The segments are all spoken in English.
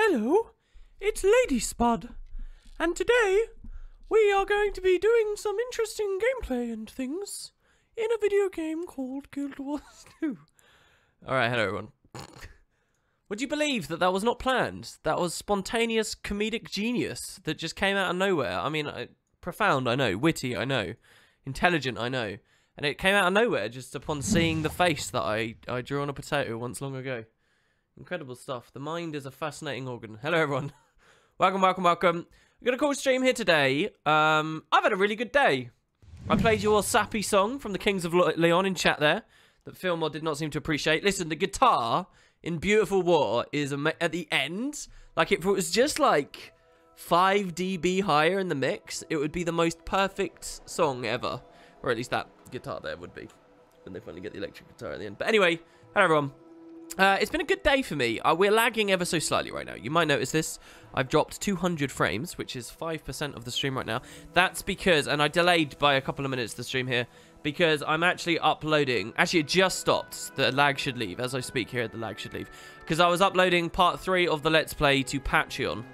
Hello, it's Lady Spud, and today we are going to be doing some interesting gameplay and things in a video game called Guild Wars 2. Alright, hello everyone. Would you believe that that was not planned? That was spontaneous comedic genius that just came out of nowhere. I mean, profound, I know. Witty, I know. Intelligent, I know. And it came out of nowhere just upon seeing the face that I drew on a potato once long ago. Incredible stuff. The mind is a fascinating organ. Hello, everyone. Welcome. We've got a cool stream here today. I've had a really good day. I played your sappy song from the Kings of Leon in chat there that Philmod did not seem to appreciate. Listen, the guitar in Beautiful War is at the end. Like, if it was just like 5 dB higher in the mix, it would be the most perfect song ever. Or at least that guitar there would be when they finally get the electric guitar at the end. But anyway, hello everyone. It's been a good day for me. We're lagging ever so slightly right now. You might notice this. I've dropped 200 frames, which is 5% of the stream right now. That's because, and I delayed by a couple of minutes the stream here, because I'm actually uploading. Actually, it just stopped. The lag should leave. As I speak here, the lag should leave. Because I was uploading part 3 of the Let's Play to Patreon.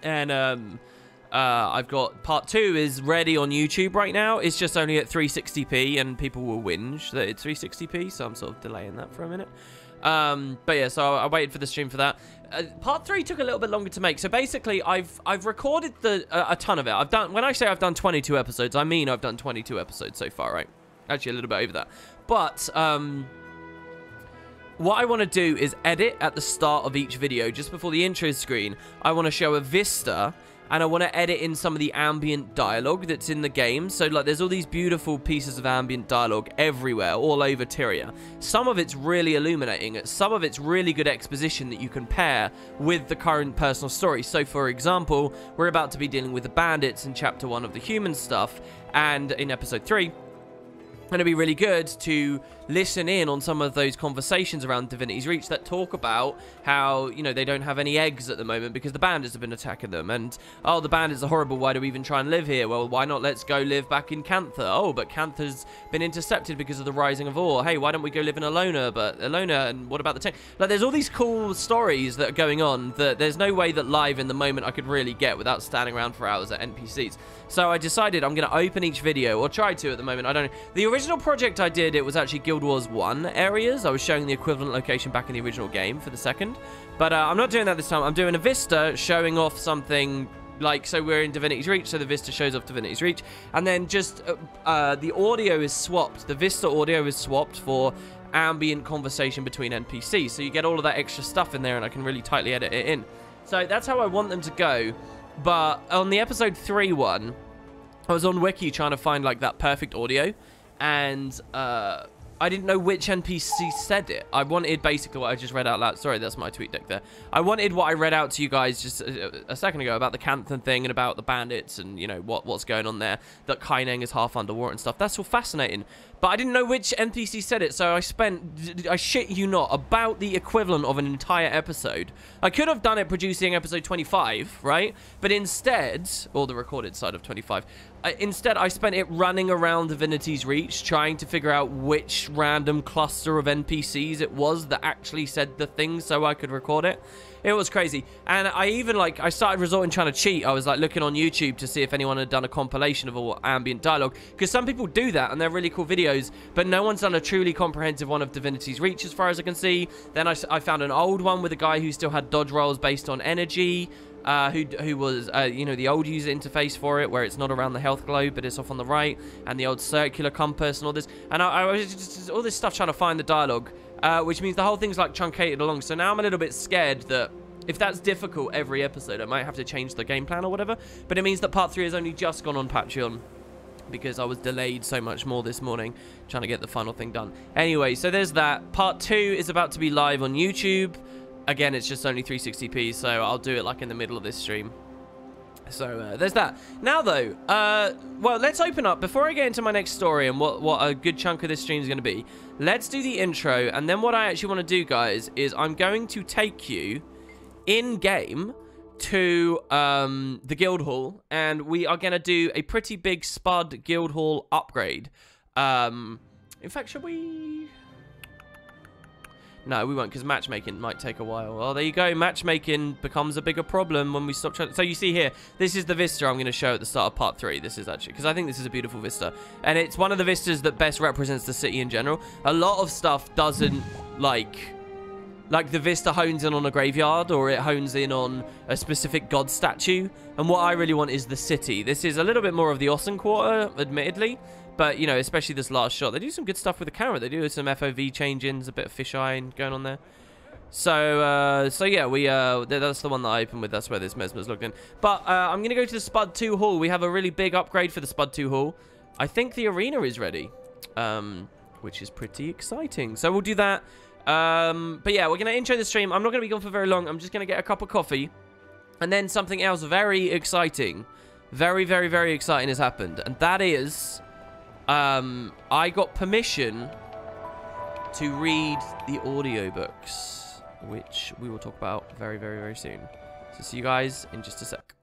And, I've got part 2 is ready on YouTube right now. It's just only at 360p, and people will whinge that it's 360p, so I'm sort of delaying that for a minute. But yeah, so I waited for the stream for that. Part 3 took a little bit longer to make. So basically, I've recorded a ton of it. When I say I've done 22 episodes, I mean I've done 22 episodes so far, right? Actually, a little bit over that. But what I want to do is edit at the start of each video, just before the intro screen. I want to show a vista, and I want to edit in some of the ambient dialogue that's in the game. So, like, there's all these beautiful pieces of ambient dialogue everywhere, all over Tyria. Some of it's really illuminating. Some of it's really good exposition that you can pair with the current personal story. So, for example, we're about to be dealing with the bandits in Chapter 1 of the human stuff. And in Episode 3, it'd be really good to listen in on some of those conversations around Divinity's Reach that talk about how, you know, they don't have any eggs at the moment because the bandits have been attacking them. And, oh, the bandits are horrible. Why do we even try and live here? Well, why not let's go live back in Cantha? Oh, but Cantha's been intercepted because of the Rising of Ore. Hey, why don't we go live in Alona? And what about the tank? Like, there's all these cool stories that are going on that there's no way that live in the moment I could really get without standing around for hours at NPCs. So I decided I'm going to open each video, or try to at the moment. I don't know. The original project I did, it was actually Guild Wars 1 areas. I was showing the equivalent location back in the original game for the second. But I'm not doing that this time. I'm doing a vista showing off something like, so we're in Divinity's Reach, so the vista shows off Divinity's Reach. And then just the audio is swapped. The vista audio is swapped for ambient conversation between NPCs. So you get all of that extra stuff in there, and I can really tightly edit it in. So that's how I want them to go. But on the Episode 3 one, I was on Wiki trying to find, like, that perfect audio. And I didn't know which NPC said it. I wanted basically what I just read out loud. Sorry, that's my tweet deck there. I wanted what I read out to you guys just a second ago about the Canthan thing and about the bandits and, you know, what's going on there. That Kaineng is half underwater and stuff. That's all fascinating. But I didn't know which NPC said it, so I shit you not, about the equivalent of an entire episode. I could have done it producing episode 25, right? But instead, or the recorded side of 25, instead I spent it running around Divinity's Reach, trying to figure out which random cluster of NPCs it was that actually said the thing so I could record it. It was crazy. And I even, like, I started resorting trying to cheat. I was, like, looking on YouTube to see if anyone had done a compilation of all ambient dialogue. Because some people do that, and they're really cool videos. But no one's done a truly comprehensive one of Divinity's Reach, as far as I can see. Then I found an old one with a guy who still had dodge rolls based on energy. Who was, you know, the old user interface for it, where it's not around the health globe, but it's off on the right. And the old circular compass and all this. And I was just all this stuff trying to find the dialogue. Which means the whole thing's, like, truncated along. So now I'm a little bit scared that if that's difficult every episode, I might have to change the game plan or whatever. But it means that part 3 has only just gone on Patreon because I was delayed so much more this morning trying to get the final thing done. Anyway, so there's that. Part 2 is about to be live on YouTube. Again, it's just only 360p, so I'll do it, like, in the middle of this stream. So there's that. Now, though, well, let's open up. Before I get into my next story and what a good chunk of this stream is going to be, let's do the intro. And then what I actually want to do, guys, is I'm going to take you in-game to the Guildhall. And we are going to do a pretty big Spud Guildhall upgrade. In fact, should we... No, we won't, because matchmaking might take a while. Well, there you go. Matchmaking becomes a bigger problem when we stop trying. So you see here, this is the vista I'm going to show at the start of part 3. This is actually, because I think this is a beautiful vista. And it's one of the vistas that best represents the city in general. A lot of stuff doesn't, like the vista hones in on a graveyard, or it hones in on a specific god statue. And what I really want is the city. This is a little bit more of the Ossen Quarter, admittedly. But, you know, especially this last shot. They do some good stuff with the camera. They do some FOV change-ins, a bit of fisheye going on there. So yeah, that's the one that I opened with. That's where this Mesmer's looked in. But I'm going to go to the Spud 2 Hall. We have a really big upgrade for the Spud 2 Hall. I think the arena is ready, which is pretty exciting. So we'll do that. But yeah, we're going to intro the stream. I'm not going to be gone for very long. I'm just going to get a cup of coffee. And then something else very exciting, very, very, very exciting has happened. And that is... I got permission to read the audiobooks, which we will talk about very, very, very soon. So see you guys in just a sec.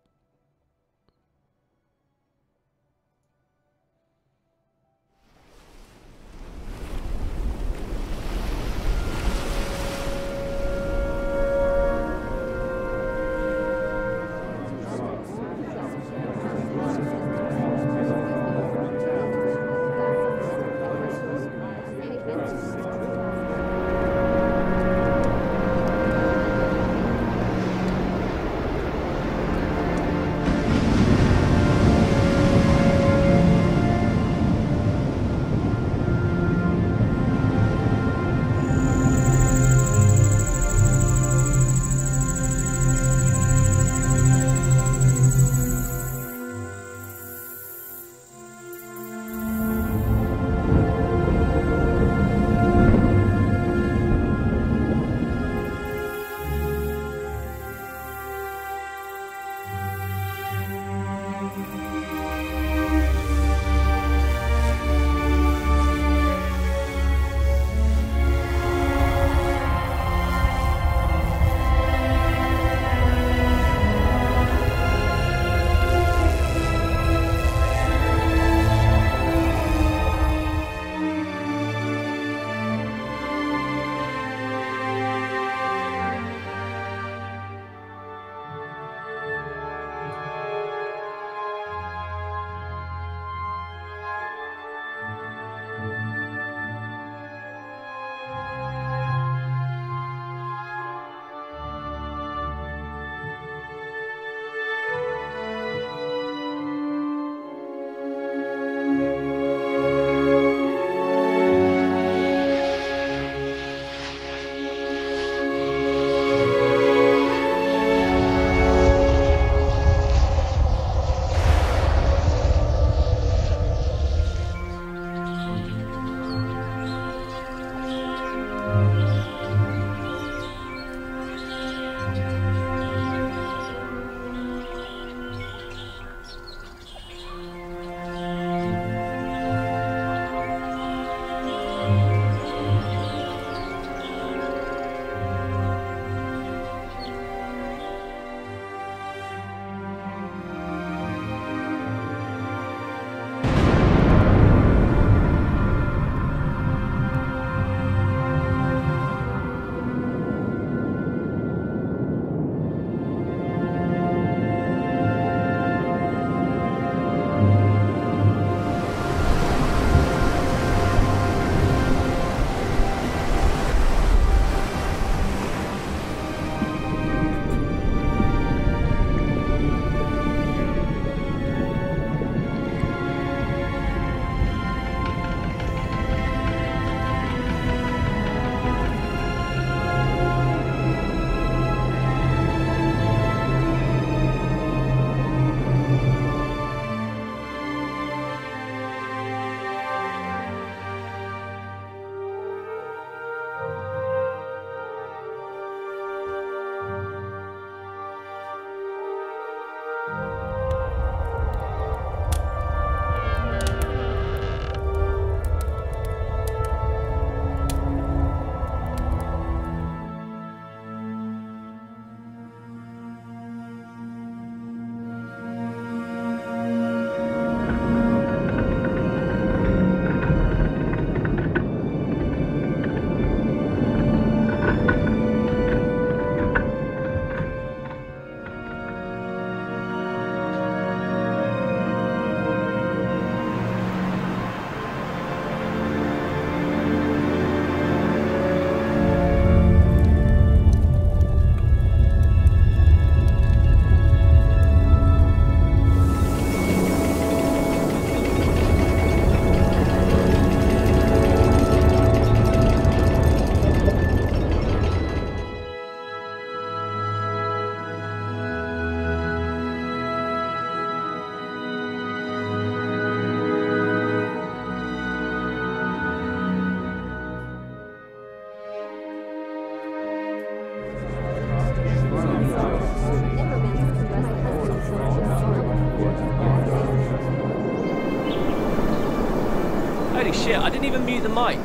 shit, I didn't even mute the mic.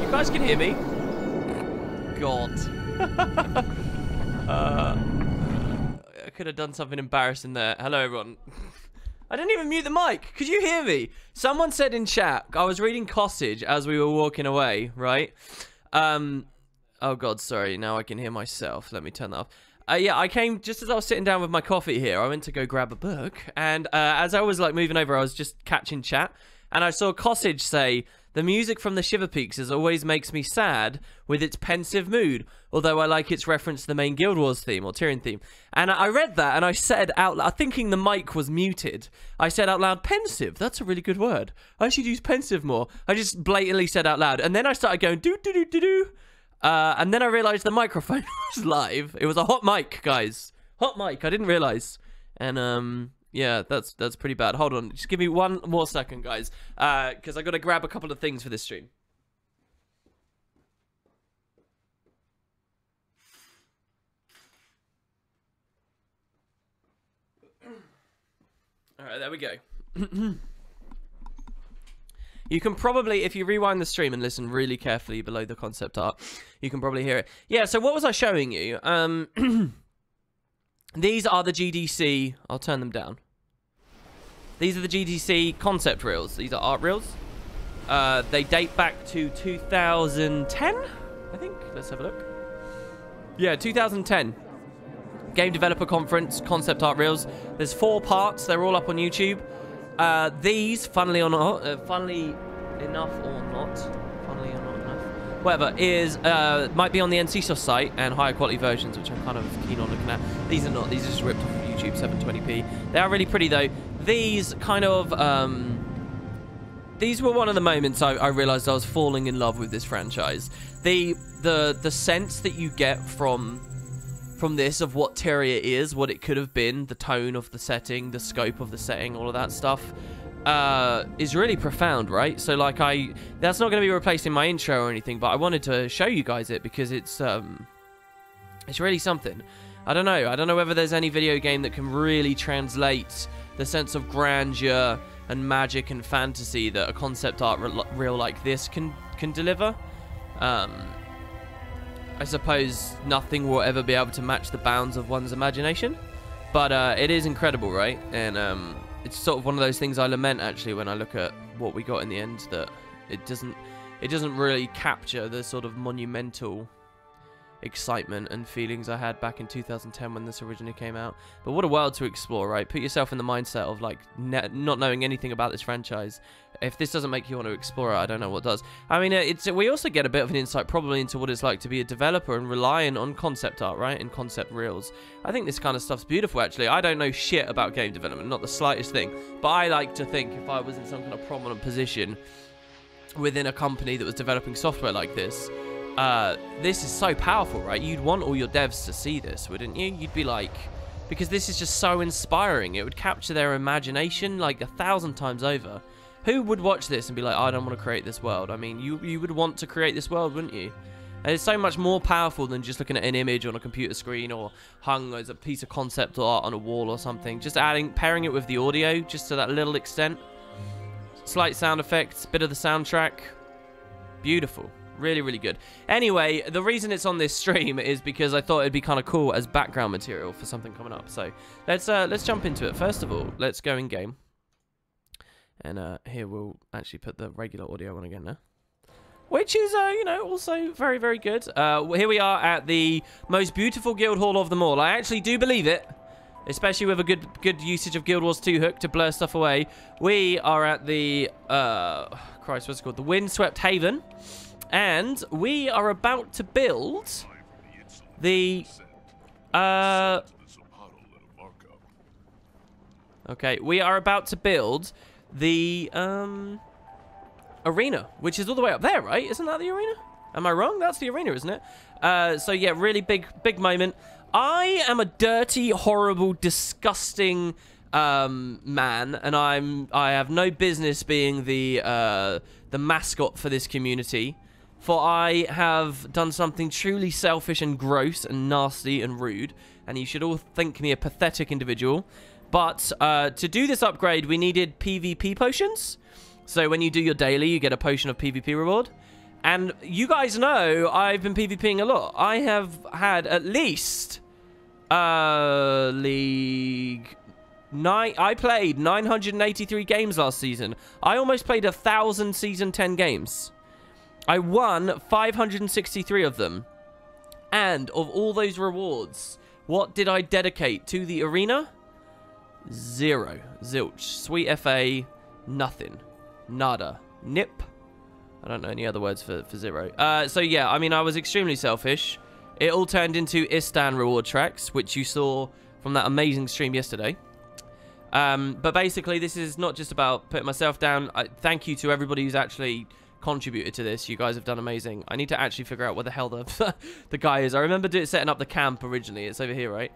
You guys can hear me? God. I could have done something embarrassing there. Hello, everyone. I didn't even mute the mic. Could you hear me? Someone said in chat, I was reading Cottage as we were walking away, right? Oh, God, sorry. Now I can hear myself. Let me turn that off. Yeah, I came just as I was sitting down with my coffee here. I went to go grab a book. And as I was, like, moving over, I was just catching chat. And I saw Cottage say, the music from the Shiver Peaks always makes me sad with its pensive mood, although I like its reference to the main Guild Wars theme or Tyrion theme. And I read that and I said out loud, thinking the mic was muted, I said out loud, pensive. That's a really good word. I should use pensive more. I just blatantly said out loud. And then I started going do-do-do-do-do. And then I realized the microphone was live. It was a hot mic, guys. Hot mic. I didn't realize. And, yeah, that's pretty bad. Hold on. Just give me one more second, guys. Because I got to grab a couple of things for this stream. Alright, there we go. You can probably, if you rewind the stream and listen really carefully below the concept art, you can probably hear it. Yeah, so what was I showing you? These are the GDC... I'll turn them down. These are the GDC concept reels. These are art reels. They date back to 2010, I think. Let's have a look. Yeah, 2010. Game Developer Conference, concept art reels. There's 4 parts. They're all up on YouTube. These, funnily enough or not, whatever, might be on the NCSoft site and higher quality versions, which I'm kind of keen on looking at. These are not. These are just ripped off of YouTube, 720p. They are really pretty, though. These kind of, these were one of the moments I realized I was falling in love with this franchise. The sense that you get from this of what Tyria is, what it could have been, the tone of the setting, the scope of the setting, all of that stuff, is really profound, right? So, like, that's not going to be replacing my intro or anything, but I wanted to show you guys it because it's really something. I don't know whether there's any video game that can really translate the sense of grandeur and magic and fantasy that a concept art reel like this can deliver. I suppose nothing will ever be able to match the bounds of one's imagination, but it is incredible, right? And it's sort of one of those things I lament, actually, when I look at what we got in the end, that it doesn't really capture the sort of monumental excitement and feelings I had back in 2010 when this originally came out. But what a world to explore, right? Put yourself in the mindset of, like, not knowing anything about this franchise. If this doesn't make you want to explore it, I don't know what does. I mean, we also get a bit of an insight probably into what it's like to be a developer and relying on concept art, right? And concept reels. I think this kind of stuff's beautiful, actually. I don't know shit about game development, not the slightest thing. But I like to think if I was in some kind of prominent position within a company that was developing software like this, this is so powerful, right? You'd want all your devs to see this, wouldn't you? You'd be like, because this is just so inspiring. It would capture their imagination like 1,000 times over. Who would watch this and be like, I don't want to create this world? I mean, you would want to create this world, wouldn't you? And it's so much more powerful than just looking at an image on a computer screen or hung as a piece of concept art on a wall or something. Just pairing it with the audio, just to that little extent. Slight sound effects, bit of the soundtrack. Beautiful. Really, really good. Anyway, the reason it's on this stream is because I thought it'd be kind of cool as background material for something coming up. So let's jump into it. First of all, let's go in game. And here we'll actually put the regular audio on again now, which is, you know, also very, very good. Here we are at the most beautiful guild hall of them all. I actually do believe it, especially with a good usage of Guild Wars 2 hook to blur stuff away. We are at the, Christ, what's it called? The Windswept Haven. And we are about to build the, okay, we are about to build the, arena, which is all the way up there, right? Isn't that the arena? Am I wrong? That's the arena, isn't it? So yeah, really big moment. I am a dirty, horrible, disgusting, man, and I have no business being the mascot for this community. For I have done something truly selfish and gross and nasty and rude, and you should all think me a pathetic individual. But to do this upgrade, we needed PvP potions. So when you do your daily, you get a potion of PvP reward. And you guys know I've been PvPing a lot. I have had at least League 9. I played 983 games last season. I almost played 1,000 Season 10 games. I won 563 of them. And of all those rewards, what did I dedicate to the arena? 0. Zilch. Sweet FA. Nothing. Nada. Nip. I don't know any other words for 0. So yeah, I mean, I was extremely selfish. It all turned into Istan reward tracks, which you saw from that amazing stream yesterday. But basically, this is not just about putting myself down. Thank you to everybody who's actually contributed to this. You guys have done amazing. I need to actually figure out where the hell the guy is. I remember setting up the camp originally. It's over here, right?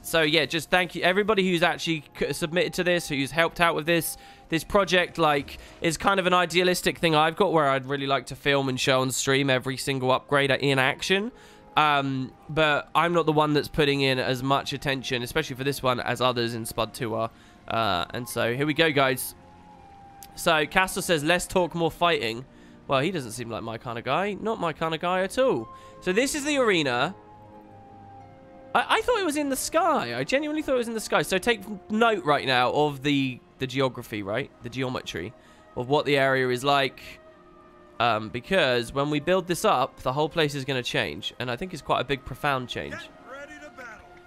So yeah, just thank you everybody who's actually submitted to this, who's helped out with this project. Like, is kind of an idealistic thing I've got where I'd really like to film and show on stream every single upgrade in action. But I'm not the one that's putting in as much attention, especially for this one, as others in Spud 2 are. And so here we go, guys. So Castor says, less talk, more fighting. Well, he doesn't seem like my kind of guy. Not my kind of guy at all. So this is the arena. I thought it was in the sky. I genuinely thought it was in the sky. So take note right now of the geography, right? The geometry of what the area is like. Because when we build this up, the whole place is going to change. And I think it's quite a big, profound change.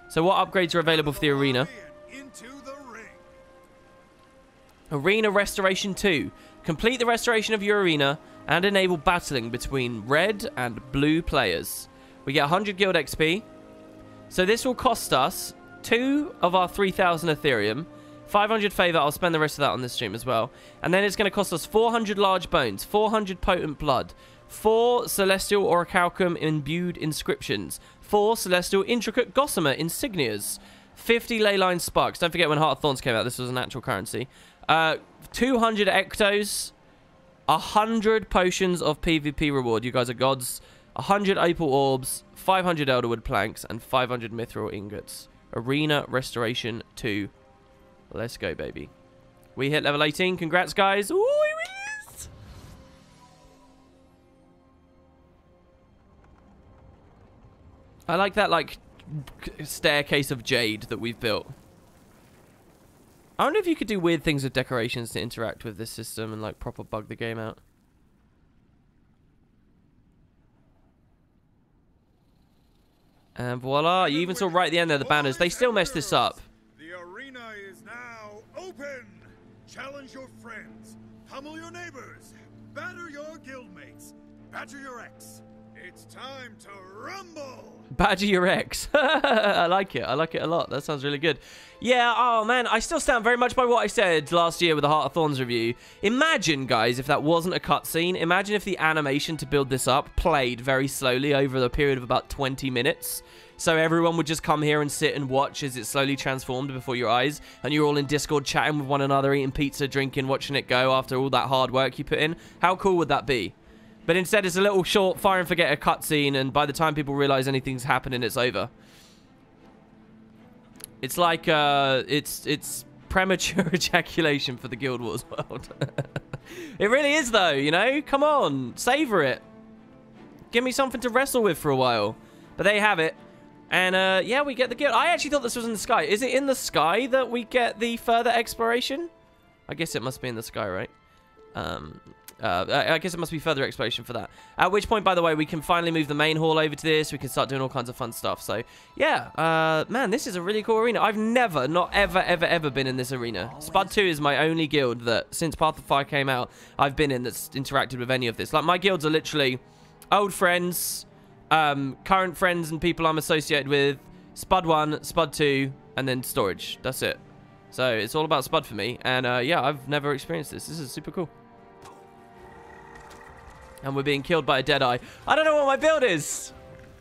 So what upgrades are available for the arena? Arena Restoration 2. Complete the restoration of your arena and enable battling between red and blue players. We get 100 guild XP. So this will cost us 2 of our 3,000 Ethereum, 500 favor. I'll spend the rest of that on this stream as well. And then it's going to cost us 400 large bones, 400 potent blood, 4 celestial orichalcum imbued inscriptions, 4 celestial intricate gossamer insignias, 50 leyline sparks. Don't forget when Heart of Thorns came out, this was an actual currency. 200 ectos, 100 potions of PvP reward. You guys are gods. 100 opal orbs, 500 elderwood planks, and 500 mithril ingots. Arena Restoration 2. Let's go, baby. We hit level 18. Congrats, guys. Ooh, yes. I like that, like, staircase of jade that we've built. I wonder if you could do weird things with decorations to interact with this system and, like, proper bug the game out. And voila, you even saw right at the end there the banners. They still messed this up. The arena is now open. Challenge your friends. Pummel your neighbors. Batter your guildmates. Badger your ex. It's time to rumble. Badger your ex. I like it. I like it a lot. That sounds really good. Yeah, oh man, I still stand very much by what I said last year with the Heart of Thorns review. Imagine, guys, if that wasn't a cutscene. Imagine if the animation to build this up played very slowly over the period of about 20 minutes. So everyone would just come here and sit and watch as it slowly transformed before your eyes. And you're all in Discord chatting with one another, eating pizza, drinking, watching it go after all that hard work you put in. How cool would that be? But instead, it's a little short fire and forget a cutscene, and by the time people realize anything's happening, it's over. It's like, it's premature ejaculation for the Guild Wars world. It really is, though, you know? Come on, savor it. Give me something to wrestle with for a while. But there you have it. And, yeah, we get the guild. I actually thought this was in the sky. Is it in the sky that we get the further exploration? I guess it must be in the sky, right? I guess it must be further exploration for that. At which point, by the way, we can finally move the main hall over to this. We can start doing all kinds of fun stuff. So, yeah. Man, this is a really cool arena. I've never, not ever, ever been in this arena. Spud 2 is my only guild that, since Path of Fire came out, I've been in that's interacted with any of this. Like, my guilds are literally old friends, current friends and people I'm associated with, Spud 1, Spud 2, and then storage. That's it. So, it's all about Spud for me. And, yeah, I've never experienced this. This is super cool. And we're being killed by a Deadeye. I don't know what my build is.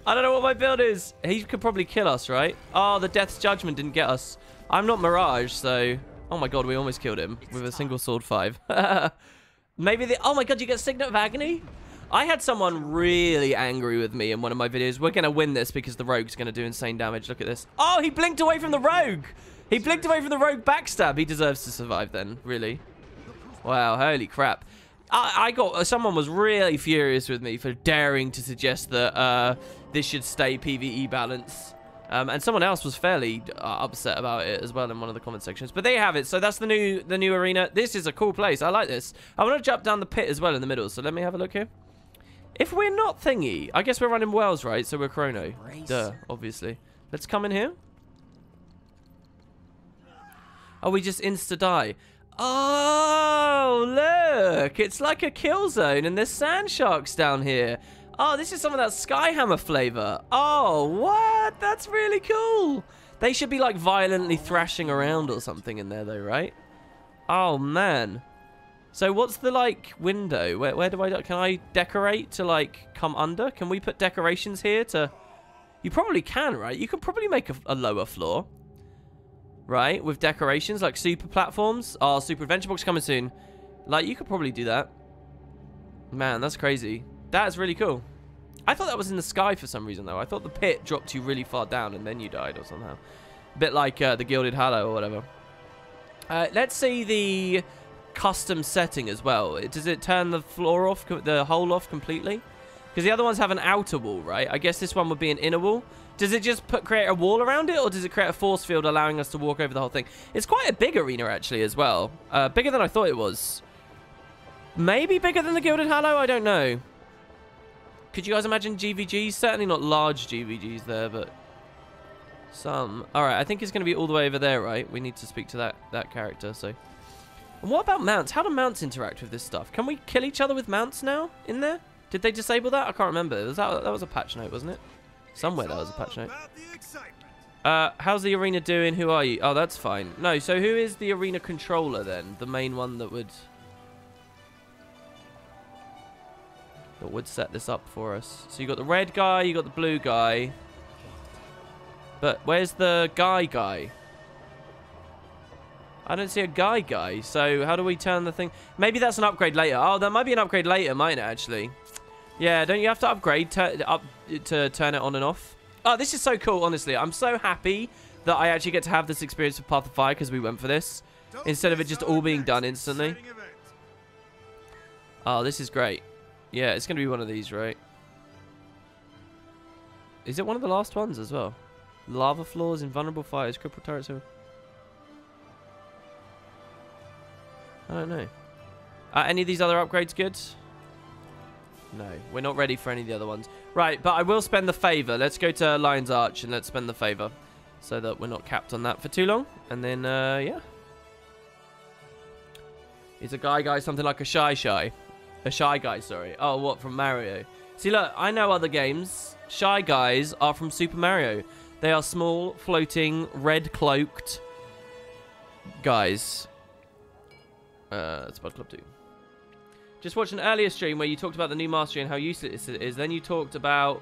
I don't know what my build is. He could probably kill us, right? Oh, the Death's Judgment didn't get us. I'm not Mirage, so... Oh my god, we almost killed him with a single sword 5. Maybe the... Oh my god, you get Signet of Agony? I had someone really angry with me in one of my videos. We're going to win this because the Rogue's going to do insane damage. Look at this. Oh, he blinked away from the Rogue. He blinked away from the Rogue backstab. He deserves to survive then, really. Wow, holy crap. Someone was really furious with me for daring to suggest that this should stay PvE balance. And someone else was fairly upset about it as well in one of the comment sections. But there you have it. So that's the new arena. This is a cool place. I like this. I want to jump down the pit as well in the middle. So let me have a look here. If we're not thingy, I guess we're running Wells, right? So we're Chrono. Duh, obviously. Let's come in here. Oh, we just insta-die. Oh, look. It's like a kill zone and there's sand sharks down here. Oh, this is some of that Skyhammer flavor. Oh, what? That's really cool. They should be like violently thrashing around or something in there though, right? Oh, man. So what's the like window? Where do I, can I decorate to like come under? Can we put decorations here to, you probably can, right? You could probably make a lower floor, right? With decorations like super platforms. Oh, super adventure box coming soon. Like you could probably do that. Man, that's crazy. That's really cool. I thought that was in the sky for some reason, though. I thought the pit dropped you really far down and then you died or somehow. A bit like the Gilded Hallow or whatever. Let's see the custom setting as well. Does it turn the floor off, the hole off completely? Because the other ones have an outer wall, right? I guess this one would be an inner wall. Does it just create a wall around it, or does it create a force field allowing us to walk over the whole thing? It's quite a big arena, actually, as well. Bigger than I thought it was. Maybe bigger than the Gilded Hallow? I don't know. Could you guys imagine GVGs? Certainly not large GVGs there, but some. All right, I think it's going to be all the way over there, right? We need to speak to that character, so. And what about mounts? How do mounts interact with this stuff? Can we kill each other with mounts now in there? Did they disable that? I can't remember. That was a patch note, wasn't it? Somewhere that was a patch note. How's the arena doing? Who are you? Oh, that's fine. No, so who is the arena controller then? The main one that would set this up for us. So you got the red guy, you got the blue guy. But where's the guy? I don't see a guy. So how do we turn the thing? Maybe that's an upgrade later. Oh, that might be an upgrade later, mightn't it, actually? Yeah, don't you have to upgrade to turn it on and off? Oh, this is so cool, honestly. I'm so happy that I actually get to have this experience with Path of Fire because we went for this. Instead of it just all being done instantly. Oh, this is great. Yeah, it's going to be one of these, right? Is it one of the last ones as well? Lava floors, invulnerable fires, crippled turrets. I don't know. Are any of these other upgrades good? No, we're not ready for any of the other ones. Right, but I will spend the favor. Let's go to Lion's Arch and let's spend the favor so that we're not capped on that for too long. And then, yeah. Is a guy something like a shy? A shy guy, sorry. Oh, what, from Mario? See, look, I know other games. Shy guys are from Super Mario. They are small, floating, red-cloaked guys. Spud Club 2. Just watched an earlier stream where you talked about the new mastery and how useless it is. Then you talked about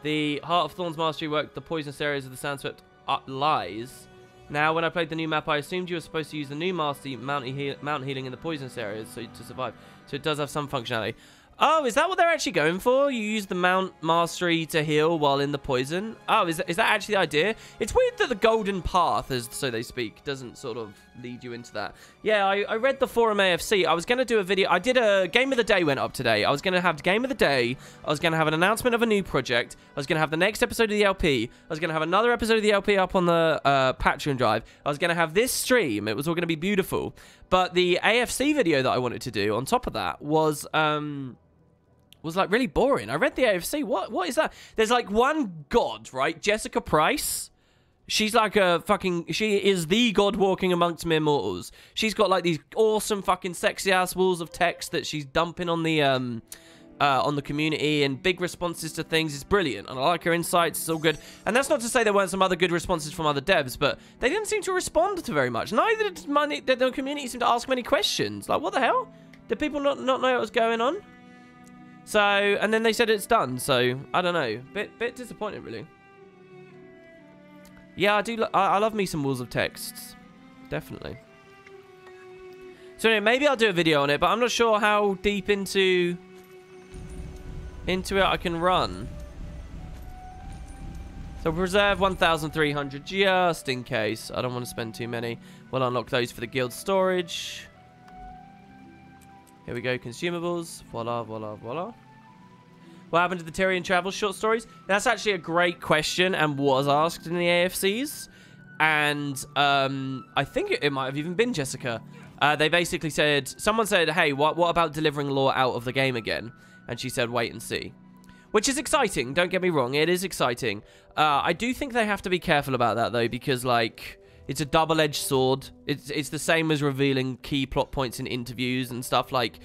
the Heart of Thorns mastery work, the poisonous areas of the Sandswept lies. Now, when I played the new map, I assumed you were supposed to use the new mastery, mountain healing in the poisonous areas to survive. So it does have some functionality. Oh, is that what they're actually going for? You use the Mount Mastery to heal while in the poison? Oh, is that actually the idea? It's weird that the golden path, as so they speak, doesn't sort of lead you into that. Yeah, I read the forum AFC. I was going to do a video. I did a Game of the Day went up today. I was going to have Game of the Day. I was going to have an announcement of a new project. I was going to have the next episode of the LP. I was going to have another episode of the LP up on the Patreon drive. I was going to have this stream. It was all going to be beautiful. But the AFC video that I wanted to do on top of that was like really boring. I read the AFC. What is that? There's like one god, right? Jessica Price. She's like she is the god walking amongst mere mortals. She's got like these awesome fucking sexy ass walls of text that she's dumping on the community and big responses to things. It's brilliant. And I like her insights. It's all good. And that's not to say there weren't some other good responses from other devs, but they didn't seem to respond to very much. Neither did the community seem to ask many questions. Like, what the hell? Did people not know what was going on? So, and then they said it's done. So, I don't know. Bit disappointed, really. Yeah, I love me some walls of texts. Definitely. So, anyway, maybe I'll do a video on it, but I'm not sure how deep into it I can run. So, reserve 1,300 just in case. I don't want to spend too many. We'll unlock those for the guild storage. Here we go, consumables. Voila, voila, voila. What happened to the Tyrion Travels short stories? That's actually a great question and was asked in the AFCs. And I think it might have even been Jessica. They basically said, someone said, hey, what about delivering lore out of the game again? And she said, wait and see. Which is exciting, don't get me wrong, it is exciting. I do think they have to be careful about that, though, because, like, it's a double-edged sword. It's the same as revealing key plot points in interviews and stuff. Like,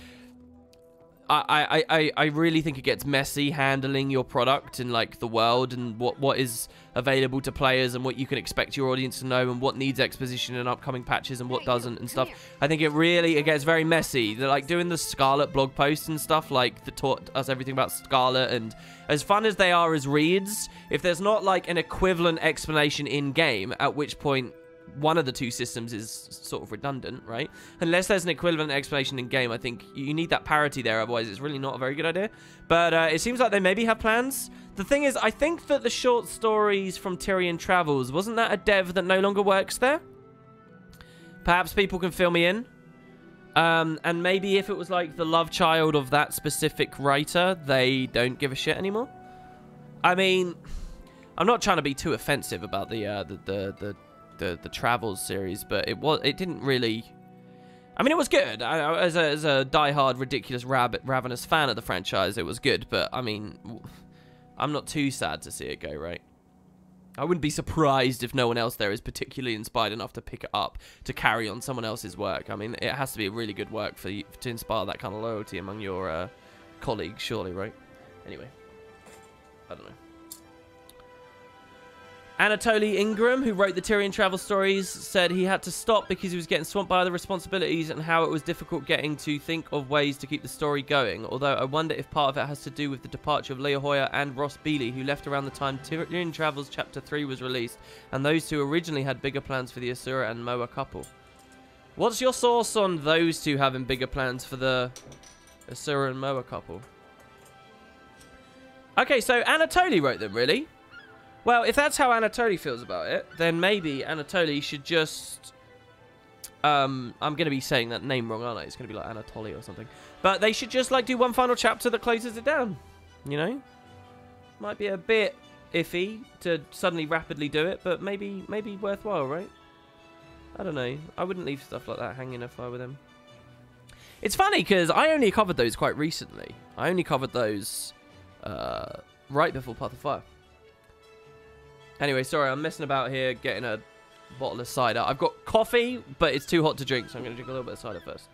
I really think it gets messy handling your product and, like, the world and what is available to players and what you can expect your audience to know and what needs exposition in upcoming patches and what doesn't and stuff. I think it gets very messy. They're, like, doing the Scarlet blog posts and stuff, like, that taught us everything about Scarlet, and as fun as they are as reads, if there's not, like, an equivalent explanation in-game, at which point one of the two systems is sort of redundant, right? Unless there's an equivalent explanation in game, I think you need that parity there, otherwise it's really not a very good idea. But it seems like they maybe have plans. The thing is, I think that the short stories from Tyrion Travels, wasn't that a dev that no longer works there? Perhaps people can fill me in. And maybe if it was like the love child of that specific writer, they don't give a shit anymore. I mean, I'm not trying to be too offensive about the Travels series, but it didn't really. I mean, it was good. As a diehard, ridiculous, ravenous fan of the franchise, it was good. But I mean, I'm not too sad to see it go. Right? I wouldn't be surprised if no one else there is particularly inspired enough to pick it up to carry on someone else's work. I mean, it has to be a really good work for you to inspire that kind of loyalty among your colleagues, surely, right? Anyway, I don't know. Anatoly Ingram, who wrote the Tyrion travel stories, said he had to stop because he was getting swamped by other responsibilities and how it was difficult getting to think of ways to keep the story going. Although I wonder if part of it has to do with the departure of Leah Hoyer and Ross Bealey, who left around the time Tyrion Travels Chapter 3 was released, and those two originally had bigger plans for the Asura and Moa couple. What's your source on those two having bigger plans for the Asura and Moa couple? Okay, so Anatoly wrote them, really? Well, if that's how Anatoly feels about it, then maybe Anatoly should just... I'm going to be saying that name wrong, aren't I? It's going to be like Anatoly or something. But they should just, like, do one final chapter that closes it down. You know? Might be a bit iffy to suddenly rapidly do it, but maybe worthwhile, right? I don't know. I wouldn't leave stuff like that hanging if I were them. It's funny, because I only covered those quite recently. I only covered those right before Path of Fire. Anyway, sorry, I'm messing about here, getting a bottle of cider. I've got coffee, but it's too hot to drink, so I'm going to drink a little bit of cider first.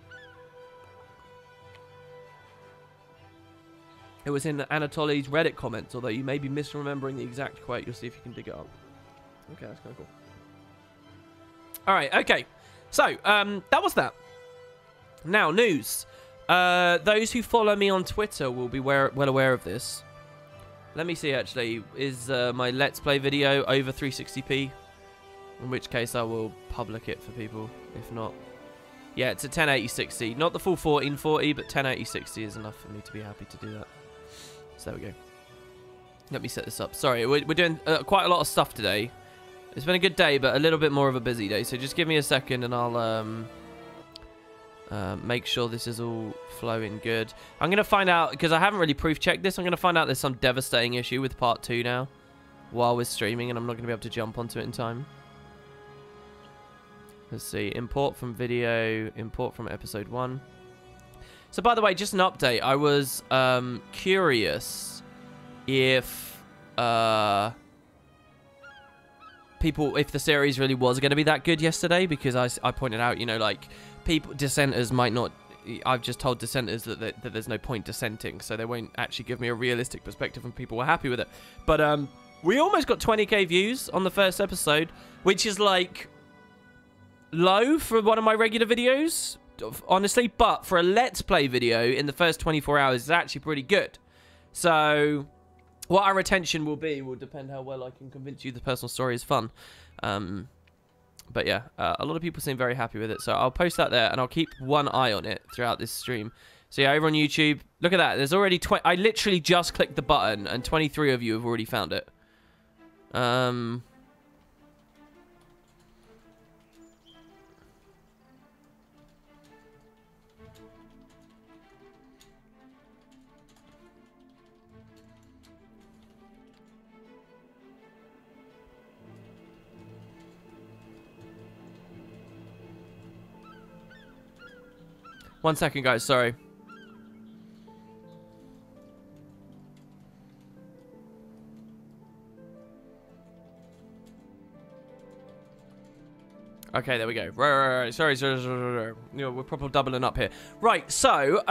It was in Anatoly's Reddit comments, although you may be misremembering the exact quote. You'll see if you can dig it up. Okay, that's kind of cool. Alright, okay. So, that was that. Now, news. Those who follow me on Twitter will be well aware of this. Let me see, actually. Is my Let's Play video over 360p? In which case, I will public it for people, if not. Yeah, it's a 1080-60. Not the full 1440, but 1080-60 is enough for me to be happy to do that. So there we go. Let me set this up. Sorry, we're doing quite a lot of stuff today. It's been a good day, but a little bit more of a busy day. So just give me a second and I'll... make sure this is all flowing good. I'm going to find out, because I haven't really proof-checked this, I'm going to find out there's some devastating issue with part 2 now while we're streaming, and I'm not going to be able to jump onto it in time. Let's see. Import from video, import from episode 1. So, by the way, just an update. I was curious if if the series really was going to be that good yesterday, because I pointed out, you know, like... dissenters might not... I've just told dissenters that there's no point dissenting, so they won't actually give me a realistic perspective and people were happy with it. But we almost got 20k views on the first episode, which is like low for one of my regular videos, honestly, but for a Let's Play video in the first 24 hours is actually pretty good. So what our retention will be will depend how well I can convince you the personal story is fun. But yeah, a lot of people seem very happy with it. So I'll post that there, and I'll keep one eye on it throughout this stream. So yeah, over on YouTube, look at that. There's already I literally just clicked the button, and 23 of you have already found it. 1 second, guys. Sorry. Okay, there we go. Right. Sorry. You know, we're probably doubling up here. Right, so,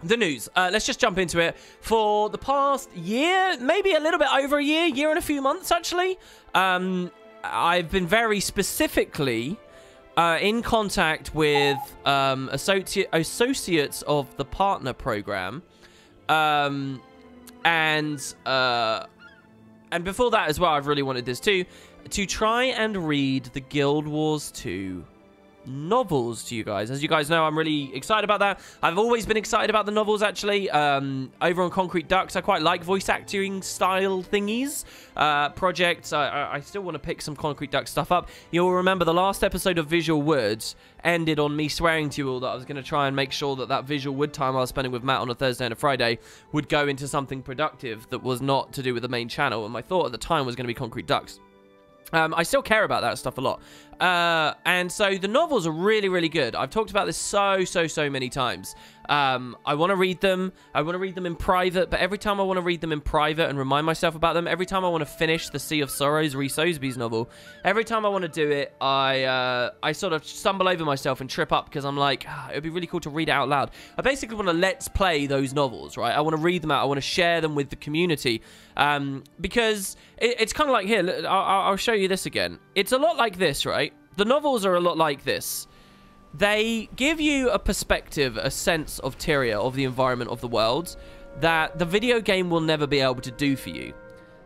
the news. Let's just jump into it. For the past year, maybe a little bit over a year and a few months, actually, I've been very specifically in contact with associates of the partner program. And before that as well, I've really wanted this too. To try and read the Guild Wars 2 novels to you guys. As you guys know, I'm really excited about that. I've always been excited about the novels, actually. Over on Concrete Ducks, I quite like voice acting style thingies. Projects, I still want to pick some Concrete Duck stuff up. You'll remember the last episode of Visual Woods ended on me swearing to you all that I was going to try and make sure that that Visual Wood time I was spending with Matt on a Thursday and a Friday would go into something productive that was not to do with the main channel. And my thought at the time was going to be Concrete Ducks. I still care about that stuff a lot. And so the novels are really, really good. I've talked about this so many times. I want to read them. I want to read them in private, but every time I want to read them in private and remind myself about them, every time I want to finish the Sea of Sorrows, Rhys Soseby's novel, every time I want to do it, I sort of stumble over myself and trip up because I'm like, it would be really cool to read it out loud. I basically want to let's play those novels, right? I want to read them out. I want to share them with the community because it's kind of like, here, I'll show you this again. It's a lot like this, right? The novels are a lot like this. They give you a perspective, a sense of Tyria, of the environment of the world, that the video game will never be able to do for you.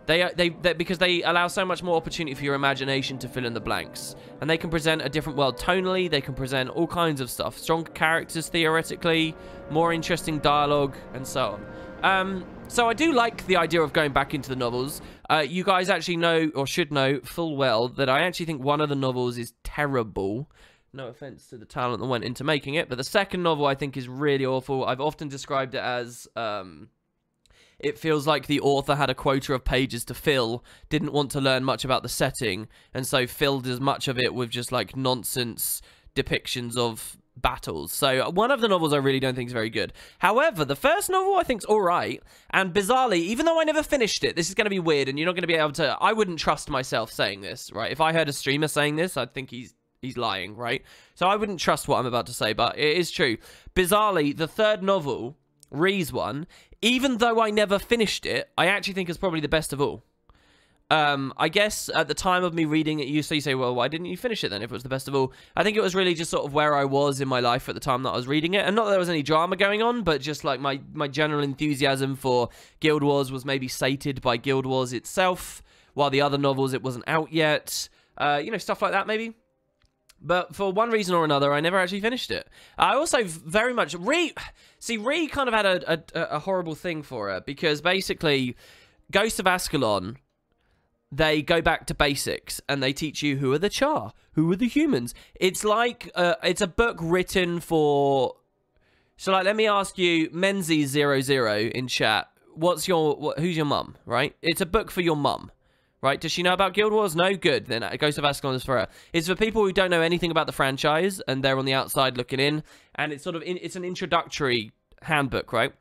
Because they allow so much more opportunity for your imagination to fill in the blanks. And they can present a different world tonally, they can present all kinds of stuff. Stronger characters, theoretically, more interesting dialogue, and so on. So I do like the idea of going back into the novels. You guys actually know, or should know, full well, that I actually think one of the novels is terrible. No offense to the talent that went into making it, but the second novel I think is really awful. I've often described it as, it feels like the author had a quota of pages to fill, didn't want to learn much about the setting, and so filled as much of it with just like nonsense depictions of battles. So one of the novels I really don't think is very good. However, the first novel I think is all right, and bizarrely, even though I never finished it, this is going to be weird, and you're not going to be able to, I wouldn't trust myself saying this, right? If I heard a streamer saying this, I'd think he's lying, right? So I wouldn't trust what I'm about to say, but it is true. Bizarrely, the third novel, Rhys one, even though I never finished it, I actually think is probably the best of all. I guess at the time of me reading it, you say, well, why didn't you finish it then if it was the best of all? I think it was really just sort of where I was in my life at the time that I was reading it. And not that there was any drama going on, but just like my general enthusiasm for Guild Wars was maybe sated by Guild Wars itself, while the other novels, it wasn't out yet. You know, stuff like that maybe. But for one reason or another, I never actually finished it. I also very much... Rhys kind of had a horrible thing for her, because basically, Ghosts of Ascalon, they go back to basics, and they teach you who are the Char, who are the humans. It's like... it's a book written for... So, like, let me ask you, Menzies00 in chat, who's your mum, right? It's a book for your mum. Right? Does she know about Guild Wars? No? Good. Then Ghost of Ascalon is for her. It's for people who don't know anything about the franchise, and they're on the outside looking in, and it's sort of, it's an introductory handbook, right?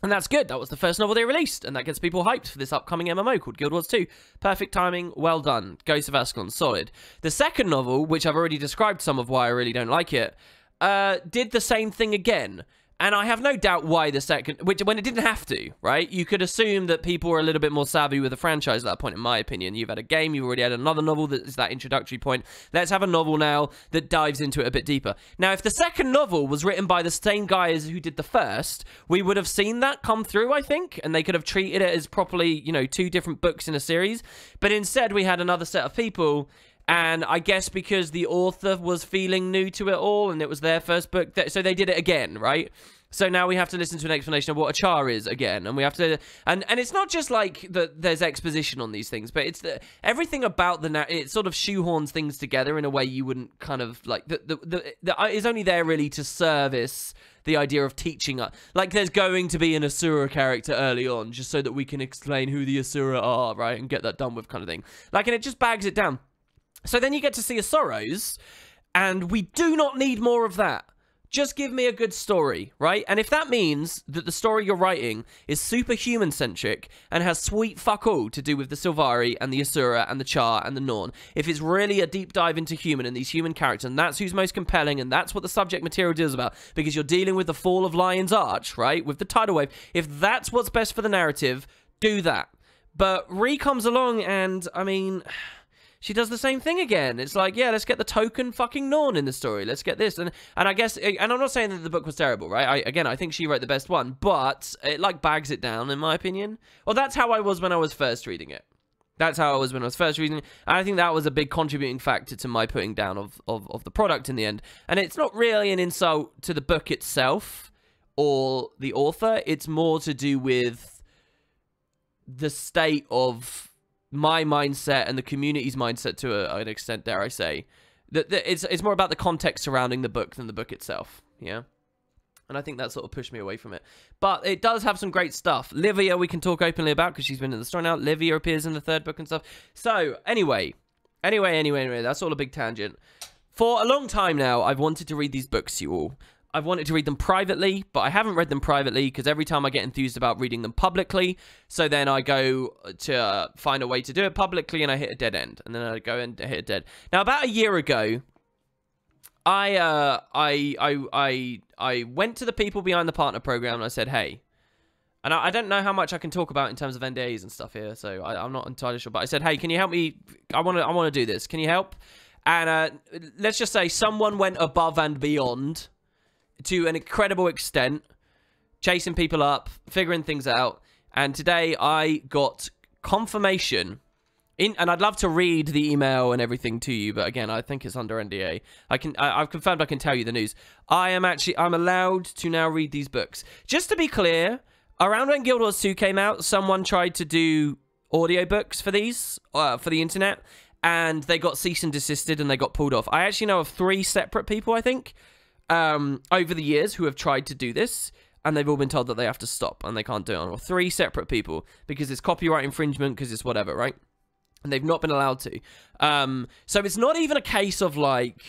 And that's good. That was the first novel they released, and that gets people hyped for this upcoming MMO called Guild Wars 2. Perfect timing. Well done. Ghost of Ascalon. Solid. The second novel, which I've already described some of why I really don't like it, did the same thing again. And I have no doubt why the second... when it didn't have to, right? You could assume that people were a little bit more savvy with the franchise at that point, in my opinion. You've had a game, you've already had another novel that is that introductory point. Let's have a novel now that dives into it a bit deeper. Now, if the second novel was written by the same guys who did the first, we would have seen that come through, I think, and they could have treated it as properly, you know, 2 different books in a series. But instead, we had another set of people... And I guess because the author was feeling new to it all, and it was their first book, so they did it again, right? So now we have to listen to an explanation of what a Char is again, and we have to, and it's not just like that. There's exposition on these things, but it's everything about it sort of shoehorns things together in a way you wouldn't kind of like. Is only there really to service the idea of teaching us. Like there's going to be an Asura character early on, just so that we can explain who the Asura are, right, and get that done with, kind of thing. Like, and it just bags it down. So then you get to Sea of Sorrows, and we do not need more of that. Just give me a good story, right? And if that means that the story you're writing is super human-centric and has sweet fuck all to do with the Sylvari and the Asura and the Char and the Norn, if it's really a deep dive into human and these human characters, and that's who's most compelling, and that's what the subject material deals about, because you're dealing with the fall of Lion's Arch, right? With the tidal wave. If that's what's best for the narrative, do that. But Ree comes along and, I mean... she does the same thing again. It's like, yeah, let's get the token fucking Norn in the story. Let's get this. And I guess, and I'm not saying that the book was terrible, right? I think she wrote the best one, but it, like, bags it down, in my opinion. Well, that's how I was when I was first reading it. That's how I was when I was first reading it. And I think that was a big contributing factor to my putting down of the product in the end. And it's not really an insult to the book itself or the author. It's more to do with the state of my mindset and the community's mindset to an extent, dare I say. That it's more about the context surrounding the book than the book itself, yeah? And I think that sort of pushed me away from it. But it does have some great stuff. Livia we can talk openly about because she's been in the story now. Livia appears in the third book and stuff. So, anyway, that's all a big tangent. For a long time now, I've wanted to read these books, you all. I've wanted to read them privately, but I haven't read them privately because every time I get enthused about reading them publicly, so then I go to find a way to do it publicly and I hit a dead end. And then I go and hit a dead. Now, about a year ago, I went to the people behind the partner program and I said, hey, and I don't know how much I can talk about in terms of NDAs and stuff here, so I'm not entirely sure, but I said, hey, can you help me? I want to do this. Can you help? And let's just say someone went above and beyond to an incredible extent, chasing people up, figuring things out. And today I got confirmation, and I'd love to read the email and everything to you, but again, I think it's under NDA. I've confirmed I can tell you the news. I'm allowed to now read these books. Just to be clear, around when Guild Wars 2 came out, someone tried to do audiobooks for these, for the internet, and they got cease and desisted and they got pulled off. I actually know of 3 separate people, I think, over the years who have tried to do this, and they've all been told that they have to stop and they can't do it. Or 3 separate people, because it's copyright infringement, because it's whatever, right? And they've not been allowed to. So it's not even a case of like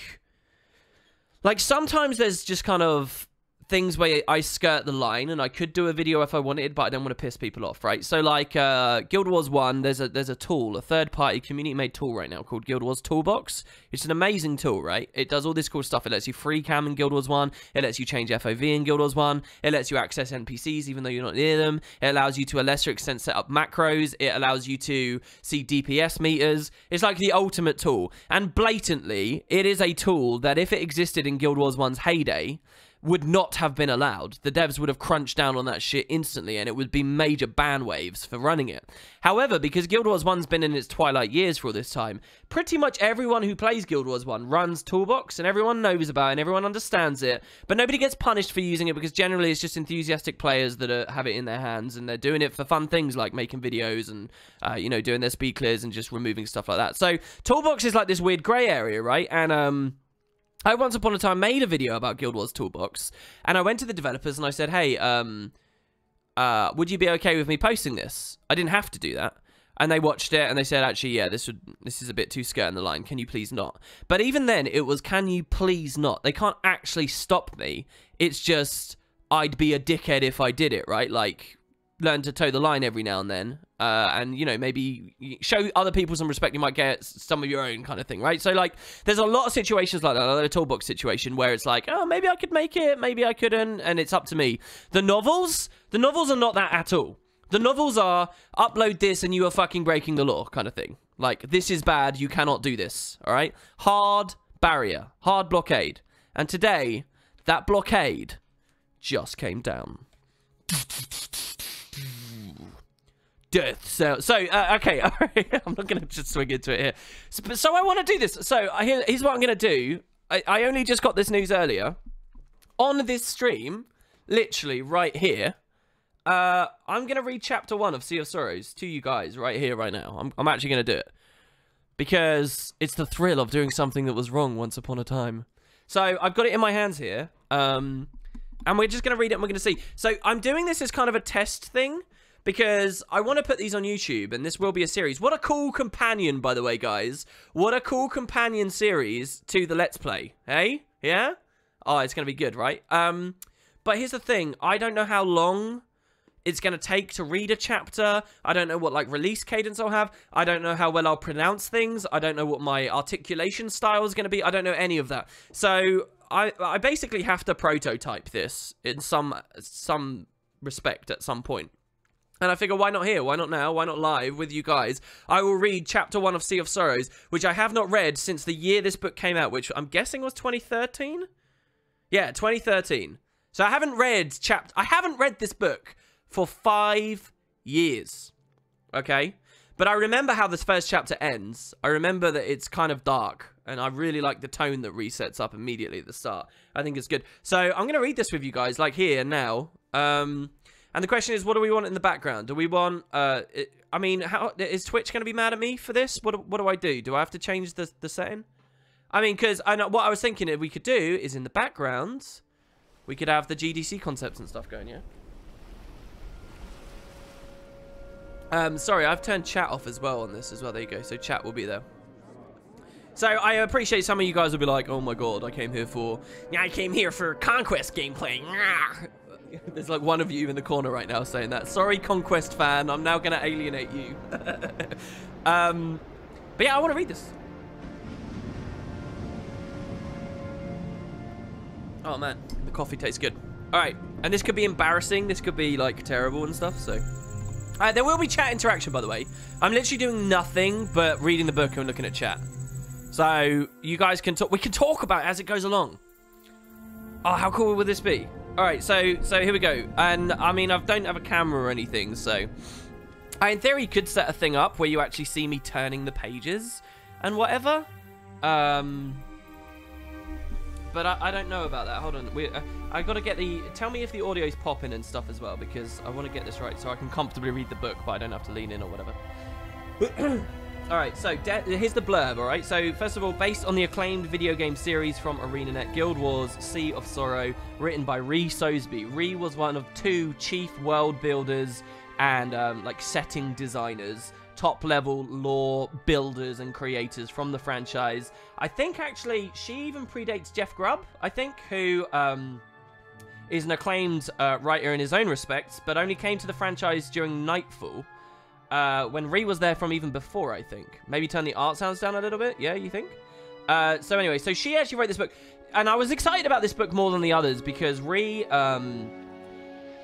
sometimes there's just kind of things where I skirt the line, and I could do a video if I wanted, but I don't want to piss people off, right? So like Guild Wars 1, there's a tool, a third-party community-made tool right now called Guild Wars Toolbox. It's an amazing tool, right? It does all this cool stuff. It lets you free cam in Guild Wars 1. It lets you change FOV in Guild Wars 1. It lets you access NPCs even though you're not near them. It allows you to a lesser extent set up macros. It allows you to see DPS meters. It's like the ultimate tool. And blatantly, it is a tool that if it existed in Guild Wars 1's heyday, would not have been allowed. The devs would have crunched down on that shit instantly, and it would be major ban waves for running it. However, because Guild Wars 1's been in its twilight years for all this time, pretty much everyone who plays Guild Wars 1 runs Toolbox, and everyone knows about it, and everyone understands it, but nobody gets punished for using it, because generally it's just enthusiastic players that have it in their hands, and they're doing it for fun things like making videos and, you know, doing their speed clears and just removing stuff like that. So, Toolbox is like this weird grey area, right? And, I once upon a time made a video about Guild Wars Toolbox, and I went to the developers and I said, hey, would you be okay with me posting this? I didn't have to do that. And they watched it and they said, actually, yeah, this is a bit too skirting the line. Can you please not? But even then, it was, can you please not? They can't actually stop me. It's just, I'd be a dickhead if I did it, right? Like, learn to toe the line every now and then. And, you know, maybe show other people some respect. You might get some of your own kind of thing, right? So, like, there's a lot of situations like that, like a Toolbox situation, where it's like, oh, maybe I could make it, maybe I couldn't, and it's up to me. The novels are not that at all. The novels are, upload this and you are fucking breaking the law kind of thing. Like, this is bad, you cannot do this, all right? Hard barrier, hard blockade. And today, that blockade just came down. Death. So okay, all right. I'm not going to just swing into it here. So I want to do this. So here's what I'm going to do. I only just got this news earlier. On this stream, literally right here, I'm going to read chapter 1 of Sea of Sorrows to you guys right here, right now. I'm actually going to do it. Because it's the thrill of doing something that was wrong once upon a time. So I've got it in my hands here. And we're just going to read it and we're going to see. So I'm doing this as kind of a test thing, because I want to put these on YouTube, and this will be a series. What a cool companion, by the way, guys. What a cool companion series to the Let's Play. Hey? Yeah? oh, it's going to be good, right? But here's the thing. I don't know how long it's going to take to read a chapter. I don't know what, like, release cadence I'll have. I don't know how well I'll pronounce things. I don't know what my articulation style is going to be. I don't know any of that. So I basically have to prototype this in some respect at some point. And I figure, why not here? Why not now? Why not live with you guys? I will read chapter 1 of Sea of Sorrows, which I have not read since the year this book came out, which I'm guessing was 2013? Yeah, 2013. So I haven't read this book for 5 years. Okay? But I remember how this first chapter ends. I remember that it's kind of dark, and I really like the tone that resets up immediately at the start. I think it's good. So I'm going to read this with you guys, like here, now. And the question is, what do we want in the background? Do we want, I mean, how is Twitch going to be mad at me for this? What do I do? Do I have to change the setting? I mean, because what I was thinking we could do is in the background, we could have the GDC concepts and stuff going, yeah? Sorry, I've turned chat off as well on this as well. There you go. So chat will be there. So I appreciate some of you guys will be like, oh my god, I came here for Conquest gameplay. There's like one of you in the corner right now saying that. Sorry, Conquest fan. I'm now going to alienate you. But yeah, I want to read this. Oh, man. The coffee tastes good. All right. And this could be embarrassing. This could be, like, terrible and stuff, so... there will be chat interaction, by the way. I'm literally doing nothing but reading the book and looking at chat. So, you guys can talk... We can talk about it as it goes along. Oh, how cool would this be? Alright, so here we go. And, I mean, I don't have a camera or anything, so... I, in theory, could set a thing up where you actually see me turning the pages and whatever. But I don't know about that. Hold on. I got to get the... Tell me if the audio's popping and stuff as well, because I want to get this right so I can comfortably read the book, but I don't have to lean in or whatever. Alright, so here's the blurb, alright? So, first of all, based on the acclaimed video game series from ArenaNet, Guild Wars Sea of Sorrow, written by Ree Soesbee. Ree was one of 2 chief world builders and, like, setting designers, top-level lore builders and creators from the franchise. I think, actually, she even predates Jeff Grubb, I think, who, is an acclaimed writer in his own respects, but only came to the franchise during Nightfall. When Ree was there from even before, I think. Maybe turn the art sounds down a little bit. Yeah, you think? So anyway, so she actually wrote this book. And I was excited about this book more than the others because Ree,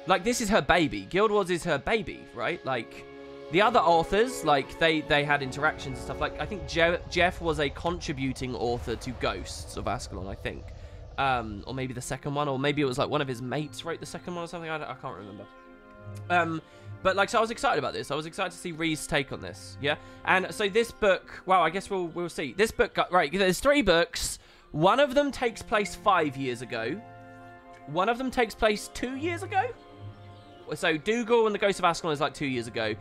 like, this is her baby. Guild Wars is her baby, right? Like, the other authors, like, they had interactions and stuff. Like, I think Jeff was a contributing author to Ghosts of Ascalon, I think. Or maybe the second one, or maybe it was, like, one of his mates wrote the second one or something. I can't remember. But, like, so I was excited about this. I was excited to see Ree's take on this, yeah? And so this book, well, I guess we'll see. This book, right, there's 3 books. One of them takes place 5 years ago. One of them takes place 2 years ago. So Dougal and the Ghost of Ascalon is, like, 2 years ago.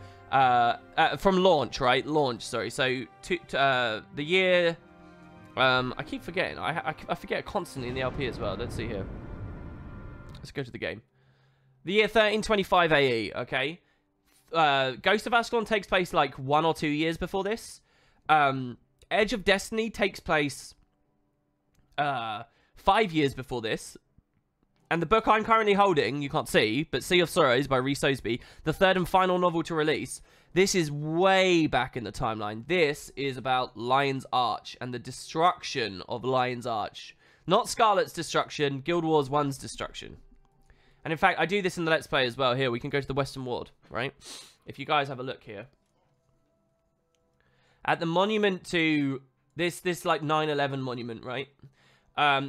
From launch, right? Launch, sorry. So, the year... I keep forgetting. I forget it constantly in the LP as well. Let's see here. Let's go to the game. The year 1325 AE, okay? Ghost of Ascalon takes place like 1 or 2 years before this. Edge of Destiny takes place 5 years before this. And the book I'm currently holding, you can't see, but Sea of Sorrows by Ree Soesbee, the 3rd and final novel to release, this is way back in the timeline. This is about Lion's Arch and the destruction of Lion's Arch. Not Scarlet's destruction, Guild Wars 1's destruction. And in fact, I do this in the Let's Play as well. Here, we can go to the Western Ward, right? If you guys have a look here. At the monument to... This like, 9/11 monument, right?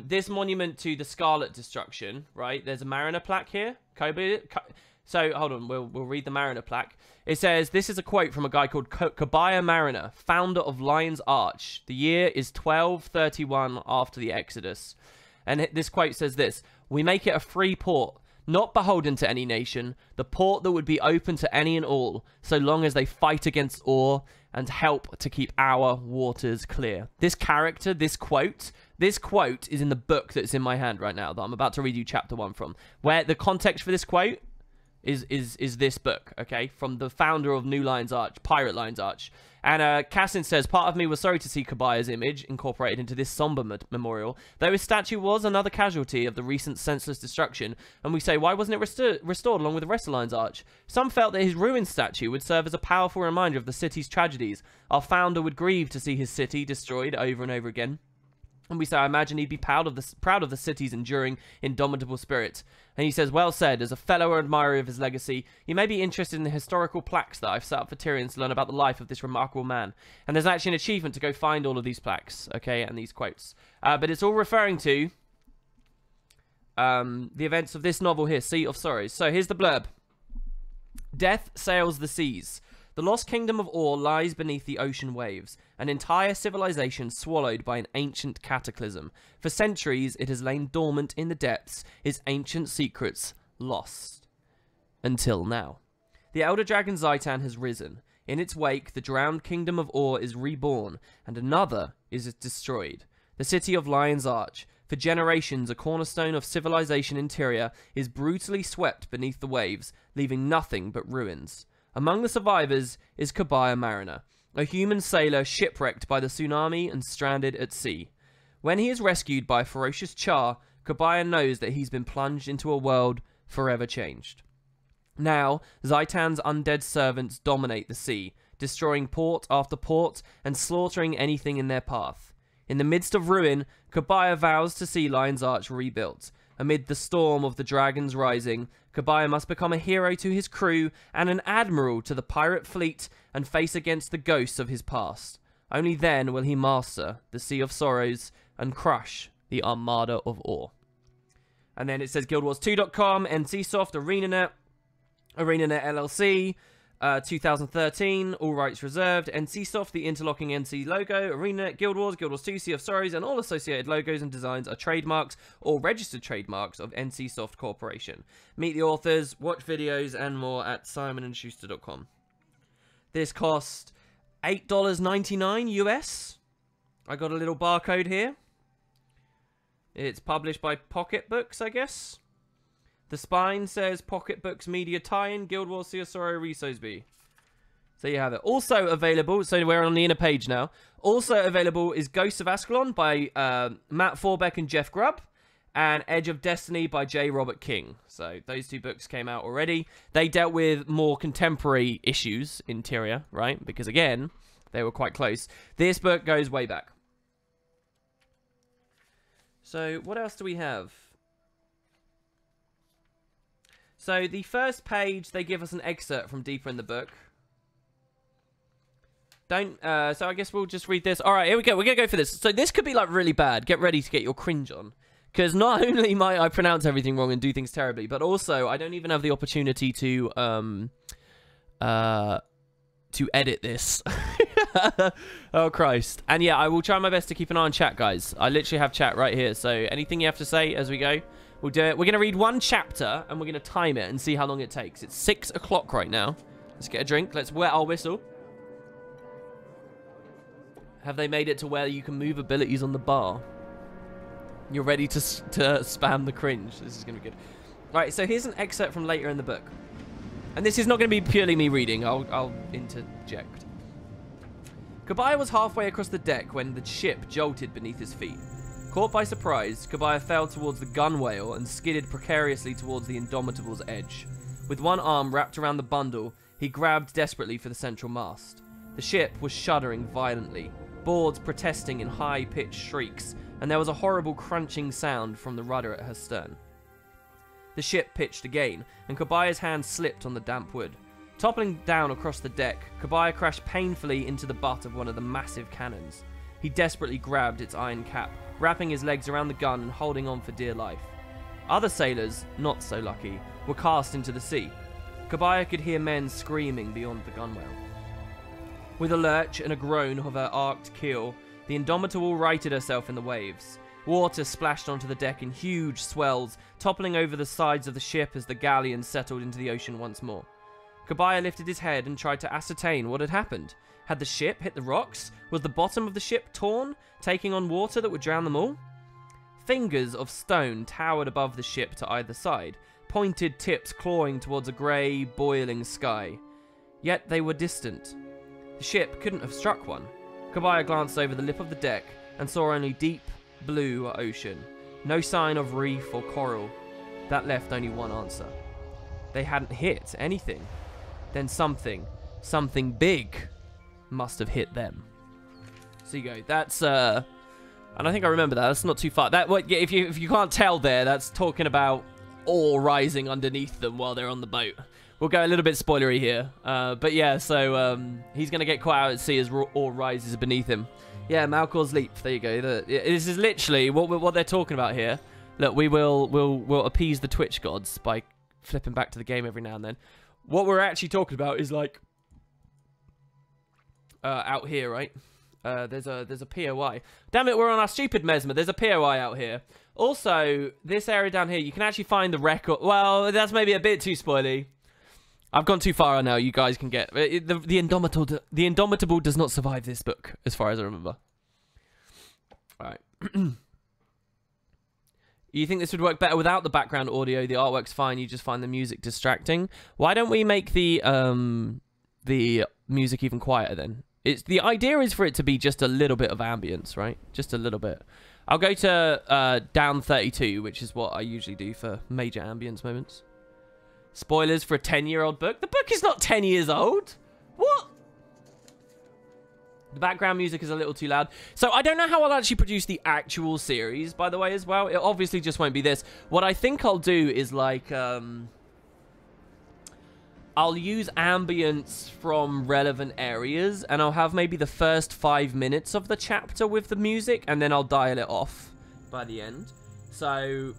This monument to the Scarlet destruction, right? There's a Mariner plaque here. So, hold on. We'll read the Mariner plaque. It says, this is a quote from a guy called Kabaya Mariner, founder of Lion's Arch. The year is 1231 after the Exodus. And this quote says this: we make it a free port, not beholden to any nation, the port that would be open to any and all, so long as they fight against awe and help to keep our waters clear. This character, this quote is in the book that's in my hand right now, that I'm about to read you chapter 1 from, where the context for this quote is this book, okay, from the founder of New Lion's Arch, Pirate Lion's Arch. And Cassin says, part of me was sorry to see Kabaya's image incorporated into this somber memorial, though his statue was another casualty of the recent senseless destruction, and we say, why wasn't it restored along with the rest of Lion's Arch? Some felt that his ruined statue would serve as a powerful reminder of the city's tragedies. Our founder would grieve to see his city destroyed over and over again. And we say, I imagine he'd be proud of the city's enduring, indomitable spirit. And he says, well said, as a fellow admirer of his legacy, you may be interested in the historical plaques that I've set up for Tyrion to learn about the life of this remarkable man. And there's actually an achievement to go find all of these plaques, okay, and these quotes. But it's all referring to the events of this novel here, Sea of Sorrows. So here's the blurb. Death sails the seas. The lost kingdom of Or lies beneath the ocean waves, an entire civilization swallowed by an ancient cataclysm. For centuries, it has lain dormant in the depths, its ancient secrets lost. Until now. The elder dragon Zhaitan has risen. In its wake, the drowned kingdom of Or is reborn, and another is destroyed. The city of Lion's Arch, for generations a cornerstone of civilization in Tyria, is brutally swept beneath the waves, leaving nothing but ruins. Among the survivors is Kabaya Mariner, a human sailor shipwrecked by the tsunami and stranded at sea. When he is rescued by a ferocious Char, Kabaya knows that he's been plunged into a world forever changed. Now, Zhaitan's undead servants dominate the sea, destroying port after port and slaughtering anything in their path. In the midst of ruin, Kabaya vows to see Lion's Arch rebuilt. Amid the storm of the dragons rising, Kabaya must become a hero to his crew and an admiral to the pirate fleet and face against the ghosts of his past. Only then will he master the Sea of Sorrows and crush the Armada of Or. And then it says GuildWars2.com, NCSoft, ArenaNet, ArenaNet LLC, 2013, all rights reserved, NCSoft, the interlocking NC logo, ArenaNet, Guild Wars, Guild Wars 2, Sea of Sorrows, and all associated logos and designs are trademarks or registered trademarks of NCSoft Corporation. Meet the authors, watch videos, and more at simonandschuster.com. This cost $8.99 US. I got a little barcode here. It's published by Pocket Books, I guess. The spine says Pocket Books Media Tie-in, Guild Wars Sea of Sorrow, Resoesby. So you have it. Also available, so we're on the inner page now. Also available is Ghosts of Ascalon by Matt Forbeck and Jeff Grubb, and Edge of Destiny by J. Robert King. So those two books came out already. They dealt with more contemporary issues in Tyria, right? Because again, they were quite close. This book goes way back. So what else do we have? So the first page, they give us an excerpt from deeper in the book. So I guess we'll just read this. All right, here we go. We're going to go for this. So this could be like really bad. Get ready to get your cringe on. Because not only might I pronounce everything wrong and do things terribly, but also I don't even have the opportunity to edit this. Oh, Christ. And yeah, I will try my best to keep an eye on chat, guys. I literally have chat right here. So anything you have to say as we go, we'll do it. We're going to read one chapter, and we're going to time it and see how long it takes. It's 6 o'clock right now. Let's get a drink. Let's wet our whistle. Have they made it to where you can move abilities on the bar? You're ready to spam the cringe. This is going to be good. Right, so here's an excerpt from later in the book. And this is not going to be purely me reading. I'll interject. Kabaya was halfway across the deck when the ship jolted beneath his feet. Caught by surprise, Kabaya fell towards the gunwale and skidded precariously towards the Indomitable's edge. With one arm wrapped around the bundle, he grabbed desperately for the central mast. The ship was shuddering violently, boards protesting in high-pitched shrieks, and there was a horrible crunching sound from the rudder at her stern. The ship pitched again, and Kabaya's hand slipped on the damp wood. Toppling down across the deck, Kabaya crashed painfully into the butt of one of the massive cannons. He desperately grabbed its iron cap, wrapping his legs around the gun and holding on for dear life. Other sailors, not so lucky, were cast into the sea. Kabaya could hear men screaming beyond the gunwale. With a lurch and a groan of her arced keel, the Indomitable righted herself in the waves. Water splashed onto the deck in huge swells, toppling over the sides of the ship as the galleon settled into the ocean once more. Kabaya lifted his head and tried to ascertain what had happened. Had the ship hit the rocks? Was the bottom of the ship torn, taking on water that would drown them all? Fingers of stone towered above the ship to either side, pointed tips clawing towards a grey, boiling sky. Yet they were distant. The ship couldn't have struck one. Kabaya glanced over the lip of the deck and saw only deep blue ocean. No sign of reef or coral. That left only one answer. They hadn't hit anything. Then something big must have hit them. So you go. That's and I think I remember that. That's not too far. That what if you can't tell there, that's talking about ore rising underneath them while they're on the boat. We'll go a little bit spoilery here. But yeah, so he's going to get caught out at sea as ore rises beneath him. Yeah, Malkor's Leap. There you go. This is literally what they're talking about here. Look, we'll appease the Twitch gods by flipping back to the game every now and then. What we're actually talking about is like out here, right? There's a POI. Damn it, we're on our stupid Mesmer. There's a POI out here. Also, this area down here, you can actually find the record. Well, that's maybe a bit too spoily. I've gone too far now. You guys can get the Indomitable does not survive this book, as far as I remember. All right. You think this would work better without the background audio? The artwork's fine. You just find the music distracting. Why don't we make the music even quieter then? The idea is for it to be just a little bit of ambience, right? Just a little bit. I'll go to down 32, which is what I usually do for major ambience moments. Spoilers for a 10-year-old book. The book is not 10 years old. What? The background music is a little too loud. So I don't know how I'll actually produce the actual series, by the way, as well. It obviously just won't be this. What I think I'll do is like... I'll use ambience from relevant areas, and I'll have maybe the first 5 minutes of the chapter with the music, and then I'll dial it off by the end. So...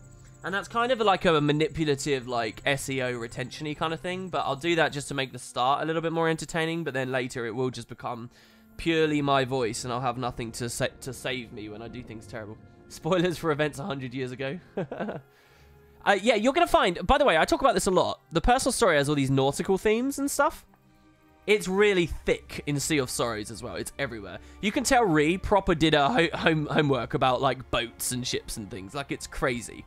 And that's kind of like a manipulative, like, SEO retention-y kind of thing. But I'll do that just to make the start a little bit more entertaining. But then later it will just become purely my voice. And I'll have nothing to save me when I do things terrible. Spoilers for events 100 years ago. Yeah, you're going to find... By the way, I talk about this a lot. The personal story has all these nautical themes and stuff. It's really thick in Sea of Sorrows as well. It's everywhere. You can tell Ree proper did her homework about, like, boats and ships and things. Like, it's crazy.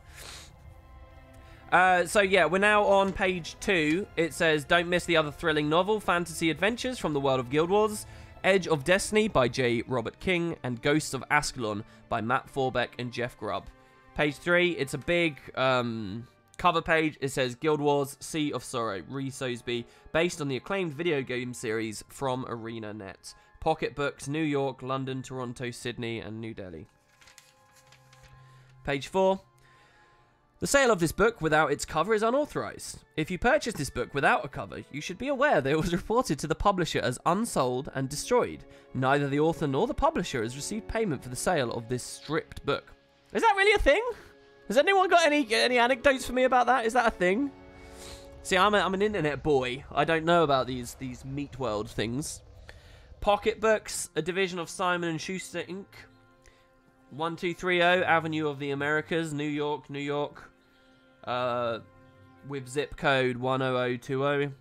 So yeah, we're now on page 2. It says, don't miss the other thrilling novel, Fantasy Adventures from the World of Guild Wars, Edge of Destiny by J. Robert King, and Ghosts of Ascalon by Matt Forbeck and Jeff Grubb. Page 3, it's a big cover page. It says, Guild Wars, Sea of Sorrow, Ree Soesby, based on the acclaimed video game series from ArenaNet. Pocketbooks, New York, London, Toronto, Sydney, and New Delhi. Page 4. The sale of this book without its cover is unauthorized. If you purchase this book without a cover, you should be aware that it was reported to the publisher as unsold and destroyed. Neither the author nor the publisher has received payment for the sale of this stripped book. Is that really a thing? Has anyone got any anecdotes for me about that? Is that a thing? See, I'm an internet boy. I don't know about these meat world things. Pocketbooks, a division of Simon & Schuster Inc. 1230 Avenue of the Americas, New York, New York. With zip code 10020.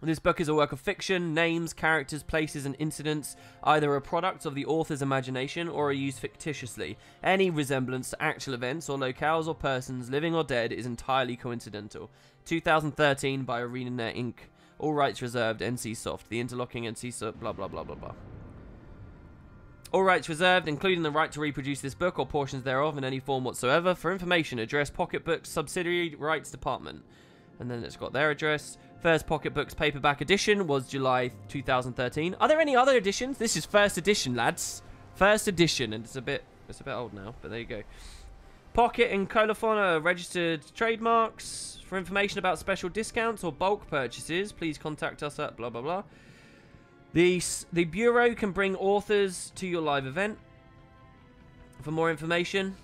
This book is a work of fiction. Names, characters, places, and incidents either a product of the author's imagination or are used fictitiously. Any resemblance to actual events or locales or persons, living or dead, is entirely coincidental. 2013 by ArenaNet Inc. All rights reserved. NCSoft. The interlocking NCSoft. Blah blah blah blah blah. All rights reserved, including the right to reproduce this book or portions thereof in any form whatsoever. For information, address Pocketbooks Subsidiary Rights Department. And then it's got their address. First Pocketbooks paperback edition was July 2013. Are there any other editions? This is first edition, lads. First edition, and it's a bit old now, but there you go. Pocket and Colophon are registered trademarks. For information about special discounts or bulk purchases, please contact us at blah blah blah. The Bureau can bring authors to your live event. For more information,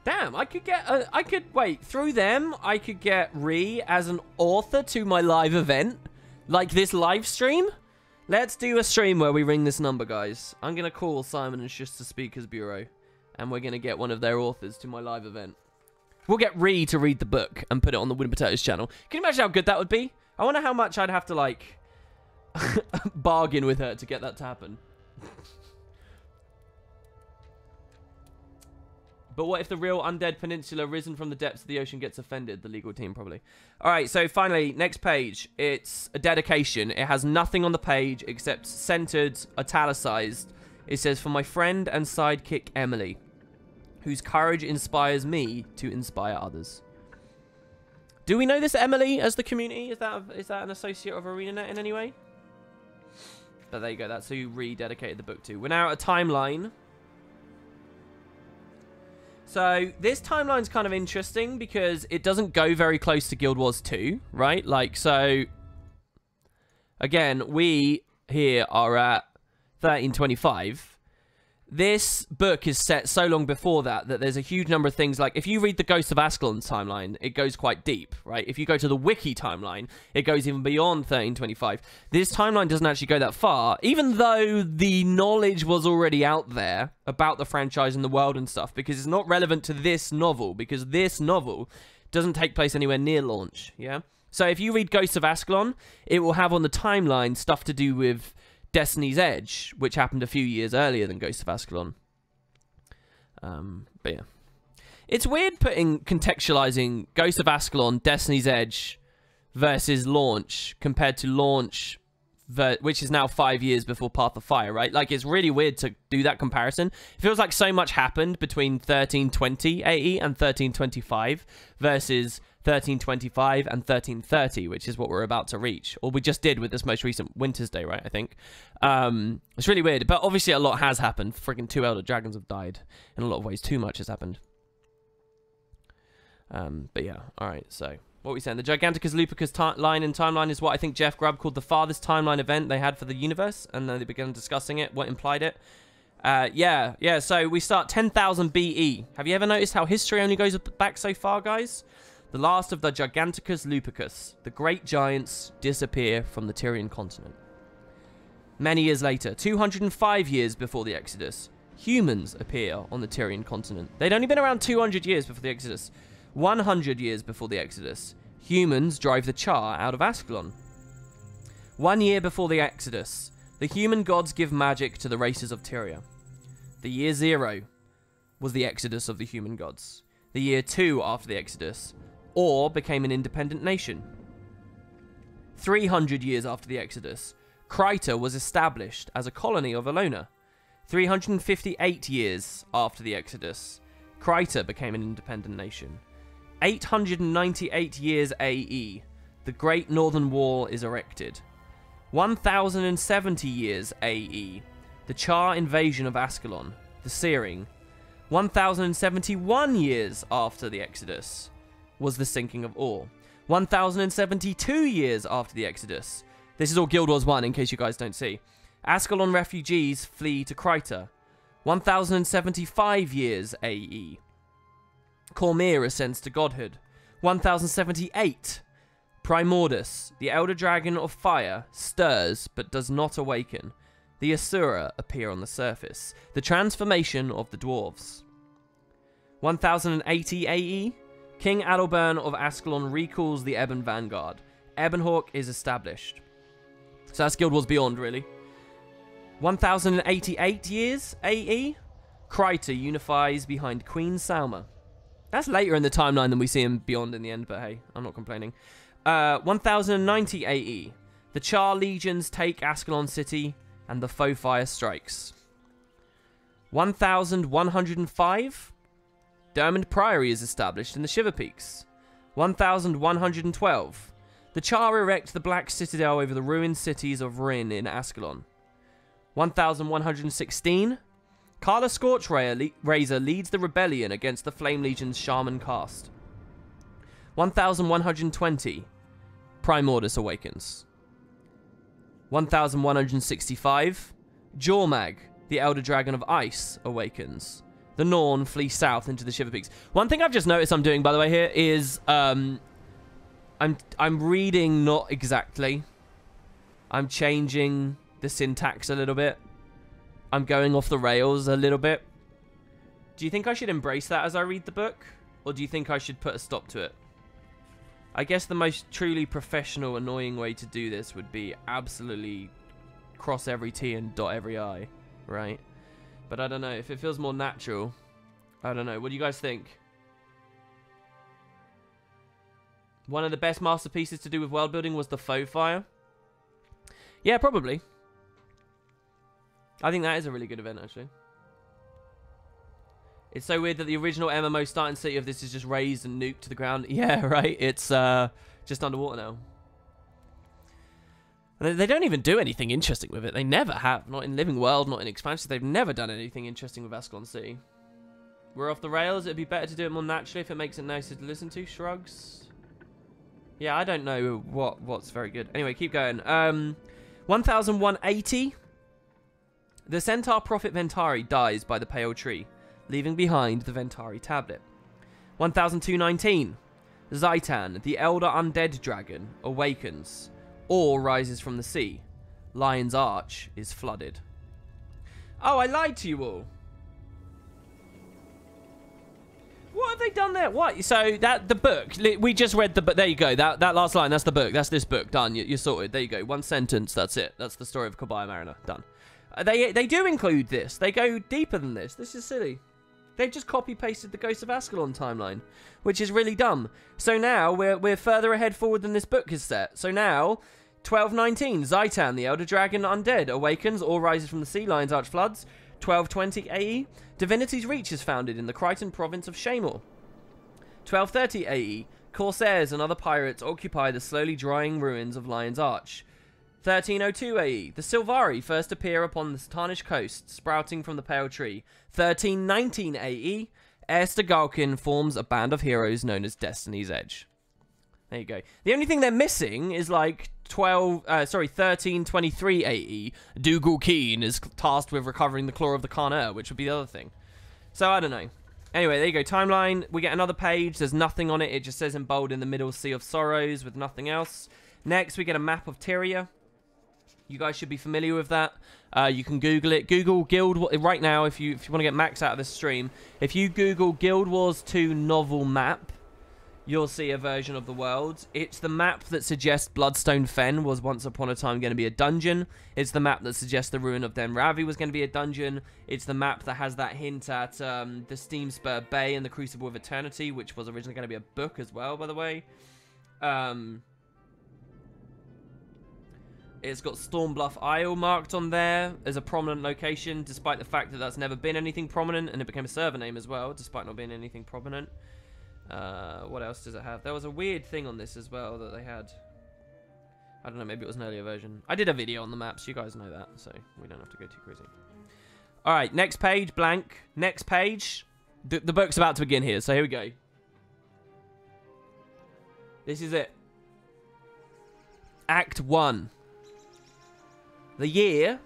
damn, I could wait, through them, I could get Ree as an author to my live event. Like this live stream. Let's do a stream where we ring this number, guys. I'm going to call Simon & Schuster Speakers Bureau. And we're going to get one of their authors to my live event. We'll get Ree to read the book and put it on the Wooden Potatoes channel. Can you imagine how good that would be? I wonder how much I'd have to, like... bargain with her to get that to happen. But what if the real undead peninsula risen from the depths of the ocean gets offended? The legal team, probably. All right, so finally, next page. It's a dedication. It has nothing on the page except centered, italicized. It says, for my friend and sidekick, Emily, whose courage inspires me to inspire others. Do we know this Emily as the community? Is that an associate of ArenaNet in any way? But there you go. That's who you rededicated the book to. We're now at a timeline. So this timeline's kind of interesting because it doesn't go very close to Guild Wars 2, right? Like, so again, we here are at 1325. This book is set so long before that there's a huge number of things. Like, if you read the Ghost of Ascalon timeline, it goes quite deep, right? If you go to the wiki timeline, it goes even beyond 1325. This timeline doesn't actually go that far, even though the knowledge was already out there about the franchise and the world and stuff, because it's not relevant to this novel, because this novel doesn't take place anywhere near launch, yeah? So if you read Ghost of Ascalon, it will have on the timeline stuff to do with Destiny's Edge, which happened a few years earlier than Ghost of Ascalon. But yeah. It's weird contextualizing Ghost of Ascalon, Destiny's Edge versus launch compared to launch, which is now 5 years before Path of Fire, right? Like, it's really weird to do that comparison. It feels like so much happened between 1320 AE and 1325 versus 1325 and 1330, which is what we're about to reach, or we just did with this most recent Winter's Day, right? I think it's really weird, but obviously a lot has happened. Freaking 2 Elder Dragons have died in a lot of ways. Too much has happened. But yeah, all right. So what were we saying? The Giganticus Lupicus line and timeline is what I think Jeff Grubb called the farthest timeline event they had for the universe, and then they began discussing it, what implied it. Yeah. So we start 10,000 BE. Have you ever noticed how history only goes back so far, guys? The last of the Giganticus Lupicus, the great giants, disappear from the Tyrian continent. Many years later, 205 years before the Exodus, humans appear on the Tyrian continent. They'd only been around 200 years before the Exodus. 100 years before the Exodus, humans drive the Char out of Ascalon. 1 year before the Exodus, the human gods give magic to the races of Tyria. The year 0 was the Exodus of the human gods. The year 2 after the Exodus, Or became an independent nation. 300 years after the Exodus, Kryta was established as a colony of Elona. 358 years after the Exodus, Kryta became an independent nation. 898 years AE, the Great Northern Wall is erected. 1070 years AE, the Char invasion of Ascalon, the Searing. 1071 years after the Exodus was the sinking of Ur. 1072 years after the Exodus. This is all Guild Wars 1 in case you guys don't see. Ascalon refugees flee to Kryta. 1075 years AE. Cormyr ascends to godhood. 1078. Primordus, the elder dragon of fire, stirs but does not awaken. The Asura appear on the surface. The transformation of the dwarves. 1080 AE. King Adalbern of Ascalon recalls the Ebon Vanguard. Ebonhawk is established. So that's Guild Wars Beyond, really. 1088 years AE. Kryta unifies behind Queen Salma. That's later in the timeline than we see him Beyond in the end, but hey, I'm not complaining. 1090 AE. The Char legions take Ascalon City, and the Foe Fire strikes. 1105. Dermond Priory is established in the Shiver Peaks. 1112. The Char erect the Black Citadel over the ruined cities of Rin in Ascalon. 1116. Karla Scorchrazor leads the rebellion against the Flame Legion's Shaman caste. 1120. Primordus awakens. 1165. Jormag, the Elder Dragon of Ice, awakens. The Norn flee south into the Shiver Peaks. One thing I've just noticed I'm doing, by the way, here is I'm reading not exactly. I'm changing the syntax a little bit. I'm going off the rails a little bit. Do you think I should embrace that as I read the book? Or do you think I should put a stop to it? I guess the most truly professional, annoying way to do this would be absolutely cross every T and dot every I, right? But I don't know. If it feels more natural, I don't know. What do you guys think? One of the best masterpieces to do with world building was the Faux Fire. Yeah, probably. I think that is a really good event, actually. It's so weird that the original MMO starting city of this is just razed and nuked to the ground. Yeah, right? It's just underwater now. And they don't even do anything interesting with it. They never have. Not in Living World, not in Expansion. They've never done anything interesting with Ascalon City. We're off the rails. It'd be better to do it more naturally if it makes it nicer to listen to. Shrugs. Yeah, I don't know what's very good. Anyway, keep going. 1180. The Centaur Prophet Ventari dies by the Pale Tree, leaving behind the Ventari Tablet. 1219. Zaitan, the Elder Undead Dragon, awakens or rises from the sea. Lion's Arch is flooded. Oh, I lied to you all. What have they done there? What? So the book, we just read the book. There you go. That last line, that's the book. That's this book. Done. You're sorted. There you go. One sentence. That's it. That's the story of Kabaya Mariner. Done. They do include this. They go deeper than this. This is silly. They've just copy-pasted the Ghost of Ascalon timeline, which is really dumb. So now we're further ahead forward than this book is set. So now, 1219, Zaitan, the Elder Dragon Undead, awakens or rises from the sea. Lion's Arch floods. 1220 AE, Divinity's Reach is founded in the Crichton province of Shamor. 1230 AE, Corsairs and other pirates occupy the slowly drying ruins of Lion's Arch. 1302 AE, the Silvari first appear upon the tarnished coast, sprouting from the Pale Tree. 1319 AE, Esther Galkin forms a band of heroes known as Destiny's Edge. There you go. The only thing they're missing is like 1323 AE, Dougal Keen is tasked with recovering the Claw of the Carner, which would be the other thing. So I don't know. Anyway, there you go. Timeline. We get another page. There's nothing on it. It just says in bold in the middle, Sea of Sorrows with nothing else. Next, we get a map of Tyria. You guys should be familiar with that. You can Google it. Google Guild right now if you want to get max out of this stream. If you Google Guild Wars 2 novel map, you'll see a version of the world. It's the map that suggests Bloodstone Fen was once upon a time going to be a dungeon. It's the map that suggests the ruin of Den Ravi was going to be a dungeon. It's the map that has that hint at the Steamspur Bay and the Crucible of Eternity, which was originally going to be a book as well, by the way. It's got Stormbluff Isle marked on there as a prominent location, despite the fact that that's never been anything prominent, and it became a server name as well, despite not being anything prominent. What else does it have? There was a weird thing on this as well that they had. I don't know, maybe it was an earlier version. I did a video on the maps, you guys know that, so we don't have to go too crazy. Alright, next page, blank. Next page. The book's about to begin here, so here we go. This is it. Act 1. The year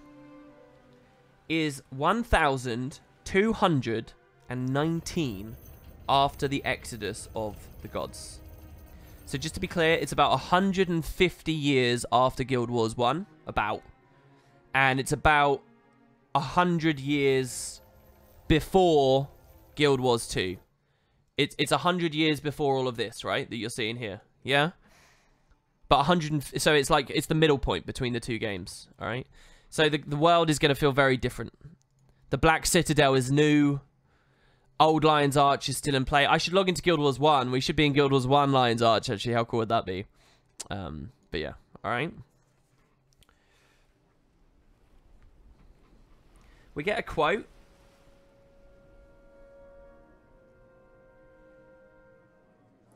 is 1219 after the Exodus of the Gods. So just to be clear, it's about 150 years after Guild Wars 1, about. And it's about 100 years before Guild Wars 2. It's 100 years before all of this, right? That you're seeing here. Yeah? But 100, so it's like, it's the middle point between the two games, all right? So the world is going to feel very different. The Black Citadel is new. Old Lion's Arch is still in play. I should log into Guild Wars 1. We should be in Guild Wars 1 Lion's Arch, actually. How cool would that be? But yeah, all right. We get a quote.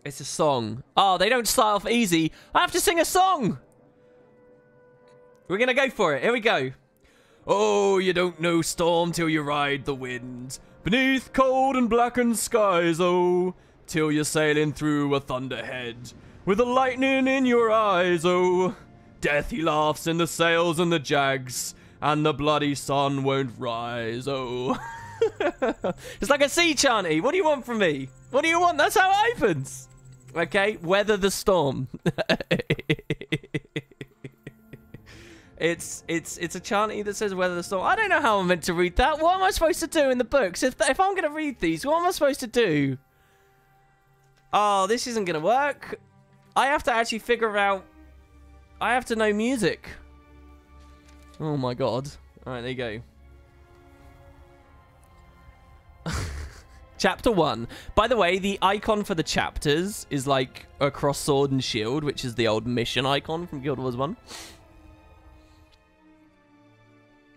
It's a song. Oh, they don't start off easy. I have to sing a song. We're going to go for it. Here we go. Oh, you don't know storm till you ride the wind. Beneath cold and blackened skies, oh. Till you're sailing through a thunderhead. With the lightning in your eyes, oh. Death he laughs in the sails and the jags. And the bloody sun won't rise, oh. It's like a sea chanty. What do you want from me? What do you want? That's how it opens. Okay, weather the storm. It's a chanty that says weather the storm. I don't know how I'm meant to read that. What am I supposed to do in the books? If I'm going to read these, what am I supposed to do? Oh, this isn't going to work. I have to actually figure out... I have to know music. Oh my god. Alright, there you go. Chapter 1. By the way, the icon for the chapters is like across sword and shield, which is the old mission icon from Guild Wars 1.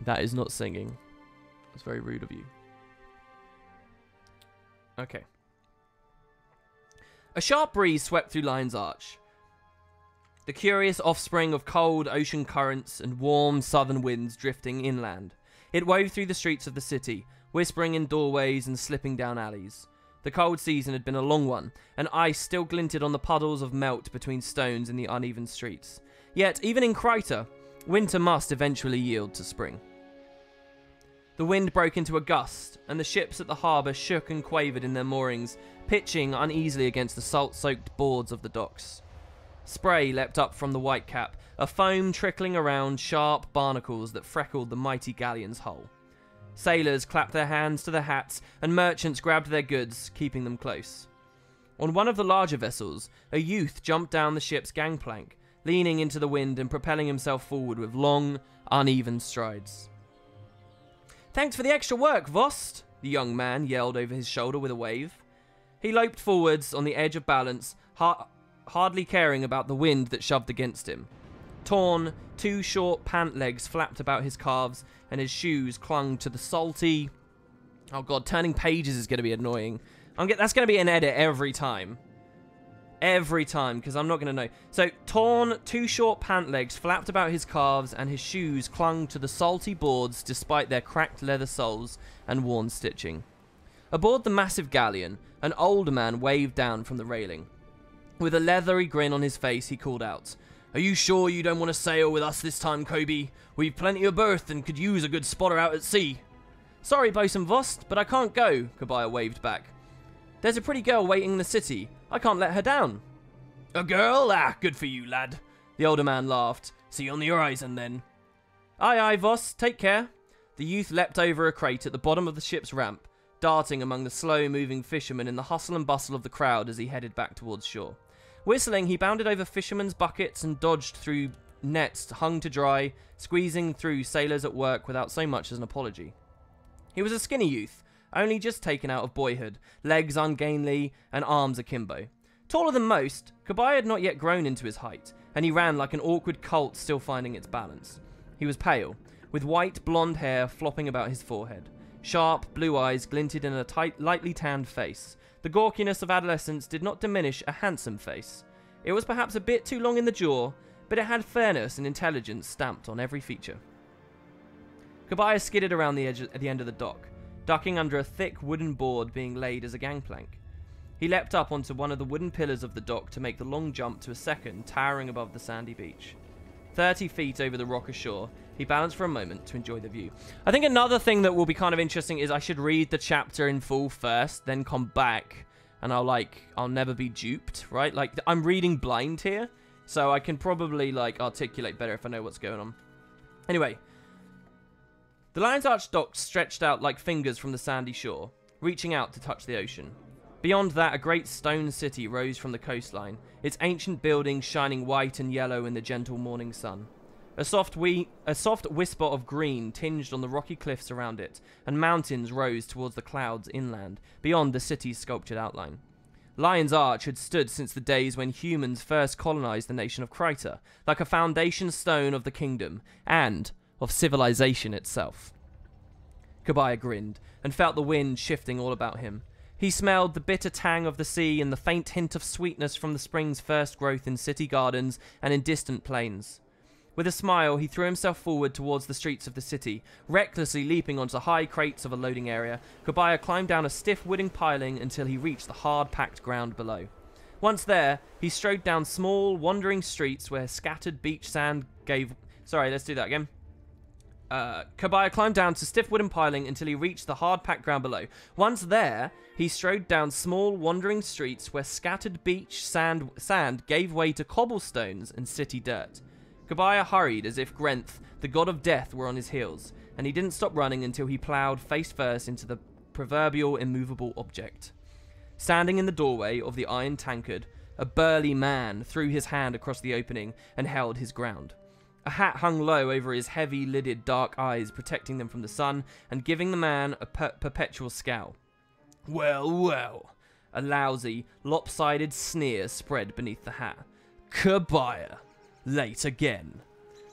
That is not singing. It's very rude of you. Okay. A sharp breeze swept through Lion's Arch. The curious offspring of cold ocean currents and warm southern winds drifting inland. It wove through the streets of the city, whispering in doorways and slipping down alleys. The cold season had been a long one, and ice still glinted on the puddles of melt between stones in the uneven streets. Yet, even in Kryta, winter must eventually yield to spring. The wind broke into a gust, and the ships at the harbour shook and quavered in their moorings, pitching uneasily against the salt-soaked boards of the docks. Spray leapt up from the white cap, a foam trickling around sharp barnacles that freckled the mighty galleon's hull. Sailors clapped their hands to their hats, and merchants grabbed their goods, keeping them close. On one of the larger vessels, a youth jumped down the ship's gangplank, leaning into the wind and propelling himself forward with long, uneven strides. "Thanks for the extra work, Vost," the young man yelled over his shoulder with a wave. He loped forwards on the edge of balance, hardly caring about the wind that shoved against him. Torn, two short pant legs flapped about his calves, and his shoes clung to the salty... Oh god, turning pages is going to be annoying. That's going to be an edit every time. Every time, because I'm not going to know. So, torn, two short pant legs flapped about his calves, and his shoes clung to the salty boards despite their cracked leather soles and worn stitching. Aboard the massive galleon, an older man waved down from the railing. With a leathery grin on his face, he called out, "Are you sure you don't want to sail with us this time, Kobe? We've plenty of berth and could use a good spotter out at sea." "Sorry, Bosun Vost, but I can't go," Kabaya waved back. "There's a pretty girl waiting in the city. I can't let her down." "A girl? Ah, good for you, lad." The older man laughed. "See you on the horizon, then." "Aye, aye, Vost. Take care." The youth leapt over a crate at the bottom of the ship's ramp, darting among the slow-moving fishermen in the hustle and bustle of the crowd as he headed back towards shore. Whistling, he bounded over fishermen's buckets and dodged through nets hung to dry, squeezing through sailors at work without so much as an apology. He was a skinny youth, only just taken out of boyhood, legs ungainly and arms akimbo. Taller than most, Kabaya had not yet grown into his height, and he ran like an awkward colt still finding its balance. He was pale, with white blonde hair flopping about his forehead. Sharp blue eyes glinted in a lightly tanned face. The gawkiness of adolescence did not diminish a handsome face. It was perhaps a bit too long in the jaw, but it had fairness and intelligence stamped on every feature. Kabaya skidded around the edge at the end of the dock, ducking under a thick wooden board being laid as a gangplank. He leapt up onto one of the wooden pillars of the dock to make the long jump to a second, towering above the sandy beach. 30 feet over the rock ashore, he balanced for a moment to enjoy the view. I think another thing that will be kind of interesting is I should read the chapter in full first, then come back, and I'll never be duped, right? Like, I'm reading blind here, so I can probably, articulate better if I know what's going on. Anyway, the Lion's Arch docks stretched out like fingers from the sandy shore, reaching out to touch the ocean. Beyond that, a great stone city rose from the coastline, its ancient buildings shining white and yellow in the gentle morning sun. A soft whisper of green tinged on the rocky cliffs around it, and mountains rose towards the clouds inland, beyond the city's sculptured outline. Lion's Arch had stood since the days when humans first colonized the nation of Kryta, like a foundation stone of the kingdom, and of civilization itself. Kabaya grinned, and felt the wind shifting all about him. He smelled the bitter tang of the sea and the faint hint of sweetness from the spring's first growth in city gardens and in distant plains. With a smile, he threw himself forward towards the streets of the city, recklessly leaping onto high crates of a loading area. Kabaya climbed down a stiff wooden piling until he reached the hard-packed ground below. Once there, he strode down small, wandering streets where scattered beach sand gave... Sorry, let's do that again. Kabaya climbed down to stiff wooden piling until he reached the hard-packed ground below. Once there, he strode down small, wandering streets where scattered beach sand gave way to cobblestones and city dirt. Kabaya hurried as if Grenth, the god of death, were on his heels, and he didn't stop running until he ploughed face first into the proverbial immovable object. Standing in the doorway of the iron tankard, a burly man threw his hand across the opening and held his ground. A hat hung low over his heavy-lidded dark eyes, protecting them from the sun and giving the man a perpetual scowl. Well, well. A lousy, lopsided sneer spread beneath the hat. Kabaya. Late again.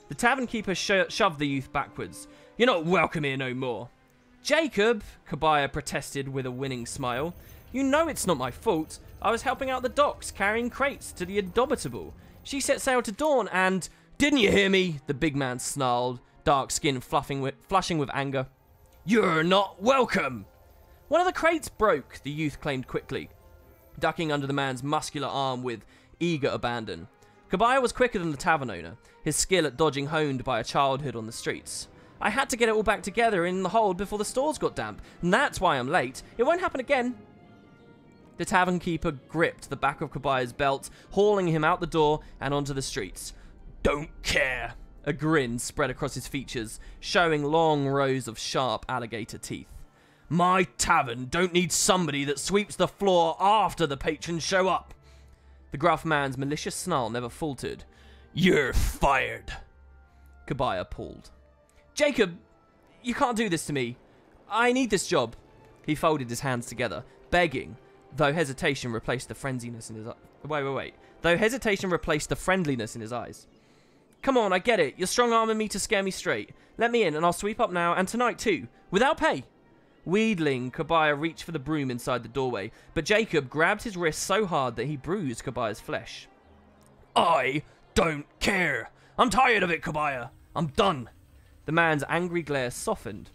The tavern keeper shoved the youth backwards. You're not welcome here no more. Jacob, Kabaya protested with a winning smile. You know it's not my fault. I was helping out the docks, carrying crates to the Indomitable. She set sail to Dawn and... Didn't you hear me? The big man snarled, dark skin flushing with anger. You're not welcome. One of the crates broke, the youth claimed quickly, ducking under the man's muscular arm with eager abandon. Kabaya was quicker than the tavern owner, his skill at dodging honed by a childhood on the streets. I had to get it all back together in the hold before the stores got damp, and that's why I'm late. It won't happen again. The tavern keeper gripped the back of Kabaya's belt, hauling him out the door and onto the streets. Don't care. A grin spread across his features, showing long rows of sharp alligator teeth. My tavern don't need somebody that sweeps the floor after the patrons show up. The gruff man's malicious snarl never faltered. You're fired. Kabaya pulled. Jacob, you can't do this to me. I need this job. He folded his hands together, begging, though hesitation replaced the frenziness in his eyes. Wait. Though hesitation replaced the friendliness in his eyes. Come on, I get it. You're strong-arming me to scare me straight. Let me in and I'll sweep up now and tonight too, without pay. Wheedling, Kabaya reached for the broom inside the doorway, but Jacob grabbed his wrist so hard that he bruised Kabaya's flesh. I don't care. I'm tired of it, Kabaya. I'm done. The man's angry glare softened.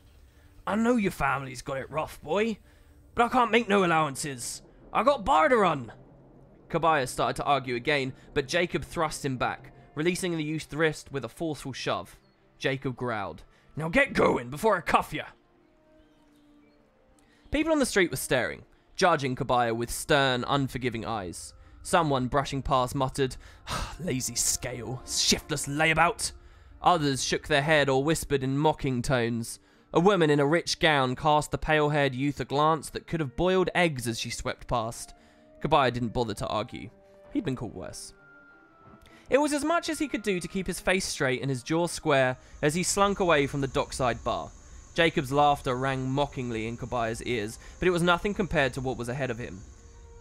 I know your family's got it rough, boy, but I can't make no allowances. I got bar to run. Kabaya started to argue again, but Jacob thrust him back, releasing the youth's wrist with a forceful shove. Jacob growled, Now get going before I cuff you. People on the street were staring, judging Kabaya with stern, unforgiving eyes. Someone brushing past muttered, Lazy scale, shiftless layabout. Others shook their head or whispered in mocking tones. A woman in a rich gown cast the pale-haired youth a glance that could have boiled eggs as she swept past. Kabaya didn't bother to argue. He'd been called worse. It was as much as he could do to keep his face straight and his jaw square as he slunk away from the dockside bar. Jacob's laughter rang mockingly in Kabaya's ears, but it was nothing compared to what was ahead of him.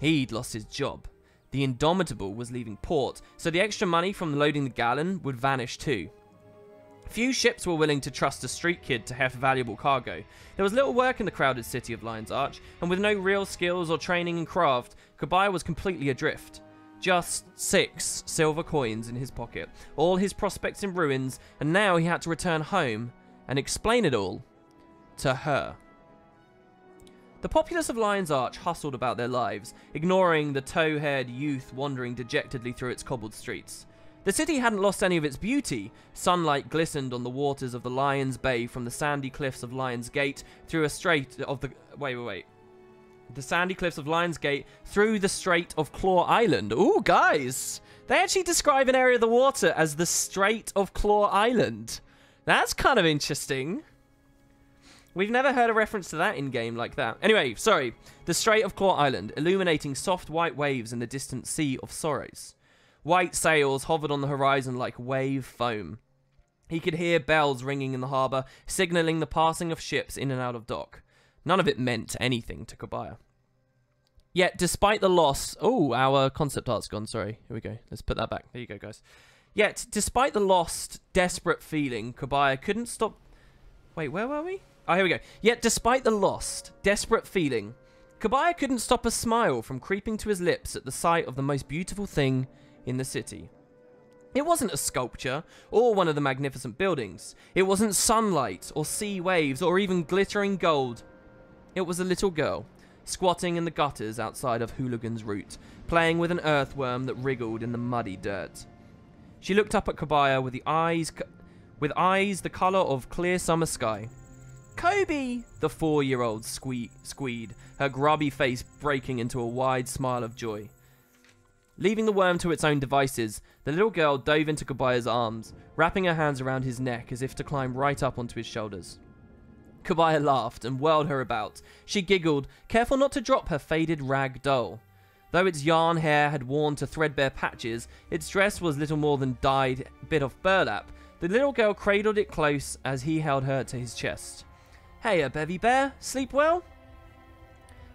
He'd lost his job. The Indomitable was leaving port, so the extra money from loading the gallon would vanish too. Few ships were willing to trust a street kid to heft valuable cargo. There was little work in the crowded city of Lion's Arch, and with no real skills or training in craft, Kabaya was completely adrift. Just 6 silver coins in his pocket, all his prospects in ruins, and now he had to return home and explain it all to her. The populace of Lion's Arch hustled about their lives, ignoring the tow-haired youth wandering dejectedly through its cobbled streets. The city hadn't lost any of its beauty. Sunlight glistened on the waters of the Lion's Bay from the sandy cliffs of Lion's Gate through a strait of the... The sandy cliffs of Lion's Gate through the Strait of Claw Island. Ooh, guys! They actually describe an area of the water as the Strait of Claw Island. That's kind of interesting. We've never heard a reference to that in-game like that. Anyway, sorry. The Strait of Claw Island, illuminating soft white waves in the distant Sea of Sorrows. White sails hovered on the horizon like wave foam. He could hear bells ringing in the harbour, signalling the passing of ships in and out of dock. None of it meant anything to Kabaya. Yet, despite the loss... Oh, our concept art's gone, sorry. Here we go. Let's put that back. There you go, guys. Yet, despite the lost, desperate feeling, Kabaya couldn't stop... Wait, where were we? Oh, here we go. Yet, despite the lost, desperate feeling, Kabaya couldn't stop a smile from creeping to his lips at the sight of the most beautiful thing in the city. It wasn't a sculpture, or one of the magnificent buildings. It wasn't sunlight, or sea waves, or even glittering gold. It was a little girl, squatting in the gutters outside of Hooligan's Root, playing with an earthworm that wriggled in the muddy dirt. She looked up at Kabaya with eyes the colour of clear summer sky. Kobe! The 4-year-old squeed, her grubby face breaking into a wide smile of joy. Leaving the worm to its own devices, the little girl dove into Kabaya's arms, wrapping her hands around his neck as if to climb right up onto his shoulders. Kabaya laughed and whirled her about. She giggled, careful not to drop her faded rag doll. Though its yarn hair had worn to threadbare patches, its dress was little more than dyed bit of burlap. The little girl cradled it close as he held her to his chest. Hey, Bevy Bear, sleep well?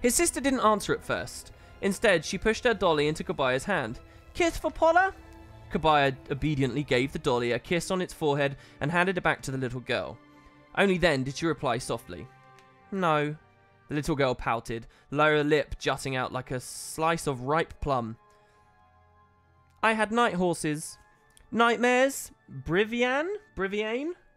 His sister didn't answer at first. Instead, she pushed her dolly into Kabaya's hand. Kiss for Polla? Kabaya obediently gave the dolly a kiss on its forehead and handed it back to the little girl. Only then did she reply softly. No. The little girl pouted, lower lip jutting out like a slice of ripe plum. I had night horses. Nightmares? Briviane?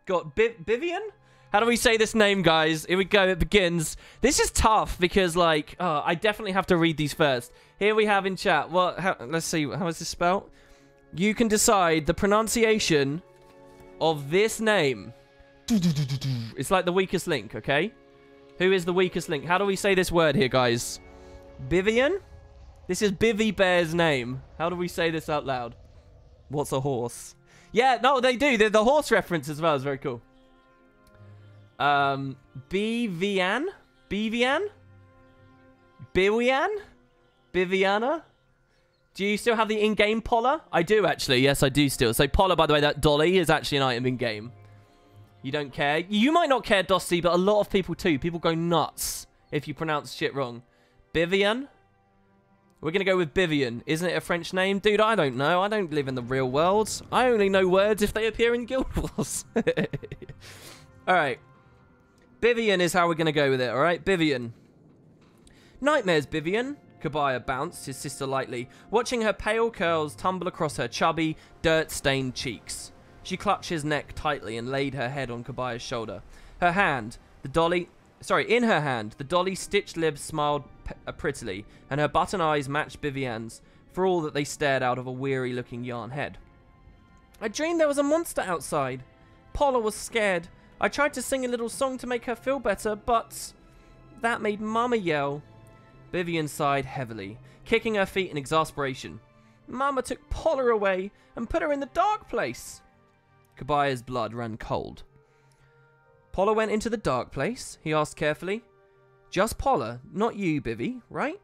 Got Bivian? How do we say this name, guys? Here we go, it begins. This is tough because, like, I definitely have to read these first. Here we have in chat, let's see, how is this spelled? You can decide the pronunciation of this name. It's like the weakest link, okay? Who is the weakest link? How do we say this word here, guys? Bivian? This is Bivy Bear's name. How do we say this out loud? What's a horse? Yeah, no, they do. The horse reference as well is very cool. Bivian? Biviana? Do you still have the in-game Polla? I do, actually. Yes, I do still. So Polla, by the way, that dolly is actually an item in-game. You don't care? You might not care, Dosty, but a lot of people too. People go nuts if you pronounce shit wrong. Bivian? We're going to go with Bivian. Isn't it a French name? Dude, I don't know. I don't live in the real world. I only know words if they appear in Guild Wars. Alright. Bivian is how we're going to go with it, alright? Bivian. Nightmares, Bivian. Kabaya bounced his sister lightly, watching her pale curls tumble across her chubby, dirt-stained cheeks. She clutched his neck tightly and laid her head on Kabaya's shoulder. In her hand, the dolly stitched lips smiled prettily, and her button eyes matched Bivian's, for all that they stared out of a weary-looking yarn head. I dreamed there was a monster outside. Polla was scared. I tried to sing a little song to make her feel better, but that made Mama yell. Bivian sighed heavily, kicking her feet in exasperation. Mama took Polla away and put her in the dark place. Kabaya's blood ran cold. Polla went into the dark place? He asked carefully. Just Polla, not you, Bivy, right?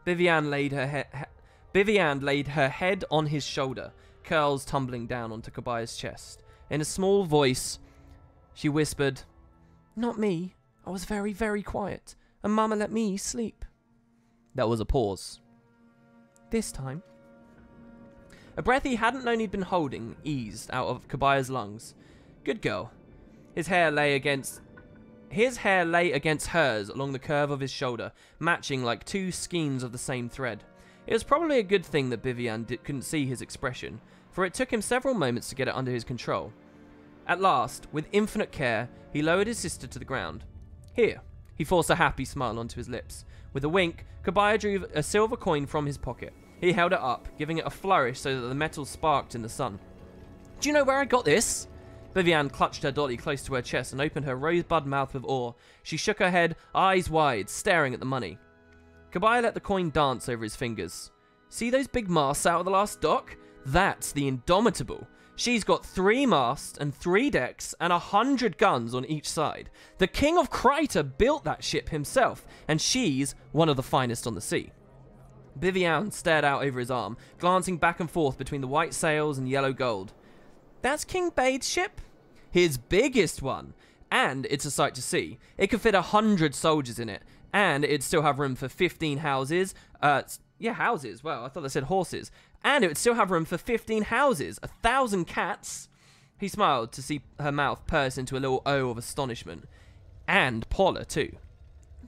Bivian laid her head on his shoulder, curls tumbling down onto Kabaya's chest. In a small voice, she whispered, Not me. I was very, very quiet, and Mama let me sleep. There was a pause. This time. A breath he hadn't known he'd been holding eased out of Kabaya's lungs. Good girl. His hair lay against hers along the curve of his shoulder, matching like two skeins of the same thread. It was probably a good thing that Bivian couldn't see his expression, for it took him several moments to get it under his control. At last, with infinite care, he lowered his sister to the ground. Here. He forced a happy smile onto his lips. With a wink, Kabaya drew a silver coin from his pocket. He held it up, giving it a flourish so that the metal sparked in the sun. Do you know where I got this? Bivian clutched her dolly close to her chest and opened her rosebud mouth with awe. She shook her head, eyes wide, staring at the money. Kabaya let the coin dance over his fingers. See those big masts out of the last dock? That's the Indomitable. She's got 3 masts and 3 decks and 100 guns on each side. The King of Kryta built that ship himself, and she's one of the finest on the sea. Bivian stared out over his arm, glancing back and forth between the white sails and yellow gold. That's King Bade's ship? His biggest one. And it's a sight to see. It could fit 100 soldiers in it, and it'd still have room for 15 houses. Houses. Well, I thought they said horses. And it would still have room for 15 houses, 1,000 cats. He smiled to see her mouth purse into a little O of astonishment. And Polla, too.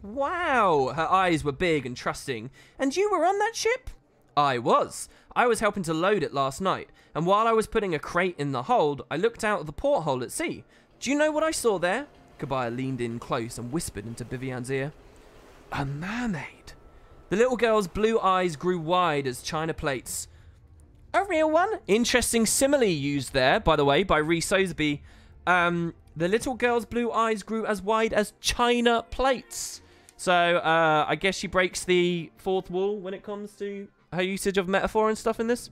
Wow! Her eyes were big and trusting. And you were on that ship? I was. I was helping to load it last night. And while I was putting a crate in the hold, I looked out of the porthole at sea. Do you know what I saw there? Kabaya leaned in close and whispered into Bivian's ear. A mermaid. The little girl's blue eyes grew wide as china plates. A real one? Interesting simile used there, by the way, by Rhys Osby. The little girl's blue eyes grew as wide as china plates. So, I guess she breaks the fourth wall when it comes to her usage of metaphor and stuff in this.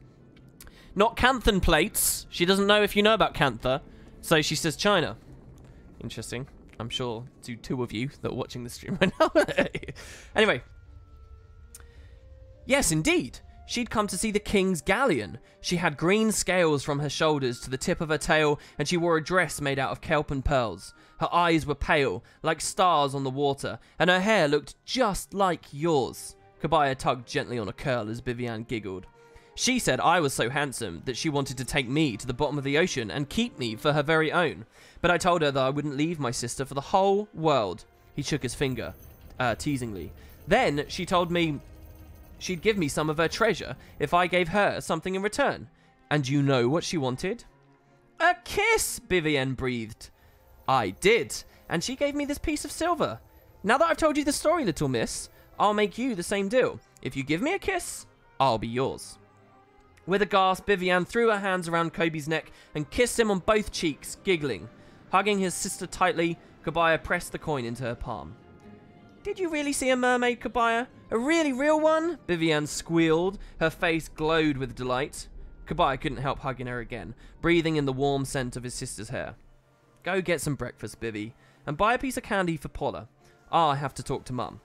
Not Canthan plates. She doesn't know if you know about Cantha. So she says China. Interesting. I'm sure to 2 of you that are watching the stream right now. Anyway. Yes, indeed. She'd come to see the king's galleon. She had green scales from her shoulders to the tip of her tail, and she wore a dress made out of kelp and pearls. Her eyes were pale, like stars on the water, and her hair looked just like yours. Kabaya tugged gently on a curl as Vivienne giggled. She said I was so handsome that she wanted to take me to the bottom of the ocean and keep me for her very own. But I told her that I wouldn't leave my sister for the whole world. He shook his finger, teasingly. Then she told me she'd give me some of her treasure if I gave her something in return. And you know what she wanted? A kiss, Vivienne breathed. I did, and she gave me this piece of silver. Now that I've told you the story, little miss, I'll make you the same deal. If you give me a kiss, I'll be yours. With a gasp, Vivienne threw her hands around Kobe's neck and kissed him on both cheeks, giggling. Hugging his sister tightly, Kabaya pressed the coin into her palm. Did you really see a mermaid, Kabaya? A really real one? Vivienne squealed. Her face glowed with delight. Kabaya couldn't help hugging her again, breathing in the warm scent of his sister's hair. Go get some breakfast, Bivy, and buy a piece of candy for Paula. I have to talk to Mum.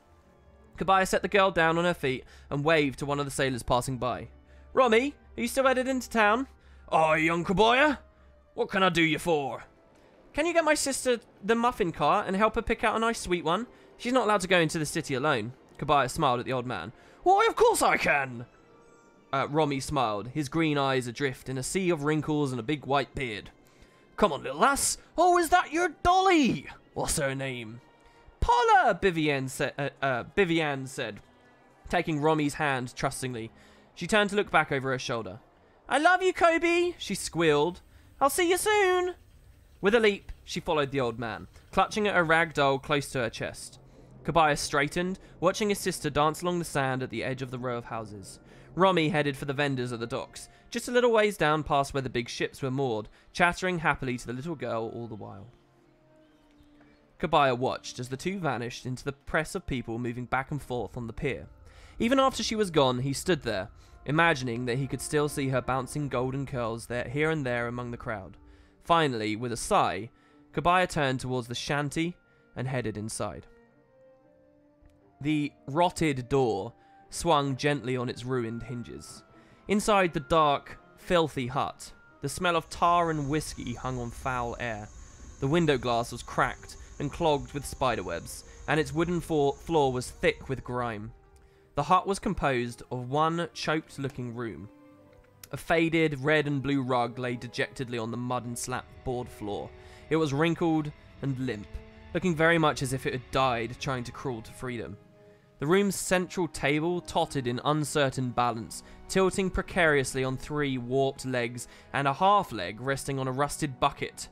Kabaya set the girl down on her feet and waved to one of the sailors passing by. Romy, are you still headed into town? Aye, young Kabaya. What can I do you for? Can you get my sister the muffin cart and help her pick out a nice sweet one? She's not allowed to go into the city alone. Kabaya smiled at the old man. Why, of course I can. Romy smiled, his green eyes adrift in a sea of wrinkles and a big white beard. Come on, little lass. Oh, is that your dolly? What's her name? Paula, Vivienne said, taking Romy's hand trustingly. She turned to look back over her shoulder. I love you, Kobe, she squealed. I'll see you soon. With a leap, she followed the old man, clutching at a rag doll close to her chest. Kabaya straightened, watching his sister dance along the sand at the edge of the row of houses. Romy headed for the vendors at the docks, just a little ways down past where the big ships were moored, chattering happily to the little girl all the while. Kabaya watched as the two vanished into the press of people moving back and forth on the pier. Even after she was gone, he stood there, imagining that he could still see her bouncing golden curls there, here and there among the crowd. Finally, with a sigh, Kabaya turned towards the shanty and headed inside. The rotted door swung gently on its ruined hinges. Inside the dark, filthy hut, the smell of tar and whiskey hung on foul air. The window glass was cracked and clogged with spiderwebs, and its wooden floor was thick with grime. The hut was composed of one choked-looking room. A faded red and blue rug lay dejectedly on the mud and slap board floor. It was wrinkled and limp, looking very much as if it had died trying to crawl to freedom. The room's central table tottered in uncertain balance, tilting precariously on 3 warped legs and a half leg resting on a rusted bucket.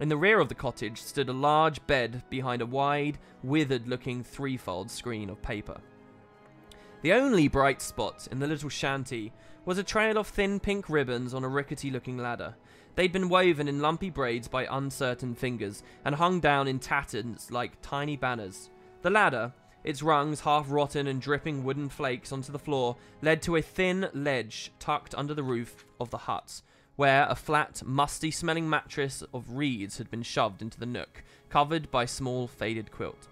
In the rear of the cottage stood a large bed behind a wide, withered-looking threefold screen of paper. The only bright spot in the little shanty was a trail of thin pink ribbons on a rickety-looking ladder. They'd been woven in lumpy braids by uncertain fingers and hung down in tatters like tiny banners. The ladder, its rungs half rotten and dripping wooden flakes onto the floor, led to a thin ledge tucked under the roof of the hut, where a flat, musty-smelling mattress of reeds had been shoved into the nook, covered by a small faded quilt.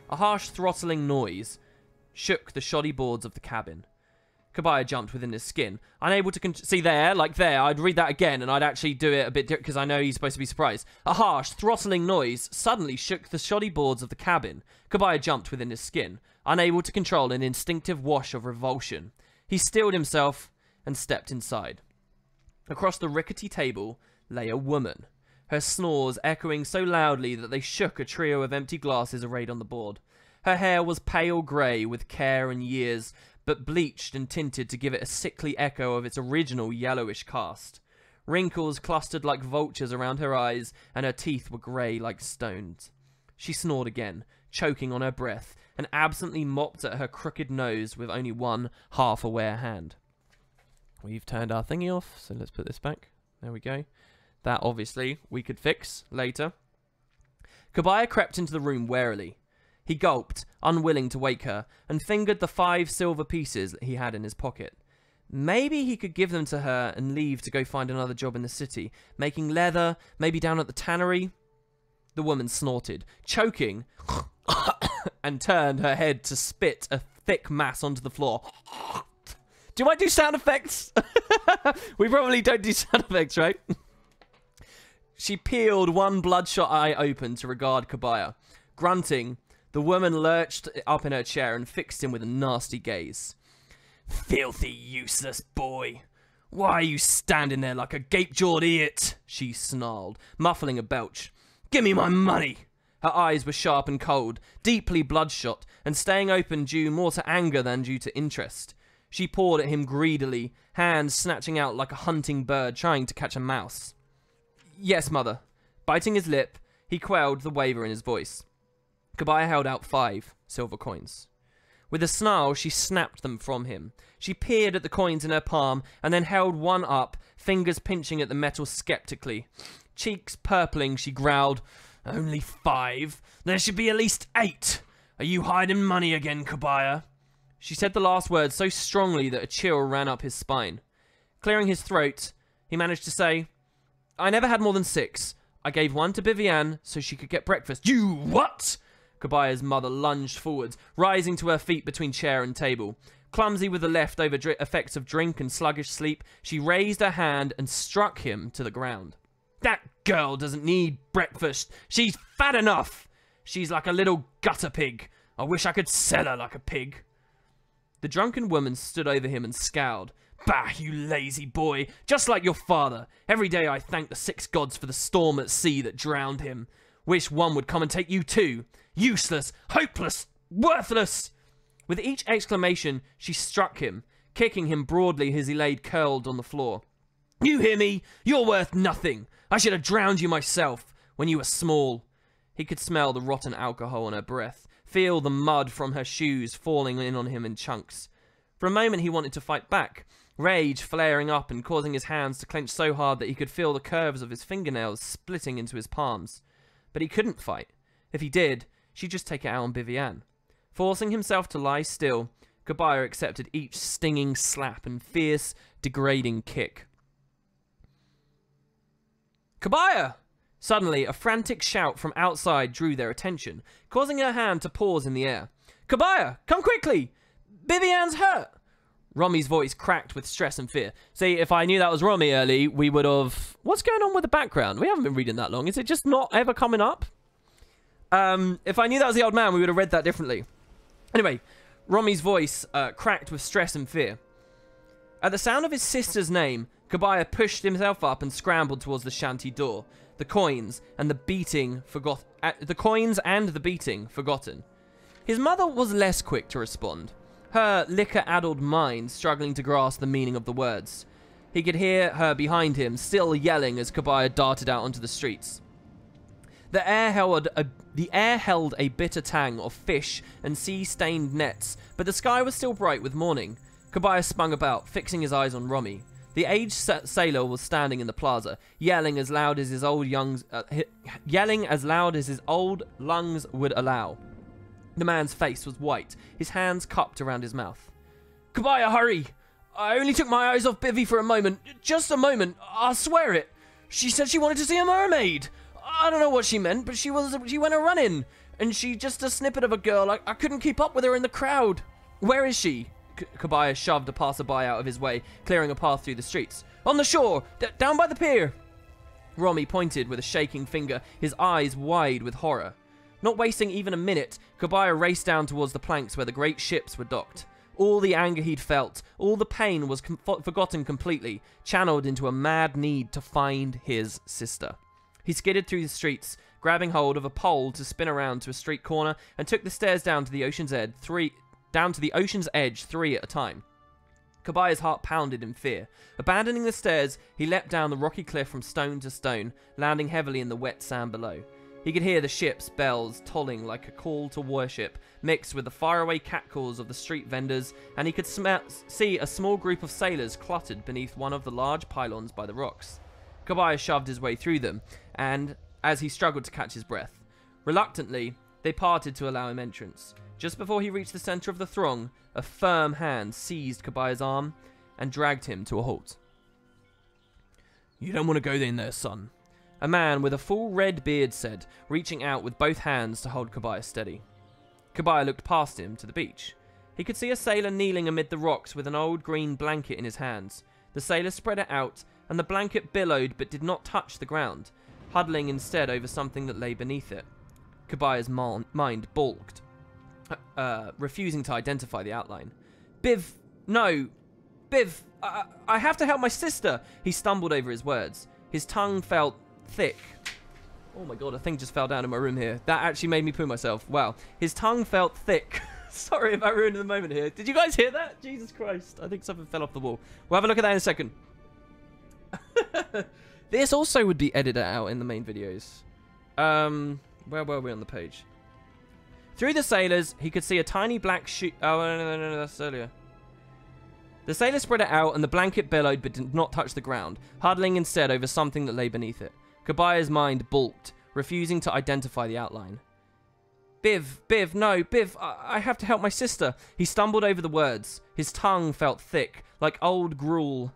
A harsh throttling noise shook the shoddy boards of the cabin. Kabaya jumped within his skin, unable to see there, like there. I'd read that again, and I'd actually do it a bit different because I know he's supposed to be surprised. A harsh, throttling noise suddenly shook the shoddy boards of the cabin. Kabaya jumped within his skin, unable to control an instinctive wash of revulsion. He steeled himself and stepped inside. Across the rickety table lay a woman, her snores echoing so loudly that they shook a trio of empty glasses arrayed on the board. Her hair was pale grey with care and years, but bleached and tinted to give it a sickly echo of its original yellowish cast. Wrinkles clustered like vultures around her eyes, and her teeth were grey like stones. She snored again, choking on her breath, and absently mopped at her crooked nose with only one half-aware hand. We've turned our thingy off, so let's put this back. There we go. That, obviously, we could fix later. Kabaya crept into the room warily. He gulped, unwilling to wake her, and fingered the 5 silver pieces that he had in his pocket. Maybe he could give them to her and leave to go find another job in the city, making leather, maybe down at the tannery. The woman snorted, choking, and turned her head to spit a thick mass onto the floor. Do I do sound effects? We probably don't do sound effects, right? She peeled one bloodshot eye open to regard Kabaya. Grunting, the woman lurched up in her chair and fixed him with a nasty gaze. "Filthy, useless boy. Why are you standing there like a gape-jawed idiot?" she snarled, muffling a belch. "Give me my money!" Her eyes were sharp and cold, deeply bloodshot, and staying open due more to anger than due to interest. She pawed at him greedily, hands snatching out like a hunting bird trying to catch a mouse. "Yes, mother." Biting his lip, he quelled the waver in his voice. Kabaya held out 5 silver coins. With a snarl, she snapped them from him. She peered at the coins in her palm and then held one up, fingers pinching at the metal skeptically. Cheeks purpling, she growled, "Only 5? There should be at least 8. Are you hiding money again, Kabaya?" She said the last word so strongly that a chill ran up his spine. Clearing his throat, he managed to say, "I never had more than 6. I gave 1 to Vivienne so she could get breakfast." "You what?" Kabaya's mother lunged forwards, rising to her feet between chair and table. Clumsy with the leftover effects of drink and sluggish sleep, she raised her hand and struck him to the ground. "That girl doesn't need breakfast. She's fat enough. She's like a little gutter pig. I wish I could sell her like a pig." The drunken woman stood over him and scowled. "Bah, you lazy boy. Just like your father. Every day I thank the 6 gods for the storm at sea that drowned him. Wish one would come and take you too. Useless, hopeless, worthless." With each exclamation, she struck him, kicking him broadly as he lay curled on the floor. "You hear me? You're worth nothing. I should have drowned you myself when you were small." He could smell the rotten alcohol on her breath, feel the mud from her shoes falling in on him in chunks. For a moment he wanted to fight back, rage flaring up and causing his hands to clench so hard that he could feel the curves of his fingernails splitting into his palms. But he couldn't fight. If he did, she'd just take it out on Vivienne. Forcing himself to lie still, Kabaya accepted each stinging slap and fierce, degrading kick. "Kabaya!" Suddenly, a frantic shout from outside drew their attention, causing her hand to pause in the air. "Kabaya, come quickly! Vivienne's hurt!" Rommy's voice cracked with stress and fear. See, if I knew that was Rommy early, we would have... What's going on with the background? We haven't been reading that long. Is it just not ever coming up? If I knew that was the old man, we would have read that differently. Anyway, Rommy's voice cracked with stress and fear. At the sound of his sister's name, Kabaya pushed himself up and scrambled towards the shanty door. The coins and the beating forgotten. His mother was less quick to respond, her liquor-addled mind struggling to grasp the meaning of the words. He could hear her behind him, still yelling as Kabaya darted out onto the streets. The air held a bitter tang of fish and sea-stained nets, but the sky was still bright with morning. Kabaya spun about, fixing his eyes on Rommy. The aged sailor was standing in the plaza, yelling as loud as his old lungs would allow. The man's face was white, his hands cupped around his mouth. "Kabaya, hurry! I only took my eyes off Bivy for a moment. Just a moment, I'll swear it. She said she wanted to see a mermaid. I don't know what she meant, but she went a-running, and she just a snippet of a girl. I couldn't keep up with her in the crowd. Where is she?" Kabaya shoved a passerby out of his way, clearing a path through the streets. "On the shore, down by the pier." Rommy pointed with a shaking finger, his eyes wide with horror. Not wasting even a minute, Kabaya raced down towards the planks where the great ships were docked. All the anger he'd felt, all the pain was forgotten completely, channeled into a mad need to find his sister. He skidded through the streets, grabbing hold of a pole to spin around to a street corner, and took the stairs down to the ocean's edge, three at a time. Kabaya's heart pounded in fear. Abandoning the stairs, he leapt down the rocky cliff from stone to stone, landing heavily in the wet sand below. He could hear the ship's bells tolling like a call to worship, mixed with the faraway catcalls of the street vendors, and he could see a small group of sailors cluttered beneath one of the large pylons by the rocks. Kabaya shoved his way through them, and as he struggled to catch his breath. Reluctantly, they parted to allow him entrance. Just before he reached the center of the throng, a firm hand seized Kabaya's arm and dragged him to a halt. "You don't want to go in there, son," a man with a full red beard said, reaching out with both hands to hold Kabaya steady. Kabaya looked past him to the beach. He could see a sailor kneeling amid the rocks with an old green blanket in his hands. The sailor spread it out, and the blanket billowed but did not touch the ground. huddling instead over something that lay beneath it. Kabaya's mind balked, refusing to identify the outline. Biv, no. Biv, I have to help my sister. He stumbled over his words. His tongue felt thick. Oh my god, a thing just fell down in my room here. That actually made me poo myself. Wow. His tongue felt thick. Sorry if I ruined the moment here. Did you guys hear that? Jesus Christ. I think something fell off the wall. We'll have a look at that in a second. This also would be edited out in the main videos. Where were we on the page? Through the sailors, he could see a tiny black shoe. Oh, no, that's earlier. The sailor spread it out and the blanket billowed but did not touch the ground, huddling instead over something that lay beneath it. Kabaya's mind balked, refusing to identify the outline. Biv, no, Biv, I have to help my sister. He stumbled over the words. His tongue felt thick, like old gruel.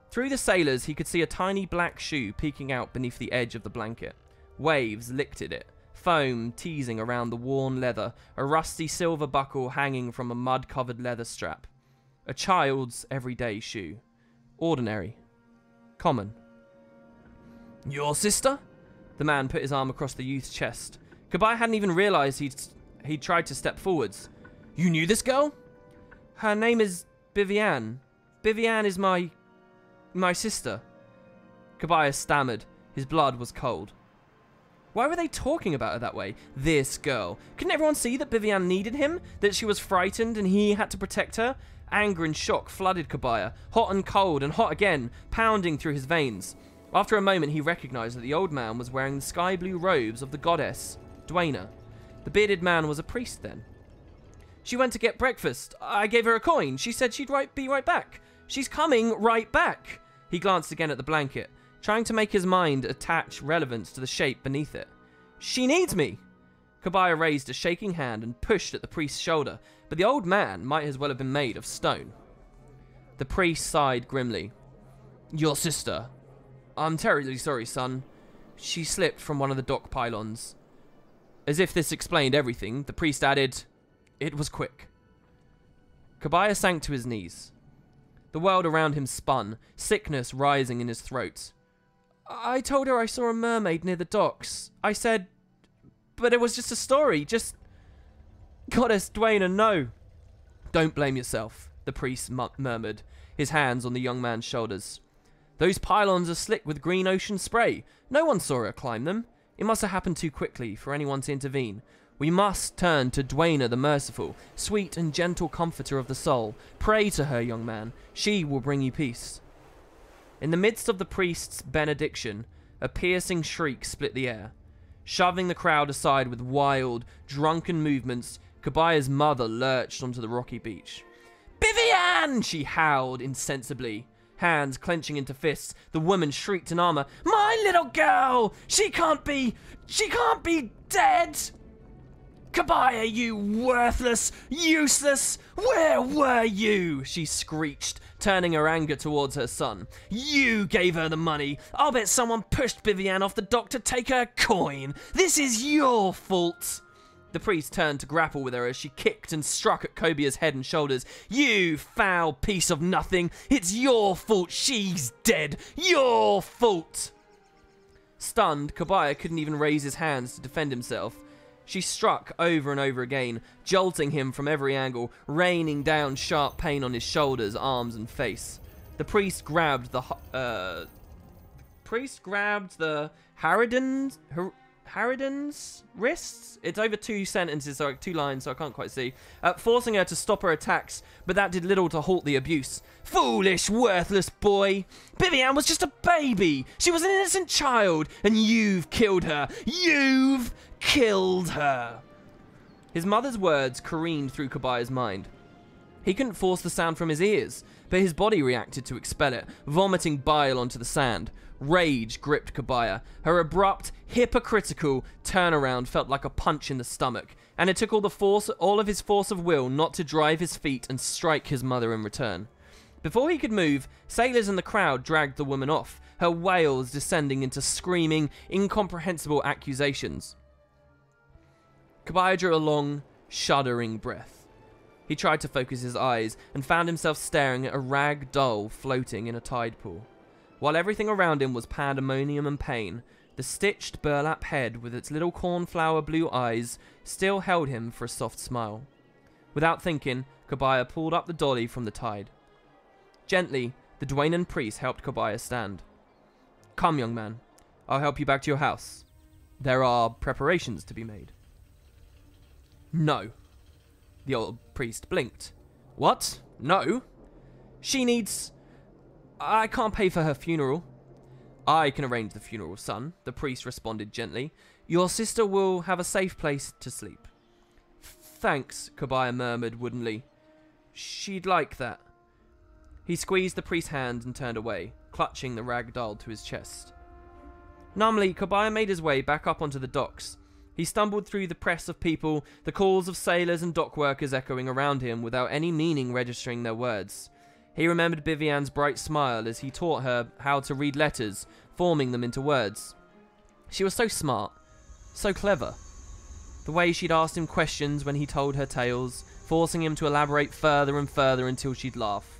Through the sailors, he could see a tiny black shoe peeking out beneath the edge of the blanket. Waves licked at it, foam teasing around the worn leather, a rusty silver buckle hanging from a mud-covered leather strap. A child's everyday shoe. Ordinary. Common. Your sister? The man put his arm across the youth's chest. Kabaya hadn't even realized he'd tried to step forwards. You knew this girl? Her name is Bivian. Bivian is my sister. Kabaya stammered. His blood was cold. Why were they talking about her that way? This girl. Couldn't everyone see that Bivian needed him? That she was frightened and he had to protect her? Anger and shock flooded Kabaya, hot and cold and hot again, pounding through his veins. After a moment, he recognized that the old man was wearing the sky blue robes of the goddess, Dwayna. The bearded man was a priest then. She went to get breakfast. I gave her a coin. She said she'd be right back. She's coming right back. He glanced again at the blanket, trying to make his mind attach relevance to the shape beneath it. She needs me. Kabaya raised a shaking hand and pushed at the priest's shoulder, but the old man might as well have been made of stone. The priest sighed grimly. Your sister. I'm terribly sorry, son. She slipped from one of the dock pylons. As if this explained everything, the priest added, it was quick. Kabaya sank to his knees. The world around him spun, sickness rising in his throat. I told her I saw a mermaid near the docks. I said, but it was just a story, just... Goddess Dwayna, no. Don't blame yourself, the priest murmured, his hands on the young man's shoulders. Those pylons are slick with green ocean spray. No one saw her climb them. It must have happened too quickly for anyone to intervene. We must turn to Dwayna the Merciful, sweet and gentle comforter of the soul. Pray to her, young man. She will bring you peace. In the midst of the priest's benediction, a piercing shriek split the air. Shoving the crowd aside with wild, drunken movements, Kabaya's mother lurched onto the rocky beach. Bivian! She howled insensibly. Hands clenching into fists, the woman shrieked in armor. My little girl! She can't be dead! Kabaya, you worthless, useless! Where were you? She screeched, turning her anger towards her son. You gave her the money. I'll bet someone pushed Bivian off the dock to take her coin. This is your fault. The priest turned to grapple with her as she kicked and struck at Kobia's head and shoulders. You foul piece of nothing. It's your fault she's dead. Your fault. Stunned, Kabaya couldn't even raise his hands to defend himself. She struck over and over again, jolting him from every angle, raining down sharp pain on his shoulders, arms, and face. The priest grabbed the Harridan's wrists. It's over 2 sentences, so 2 lines, so I can't quite see. Forcing her to stop her attacks, but that did little to halt the abuse. Foolish, worthless boy. Bivian was just a baby. She was an innocent child, and you've killed her. You've killed her. His mother's words careened through Kabaya's mind. He couldn't force the sound from his ears, but his body reacted to expel it, vomiting bile onto the sand. Rage gripped Kabaya. Her abrupt, hypocritical turnaround felt like a punch in the stomach, and it took all of his force of will not to drive his feet and strike his mother in return. Before he could move, sailors in the crowd dragged the woman off, her wails descending into screaming, incomprehensible accusations. Kabaya drew a long, shuddering breath. He tried to focus his eyes and found himself staring at a rag doll floating in a tide pool. While everything around him was pandemonium and pain, the stitched burlap head with its little cornflower blue eyes still held him for a soft smile. Without thinking, Cobiah pulled up the dolly from the tide. Gently, the Dwaynen priest helped Cobiah stand. "Come, young man. I'll help you back to your house. There are preparations to be made." "No." The old priest blinked. "What? No? She needs... I can't pay for her funeral." "I can arrange the funeral, son," the priest responded gently. "Your sister will have a safe place to sleep." "Thanks," Cobiah murmured woodenly. "She'd like that." He squeezed the priest's hand and turned away, clutching the rag doll to his chest. Numbly, Cobiah made his way back up onto the docks. He stumbled through the press of people, the calls of sailors and dock workers echoing around him without any meaning registering their words. He remembered Vivian's bright smile as he taught her how to read letters, forming them into words. She was so smart, so clever. The way she'd asked him questions when he told her tales, forcing him to elaborate further and further until she'd laugh.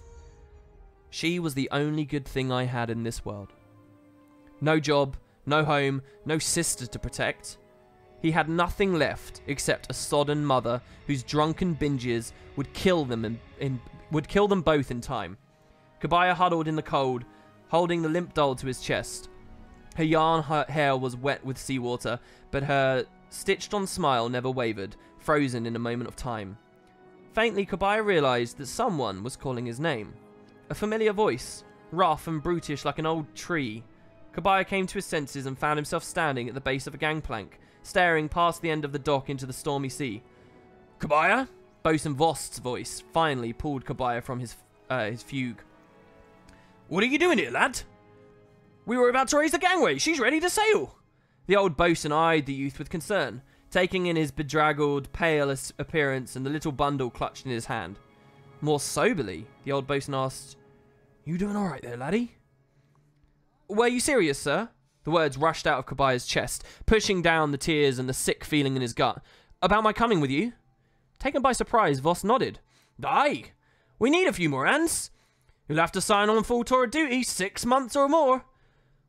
She was the only good thing I had in this world. No job, no home, no sister to protect. He had nothing left except a sodden mother whose drunken binges would kill them both in time. Cobiah huddled in the cold, holding the limp doll to his chest. Her yarn hair was wet with seawater, but her stitched-on smile never wavered, frozen in a moment of time. Faintly, Cobiah realized that someone was calling his name. A familiar voice, rough and brutish like an old tree. Cobiah came to his senses and found himself standing at the base of a gangplank, staring past the end of the dock into the stormy sea. "Cobiah?" Bosun Vost's voice finally pulled Cobiah from his fugue. "What are you doing here, lad?" "We were about to raise the gangway. She's ready to sail." The old bosun eyed the youth with concern, taking in his bedraggled, pale appearance and the little bundle clutched in his hand. More soberly, the old bosun asked, "You doing all right there, laddie?" "Were you serious, sir?" The words rushed out of Cobiah's chest, pushing down the tears and the sick feeling in his gut. "About my coming with you?" Taken by surprise, Voss nodded. "Aye, we need a few more hands. You'll have to sign on full tour of duty, 6 months or more."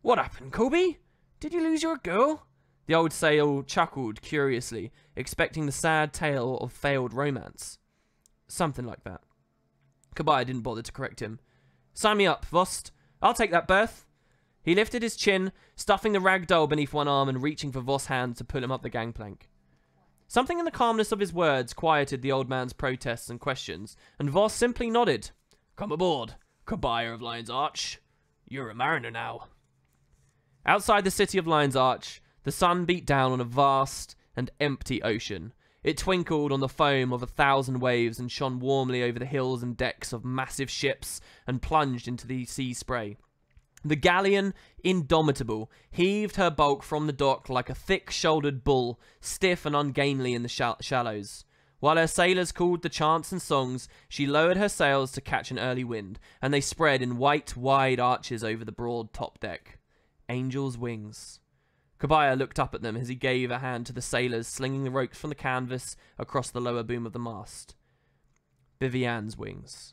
"What happened, Kobe? Did you lose your girl?" The old sail chuckled curiously, expecting the sad tale of failed romance. "Something like that." Cobiah didn't bother to correct him. "Sign me up, Voss. I'll take that berth." He lifted his chin, stuffing the rag doll beneath one arm and reaching for Voss' hand to pull him up the gangplank. Something in the calmness of his words quieted the old man's protests and questions, and Voss simply nodded. "Come aboard, Cobiah of Lion's Arch. You're a mariner now." Outside the city of Lion's Arch, the sun beat down on a vast and empty ocean. It twinkled on the foam of 1,000 waves and shone warmly over the hills and decks of massive ships and plunged into the sea spray. The galleon, Indomitable, heaved her bulk from the dock like a thick-shouldered bull, stiff and ungainly in the shallows. While her sailors called the chants and songs, she lowered her sails to catch an early wind, and they spread in white, wide arches over the broad top deck. Angels' wings. Cobiah looked up at them as he gave a hand to the sailors slinging the ropes from the canvas across the lower boom of the mast. Vivian's wings.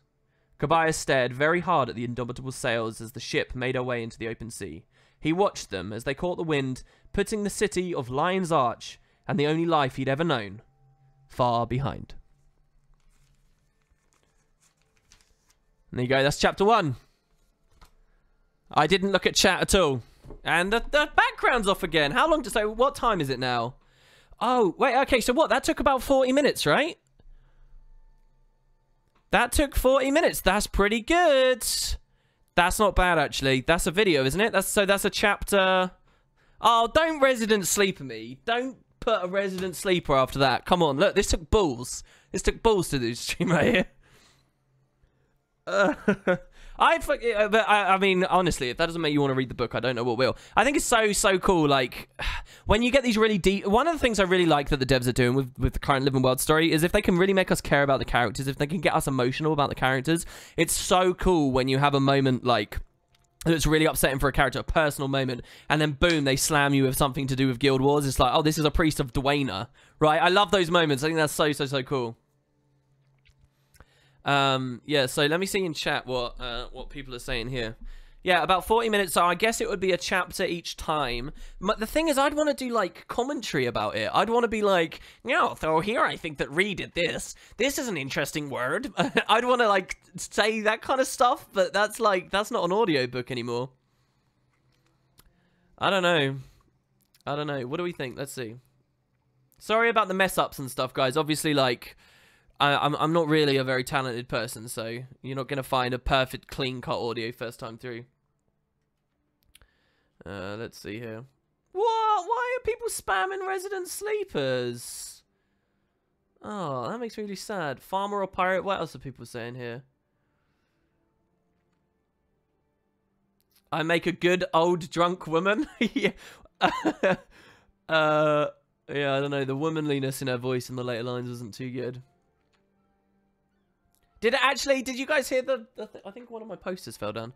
Cobiah stared very hard at the Indomitable sails as the ship made her way into the open sea. He watched them as they caught the wind, putting the city of Lion's Arch, and the only life he'd ever known, far behind. And there you go, that's chapter 1. I didn't look at chat at all. And the background's off again. How long? So what time is it now? Oh, wait, okay, so what? That took about 40 minutes, right? That took 40 minutes. That's pretty good. That's not bad, actually. That's a video, isn't it? That's a chapter. Oh, don't Resident Sleeper me. Don't put a Resident Sleeper after that. Come on, look, this took balls. This took balls to do this stream right here. I mean, honestly, if that doesn't make you want to read the book, I don't know what will. I think it's so cool, like, when you get these really deep... One of the things I really like that the devs are doing with the current Living World story is if they can really make us care about the characters, if they can get us emotional about the characters, it's so cool when you have a moment, like, that's really upsetting for a character, a personal moment, and then boom, they slam you with something to do with Guild Wars. It's like, oh, this is a priest of Dwayna, right? I love those moments. I think that's so cool. Yeah, so let me see in chat what people are saying here. Yeah, about 40 minutes, so I guess it would be a chapter each time. But the thing is, I'd want to do, like, commentary about it. I'd want to be like, no, so here I think that Ree did this. This is an interesting word. I'd want to, like, say that kind of stuff, but that's, like, that's not an audiobook anymore. I don't know. I don't know. What do we think? Let's see. Sorry about the mess-ups and stuff, guys. Obviously, like, I'm not really a very talented person, so you're not going to find a perfect clean-cut audio first time through. Let's see here. What? Why are people spamming Resident Sleepers? Oh, that makes me really sad. Farmer or pirate? What else are people saying here? I make a good old drunk woman. Yeah. Yeah, I don't know. The womanliness in her voice in the later lines wasn't too good. Did you guys hear I think one of my posters fell down.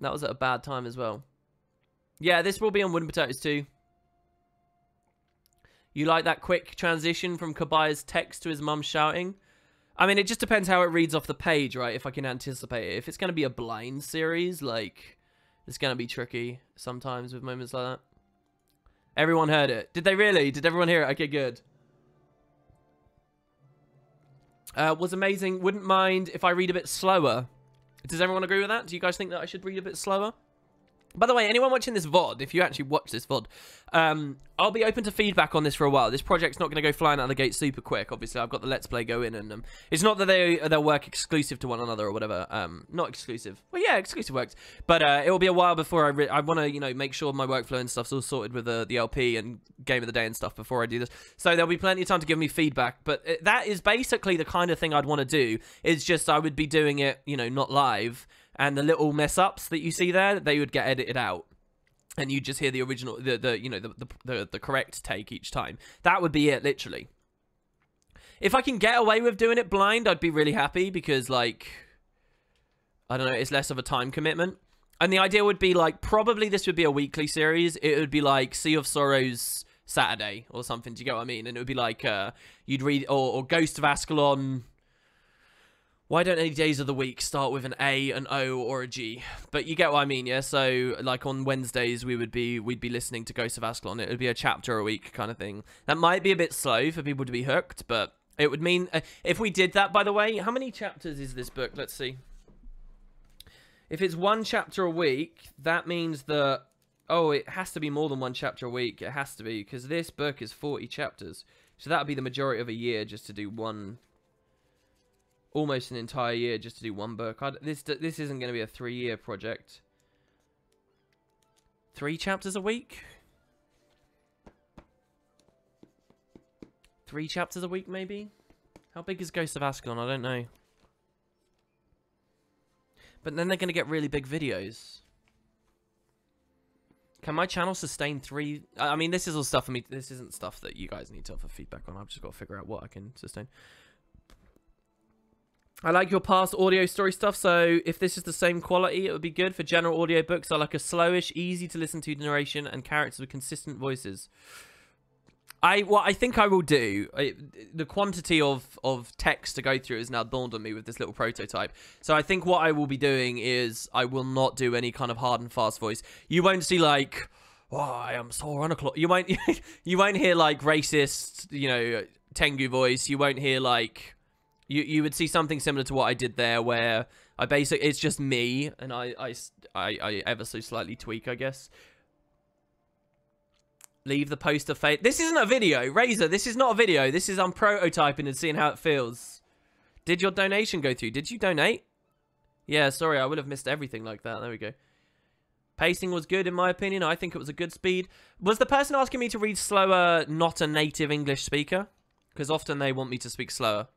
That was at a bad time as well. Yeah, this will be on Wooden Potatoes too. You like that quick transition from Kabaya's text to his mum shouting? I mean, it just depends how it reads off the page, right? If I can anticipate it. If it's going to be a blind series, like, it's going to be tricky sometimes with moments like that. Everyone heard it. Did they really? Did everyone hear it? Okay, good. Was amazing. Wouldn't mind if I read a bit slower. Does everyone agree with that? Do you guys think that I should read a bit slower? By the way, anyone watching this VOD, if you actually watch this VOD, I'll be open to feedback on this for a while. This project's not going to go flying out of the gate super quick. Obviously, I've got the Let's Play going, and it's not that they'll work exclusive to one another or whatever. Not exclusive. Well, yeah, exclusive works. But it will be a while before I want to, you know, make sure my workflow and stuff's all sorted with the LP and Game of the Day and stuff before I do this. So there'll be plenty of time to give me feedback. But that is basically the kind of thing I'd want to do. It's just I would be doing it, you know, not live. And the little mess-ups that you see there, they would get edited out. And you just hear the original, the correct take each time. That would be it, literally. If I can get away with doing it blind, I'd be really happy because, like, I don't know, it's less of a time commitment. And the idea would be, like, probably this would be a weekly series. It would be like Sea of Sorrows Saturday or something. Do you get what I mean? And it would be like, you'd read, or Ghost of Ascalon. Why don't any days of the week start with an A, an O, or a G? But you get what I mean, yeah? So, like, on Wednesdays, we'd be listening to Ghost of Ascalon. It would be a chapter a week kind of thing. That might be a bit slow for people to be hooked, but it would mean... if we did that, by the way, how many chapters is this book? Let's see. If it's one chapter a week, that means that... Oh, it has to be more than one chapter a week. It has to be, because this book is 40 chapters. So that would be the majority of a year just to do one... Almost an entire year just to do one book. This isn't going to be a 3-year project. 3 chapters a week? 3 chapters a week, maybe? How big is Ghost of Ascalon? I don't know. But then they're going to get really big videos. Can my channel sustain 3? I mean, this is all stuff for me. This isn't stuff that you guys need to offer feedback on. I've just got to figure out what I can sustain. I like your past audio story stuff, so if this is the same quality, it would be good. For general audiobooks, I like a slowish, easy to listen to narration and characters with consistent voices. What I think I will do, the quantity of text to go through has now dawned on me with this little prototype. So I think what I will be doing is I will not do any kind of hard and fast voice. You won't see like, oh, I am so on a clock. You won't hear like racist, you know, Tengu voice. You won't hear like... You would see something similar to what I did there, where I basically it's just me, and I ever so slightly tweak, I guess. Leave the poster fade. This isn't a video, Razor. This is not a video. This is I'm prototyping and seeing how it feels. Did your donation go through? Did you donate? Yeah, sorry, I would have missed everything like that. There we go. Pacing was good, in my opinion. I think it was a good speed. Was the person asking me to read slower not a native English speaker? Because often they want me to speak slower.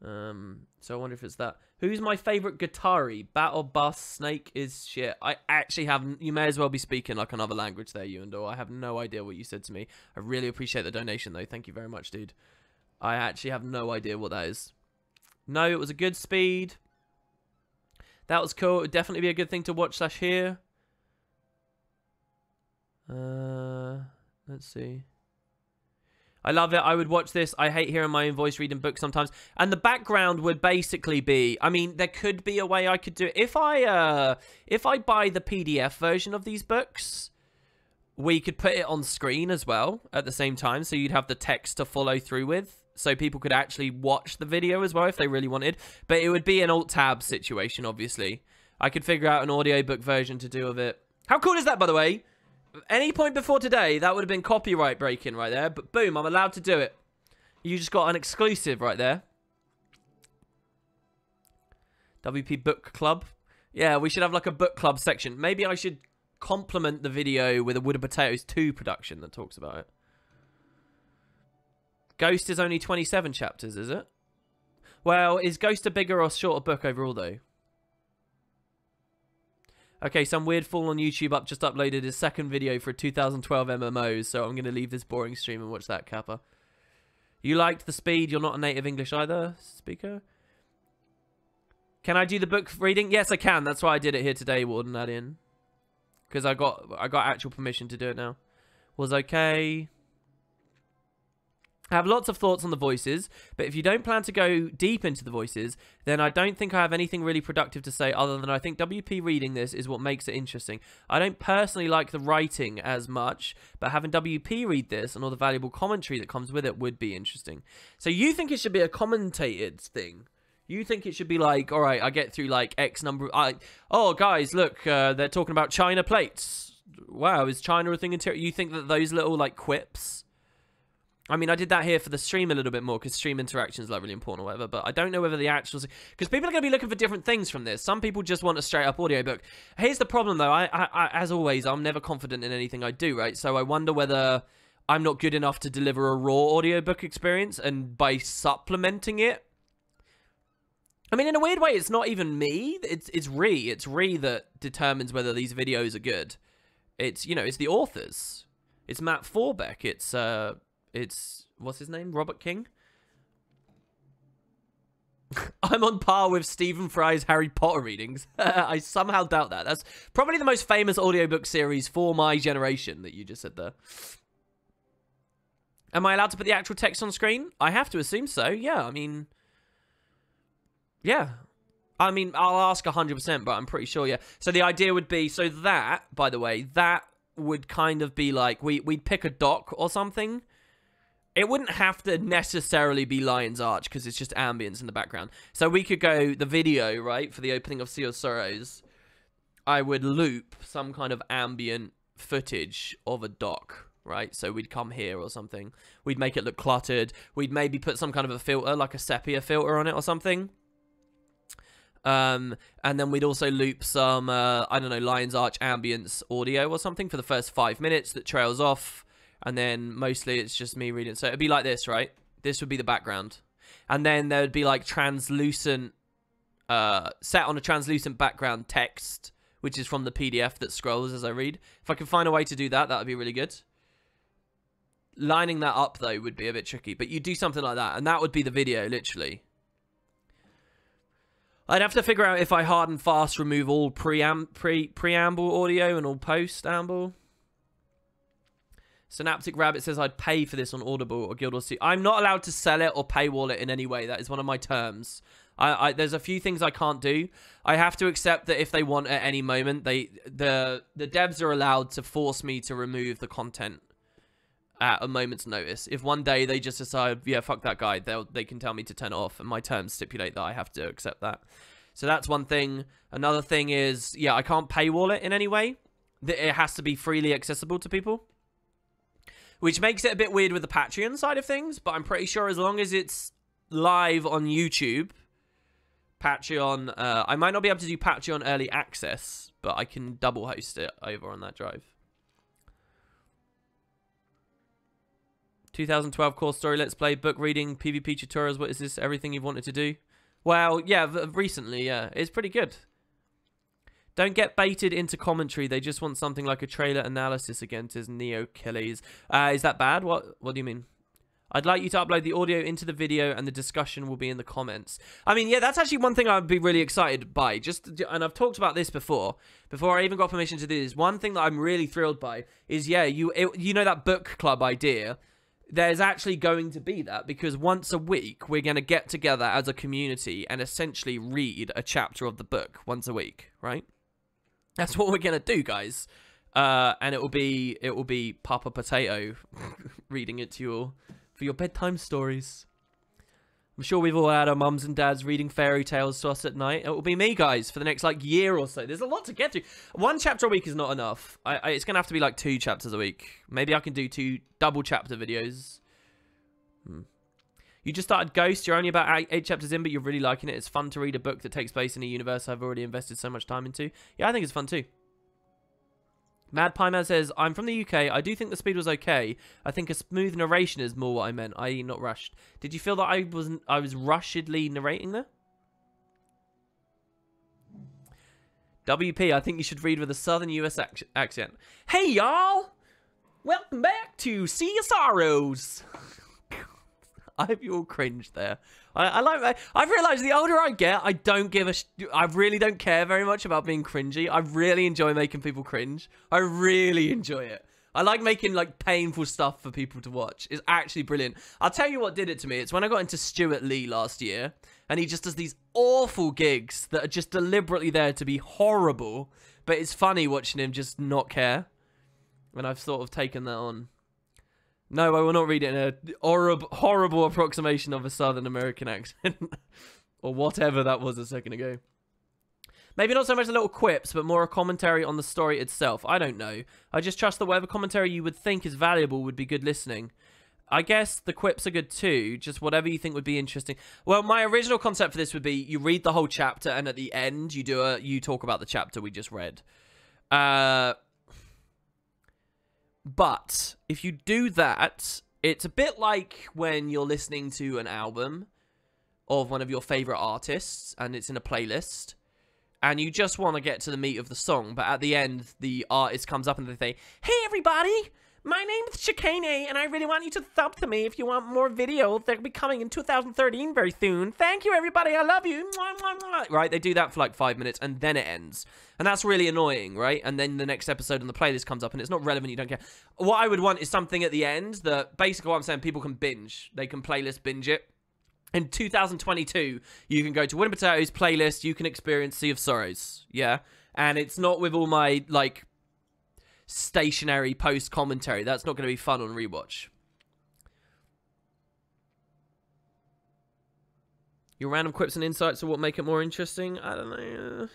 So I wonder if it's that. Who's my favorite Guitari? Bat or Bus? Snake is shit. I actually haven't. You may as well be speaking like another language there, Yundo. I have no idea what you said to me. I really appreciate the donation, though. Thank you very much, dude. I actually have no idea what that is. No, it was a good speed. That was cool. It would definitely be a good thing to watch / hear. Let's see. I love it. I would watch this. I hate hearing my own voice reading books sometimes. And the background would basically be, I mean, there could be a way I could do it. If I buy the PDF version of these books, we could put it on screen as well at the same time. So you'd have the text to follow through with. So people could actually watch the video as well if they really wanted. But it would be an alt-tab situation, obviously. I could figure out an audiobook version to do with it. How cool is that, by the way? Any point before today, that would have been copyright breaking right there. But boom, I'm allowed to do it. You just got an exclusive right there. WP Book Club. Yeah, we should have like a book club section. Maybe I should complement the video with a Wood and Potatoes 2 production that talks about it. Ghost is only 27 chapters, is it? Well, is Ghost a bigger or shorter book overall, though? Okay, some weird fool on YouTube just uploaded his second video for 2012 MMOs, so I'm going to leave this boring stream and watch that, Kappa. You liked the speed? You're not a native English either, speaker? Can I do the book reading? Yes, I can. That's why I did it here today, Warden, that in. Because I got actual permission to do it now. Was okay. I have lots of thoughts on the voices, but if you don't plan to go deep into the voices, then I don't think I have anything really productive to say other than I think WP reading this is what makes it interesting. I don't personally like the writing as much, but having WP read this and all the valuable commentary that comes with it would be interesting. So you think it should be a commentated thing? You think it should be like, all right, I get through like X number... oh, guys, look, they're talking about China plates. Wow, is China a thing in... You think that those little like quips... I mean, I did that here for the stream a little bit more because stream interaction is like really important or whatever, but I don't know whether the actual... Because people are going to be looking for different things from this. Some people just want a straight-up audiobook. Here's the problem, though. I, as always, I'm never confident in anything I do, right? So I wonder whether I'm not good enough to deliver a raw audiobook experience, and by supplementing it... I mean, in a weird way, it's not even me. It's Ree. It's Ree that determines whether these videos are good. It's, you know, it's the authors. It's Matt Forbeck. It's, what's his name? Robert King? I'm on par with Stephen Fry's Harry Potter readings. I somehow doubt that. That's probably the most famous audiobook series for my generation that you just said there. Am I allowed to put the actual text on screen? I have to assume so. Yeah, I mean... Yeah. I mean, I'll ask 100%, but I'm pretty sure, yeah. So the idea would be... So that, by the way, that would kind of be like... We'd pick a doc or something... It wouldn't have to necessarily be Lion's Arch because it's just ambience in the background. So we could go the video, right, for the opening of Sea of Sorrows. I would loop some kind of ambient footage of a dock, right? So we'd come here or something. We'd make it look cluttered. We'd maybe put some kind of a filter, like a sepia filter on it or something. And then we'd also loop some, I don't know, Lion's Arch ambience audio or something for the first 5 minutes that trails off. And then mostly it's just me reading. So it'd be like this, right? This would be the background. And then there would be like translucent, set on a translucent background text, which is from the PDF that scrolls as I read. If I could find a way to do that, that would be really good. Lining that up, though, would be a bit tricky. But you do something like that, and that would be the video, literally. I'd have to figure out if I hard and fast remove all preamble audio and all post-amble. Synaptic Rabbit says I'd pay for this on Audible or Guild or Sea. I'm not allowed to sell it or paywall it in any way. That is one of my terms. There's a few things I can't do. I have to accept that if they want at any moment, the devs are allowed to force me to remove the content at a moment's notice. If one day they just decide, yeah, fuck that guy, they can tell me to turn it off, and my terms stipulate that I have to accept that. So that's one thing. Another thing is, yeah, I can't paywall it in any way. It has to be freely accessible to people. Which makes it a bit weird with the Patreon side of things, but I'm pretty sure as long as it's live on YouTube, Patreon, I might not be able to do Patreon early access, but I can double host it over on that drive. 2012 core story, let's play, book reading, PvP tutorials, what is this, everything you've wanted to do? Well, yeah, recently, yeah, it's pretty good. Don't get baited into commentary. They just want something like a trailer analysis again, says Neo Achilles. Is that bad? What do you mean? I'd like you to upload the audio into the video and the discussion will be in the comments. I mean, yeah, that's actually one thing I'd be really excited by. And I've talked about this before I even got permission to do this. One thing that I'm really thrilled by is, yeah, you know that book club idea? there's actually going to be that, because once a week we're going to get together as a community and essentially read a chapter of the book once a week, right? That's what we're going to do, guys. And it will be Papa Potato reading it to you all for your bedtime stories. I'm sure we've all had our mums and dads reading fairy tales to us at night. It will be me, guys, for the next, like, year or so. There's a lot to get to. One chapter a week is not enough. It's going to have to be, like, 2 chapters a week. Maybe I can do 2 double chapter videos. You just started Ghost. You're only about 8 chapters in, but you're really liking it. It's fun to read a book that takes place in a universe I've already invested so much time into. Yeah, I think it's fun, too. Mad Pie Man says, I'm from the UK. I do think the speed was okay. I think a smooth narration is more what I meant, i.e. not rushed. Did you feel that I was rushedly narrating there? WP, I think you should read with a southern US accent. Hey, y'all! Welcome back to Sea of Sorrows. I hope you all cringed there. I've realised the older I get, I really don't care very much about being cringy. I really enjoy making people cringe. I really enjoy it. I like making, like, painful stuff for people to watch. It's actually brilliant. I'll tell you what did it to me. It's when I got into Stuart Lee last year, and he just does these awful gigs that are just deliberately there to be horrible, but it's funny watching him just not care. And I've sort of taken that on. No, I will not read it in a horrible approximation of a Southern American accent. Or whatever that was a second ago. Maybe not so much the little quips, but more a commentary on the story itself. I don't know. I just trust that whatever commentary you would think is valuable would be good listening. I guess the quips are good too, just whatever you think would be interesting. Well, my original concept for this would be you read the whole chapter, and at the end you talk about the chapter we just read. But if you do that, it's a bit like when you're listening to an album of one of your favorite artists and it's in a playlist and you just want to get to the meat of the song, but at the end the artist comes up and they say, "Hey everybody, my name is Chicane and I really want you to sub to me if you want more videos. They'll be coming in 2013 very soon. Thank you everybody, I love you." Right, they do that for like 5 minutes and then it ends. And that's really annoying, right? And then the next episode on the playlist comes up and it's not relevant, you don't care. What I would want is something at the end that, basically what I'm saying, people can binge. They can playlist binge it. In 2022, you can go to Winnie Potato's playlist, you can experience Sea of Sorrows, yeah? And it's not with all my, like, stationary post-commentary. That's not going to be fun on rewatch. Your random quips and insights are what make it more interesting? I don't know.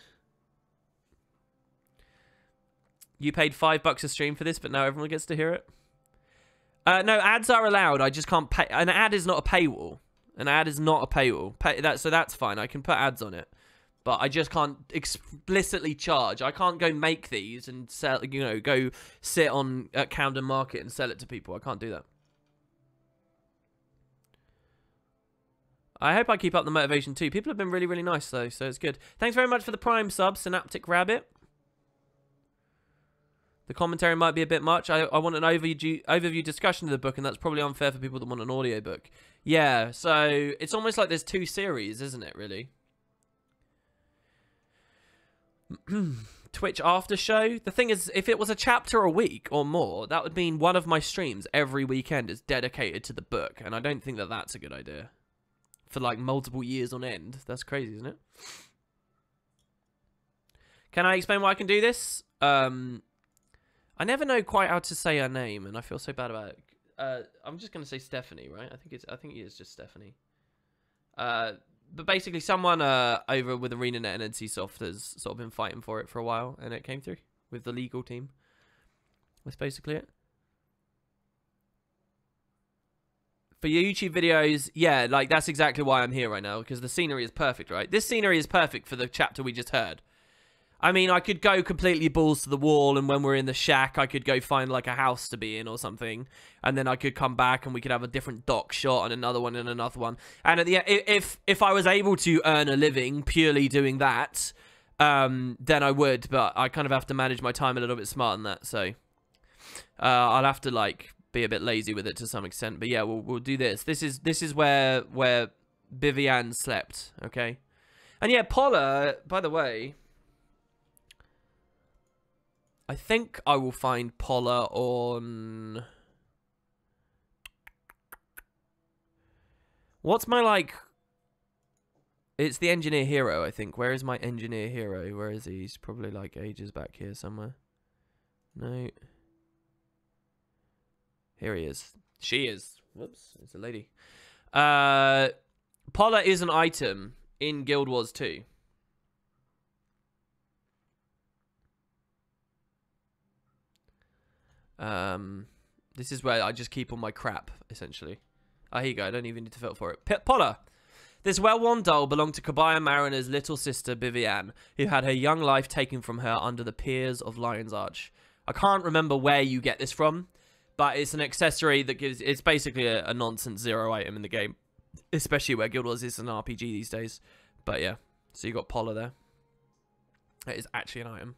You paid $5 a stream for this, but now everyone gets to hear it? No, ads are allowed. I just can't pay. An ad is not a paywall. An ad is not a paywall. So that's fine. I can put ads on it. But I just can't explicitly charge. I can't go make these and sell, go sit at Camden Market and sell it to people. I can't do that. I hope I keep up the motivation too. People have been really, really nice though, so it's good. Thanks very much for the Prime sub, Synaptic Rabbit. The commentary might be a bit much. I want an overview discussion of the book, and that's probably unfair for people that want an audiobook. Yeah, so it's almost like there's 2 series, isn't it, really? Twitch after show. The thing is, if it was a chapter a week or more, that would mean one of my streams every weekend is dedicated to the book, and I don't think that that's a good idea. For like multiple years on end. That's crazy, isn't it? Can I explain why I can do this? I never know quite how to say her name, and I feel so bad about it. I'm just gonna say Stephanie, right? I think it is just Stephanie. But basically, someone over with ArenaNet and NCSoft has sort of been fighting for it for a while, and it came through with the legal team. That's basically it. For your YouTube videos, yeah, like that's exactly why I'm here right now, because the scenery is perfect, right? This scenery is perfect for the chapter we just heard. I mean, I could go completely balls to the wall, and when we're in the shack, I could go find, like, a house to be in or something, and then I could come back, and we could have a different dock shot, and another one, and another one. And at the end, if I was able to earn a living purely doing that, then I would, but I kind of have to manage my time a little bit smart on that, so I'll have to, like, be a bit lazy with it to some extent. But yeah, we'll do this. This is where Vivian slept, okay? And yeah, Paula, by the way, I think I will find Paula on... What's my, like... It's the engineer hero, I think. Where is my engineer hero? Where is he? He's probably, like, ages back here somewhere. No. Here he is. She is. Whoops. It's a lady. Polla is an item in Guild Wars 2. This is where I just keep all my crap, essentially. Oh, here you go. I don't even need to filter for it. Polla. This well-worn doll belonged to Kabaya Mariner's little sister, Vivienne, who had her young life taken from her under the piers of Lion's Arch. I can't remember where you get this from, but it's an accessory that gives... It's basically a nonsense 0 item in the game, especially where Guild Wars is an RPG these days. But yeah, so you got Polla there. It is actually an item.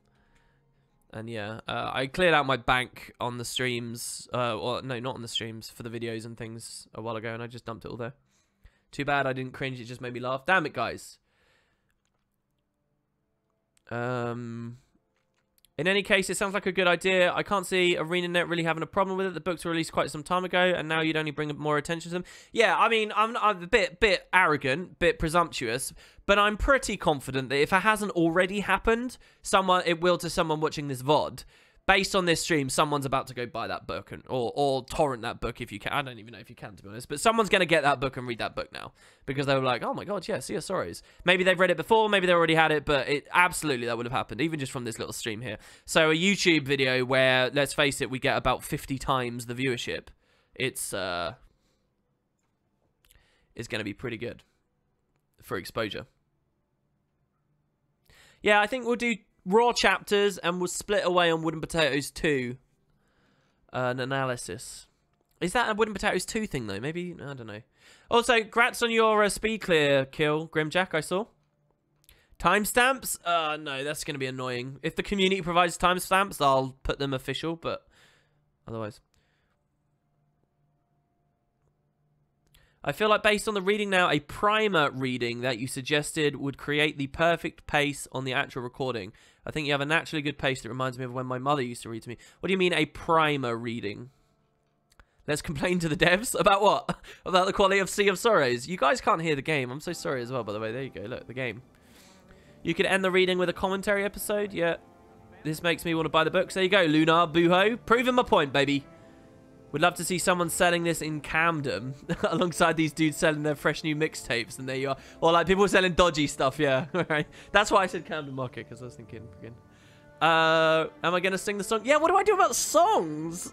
And yeah, I cleared out my bank on the streams, or no, not on the streams, for the videos and things a while ago, and I just dumped it all there. Too bad I didn't cringe, it just made me laugh. Damn it, guys. In any case, it sounds like a good idea. I can't see ArenaNet really having a problem with it. The books were released quite some time ago, and now you'd only bring more attention to them. Yeah, I mean, I'm a bit arrogant, bit presumptuous, but I'm pretty confident that if it hasn't already happened, it will to someone watching this VOD. Based on this stream, someone's about to go buy that book or torrent that book if you can. I don't even know if you can, to be honest. But someone's going to get that book and read that book now. Because they were like, oh my god, yeah, Sea of Sorrows. Maybe they've read it before, maybe they already had it, but absolutely that would have happened, even just from this little stream here. So a YouTube video where, let's face it, we get about 50 times the viewership. It's going to be pretty good for exposure. Yeah, I think we'll do Raw chapters, and we'll split away on Wooden Potatoes 2. An analysis. Is that a Wooden Potatoes 2 thing, though? Maybe? I don't know. Also, grats on your speed clear kill, Grimjack, I saw. Timestamps? No, that's going to be annoying. If the community provides timestamps, I'll put them official, but otherwise. I feel like based on the reading now, a primer reading that you suggested would create the perfect pace on the actual recording. I think you have a naturally good pace that reminds me of when my mother used to read to me. What do you mean a primer reading? Let's complain to the devs about what? About the quality of Sea of Sorrows. You guys can't hear the game. I'm so sorry as well, by the way. There you go. Look, the game. You could end the reading with a commentary episode. Yeah. This makes me want to buy the books. There you go, Lunar Booho. Proving my point, baby. Would love to see someone selling this in Camden alongside these dudes selling their fresh new mixtapes, and there you are. Or like people selling dodgy stuff, yeah. Right. That's why I said Camden Market, because I was thinking, again. Am I going to sing the song? Yeah, what do I do about songs?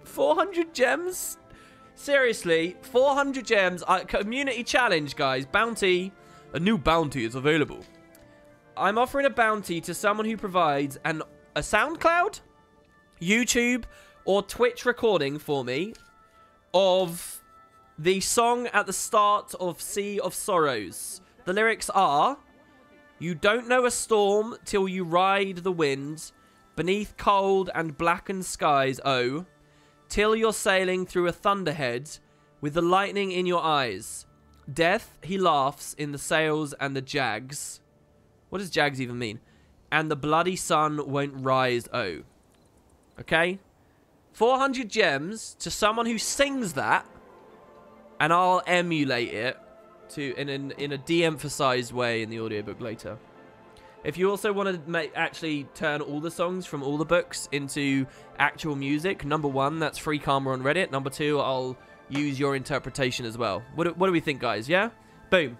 400 gems? Seriously, 400 gems. Community challenge, guys. Bounty. A new bounty is available. I'm offering a bounty to someone who provides a SoundCloud, YouTube, or Twitch recording for me of the song at the start of Sea of Sorrows. The lyrics are, you don't know a storm till you ride the wind, beneath cold and blackened skies, oh, till you're sailing through a thunderhead with the lightning in your eyes. Death, he laughs in the sails and the jags. What does jags even mean? And the bloody sun won't rise, oh. Okay? 400 gems to someone who sings that, and I'll emulate it in a de-emphasized way in the audiobook later. If you also want to actually turn all the songs from all the books into actual music, number 1, that's Free Karma on Reddit. Number 2, I'll use your interpretation as well. What do we think, guys? Yeah? Boom.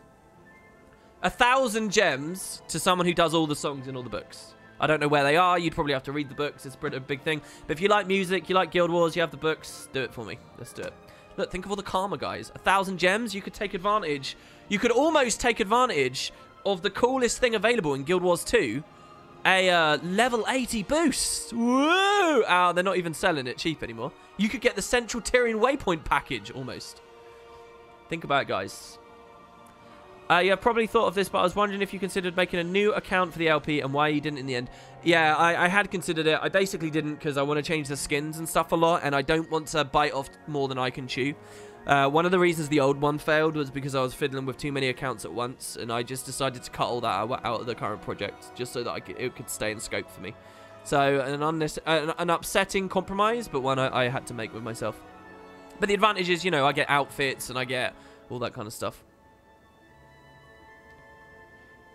1,000 gems to someone who does all the songs in all the books. I don't know where they are. You'd probably have to read the books. It's a big thing. But if you like music, you like Guild Wars, you have the books, do it for me. Let's do it. Look, think of all the karma, guys. 1,000 gems, you could take advantage. You could almost take advantage of the coolest thing available in Guild Wars 2. A level 80 boost. Woo! Oh, they're not even selling it cheap anymore. You could get the Central Tyrian Waypoint package, almost. Think about it, guys. Yeah, probably thought of this, but I was wondering if you considered making a new account for the LP and why you didn't in the end. Yeah, I had considered it. I basically didn't because I want to change the skins and stuff a lot, and I don't want to bite off more than I can chew. One of the reasons the old one failed was because I was fiddling with too many accounts at once, and I just decided to cut all that out of the current project, just so that it could stay in scope for me. So, an upsetting compromise, but one I had to make with myself. But the advantage is, you know, I get outfits and I get all that kind of stuff.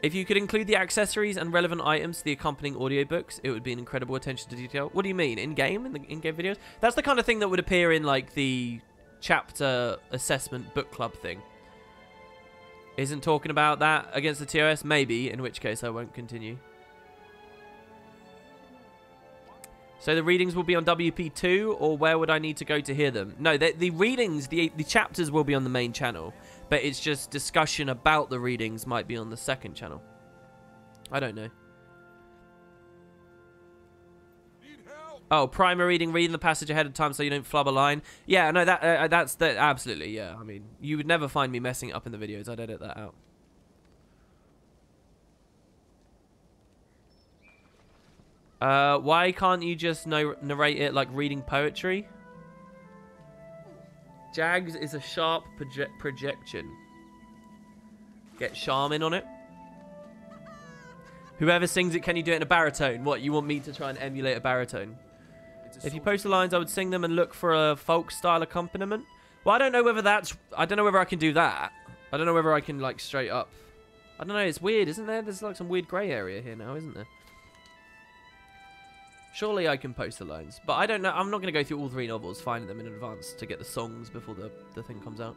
If you could include the accessories and relevant items to the accompanying audiobooks, it would be an incredible attention to detail. What do you mean? In-game? In the in-game videos? That's the kind of thing that would appear in, like, the chapter assessment book club thing. Isn't talking about that against the TOS? Maybe, in which case I won't continue. So the readings will be on WP2, or where would I need to go to hear them? No, the readings, the chapters will be on the main channel, but it's just discussion about the readings might be on the second channel. I don't know. Oh, primer reading the passage ahead of time so you don't flub a line. Yeah, no, that's absolutely, yeah. I mean, you would never find me messing it up in the videos. I'd edit that out. Why can't you just narrate it like reading poetry? Jags is a sharp projection. Get Charmin on it. Whoever sings it, can you do it in a baritone? What, you want me to try and emulate a baritone? If you post the lines, I would sing them and look for a folk style accompaniment. Well, I don't know whether that's... I don't know whether I can do that. I don't know whether I can, like, straight up... I don't know, it's weird, isn't there? There's, like, some weird grey area here now, isn't there? Surely I can post the lines. But I don't know. I'm not going to go through all 3 novels, finding them in advance to get the songs before the thing comes out.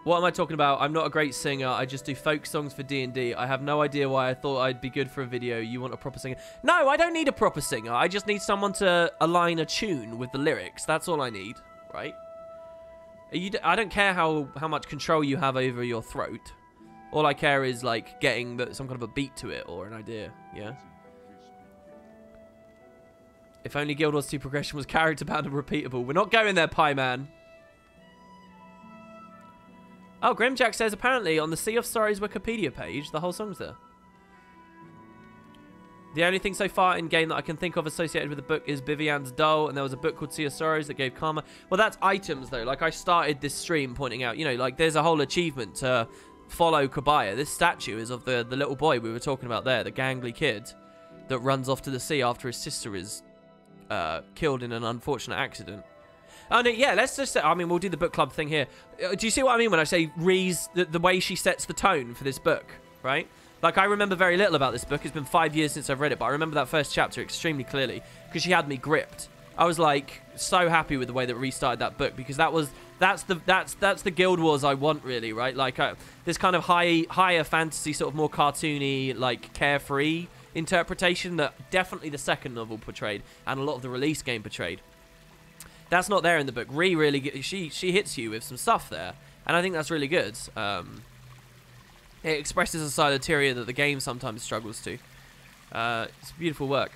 What am I talking about? I'm not a great singer. I just do folk songs for D&D. I have no idea why I thought I'd be good for a video. You want a proper singer? No, I don't need a proper singer. I just need someone to align a tune with the lyrics. That's all I need, right? I don't care how much control you have over your throat. All I care is, like, getting some kind of a beat to it or an idea, yeah? If only Guild Wars 2 progression was character-bound and repeatable. We're not going there, Pie Man. Oh, Grimjack says, apparently, on the Sea of Sorrows Wikipedia page, the whole song's there. The only thing so far in game that I can think of associated with the book is Vivian's Doll, and there was a book called Sea of Sorrows that gave karma. Well, that's items, though. Like, I started this stream pointing out, you know, like, there's a whole achievement to follow Kabaya. This statue is of the little boy we were talking about there, the gangly kid that runs off to the sea after his sister is killed in an unfortunate accident. Oh, no, yeah, let's just say, I mean, we'll do the book club thing here. Do you see what I mean when I say Reese, the way she sets the tone for this book, right? Like, I remember very little about this book. It's been 5 years since I've read it, but I remember that first chapter extremely clearly because she had me gripped. I was, like, so happy with the way that Reese started that book because that's the Guild Wars I want, really, right? Like, this kind of higher fantasy, sort of more cartoony, like, carefree interpretation that definitely the second novel portrayed and a lot of the release game portrayed. That's not there in the book. Really, she hits you with some stuff there, and I think that's really good. It expresses a side of Tyria that the game sometimes struggles to. It's beautiful work.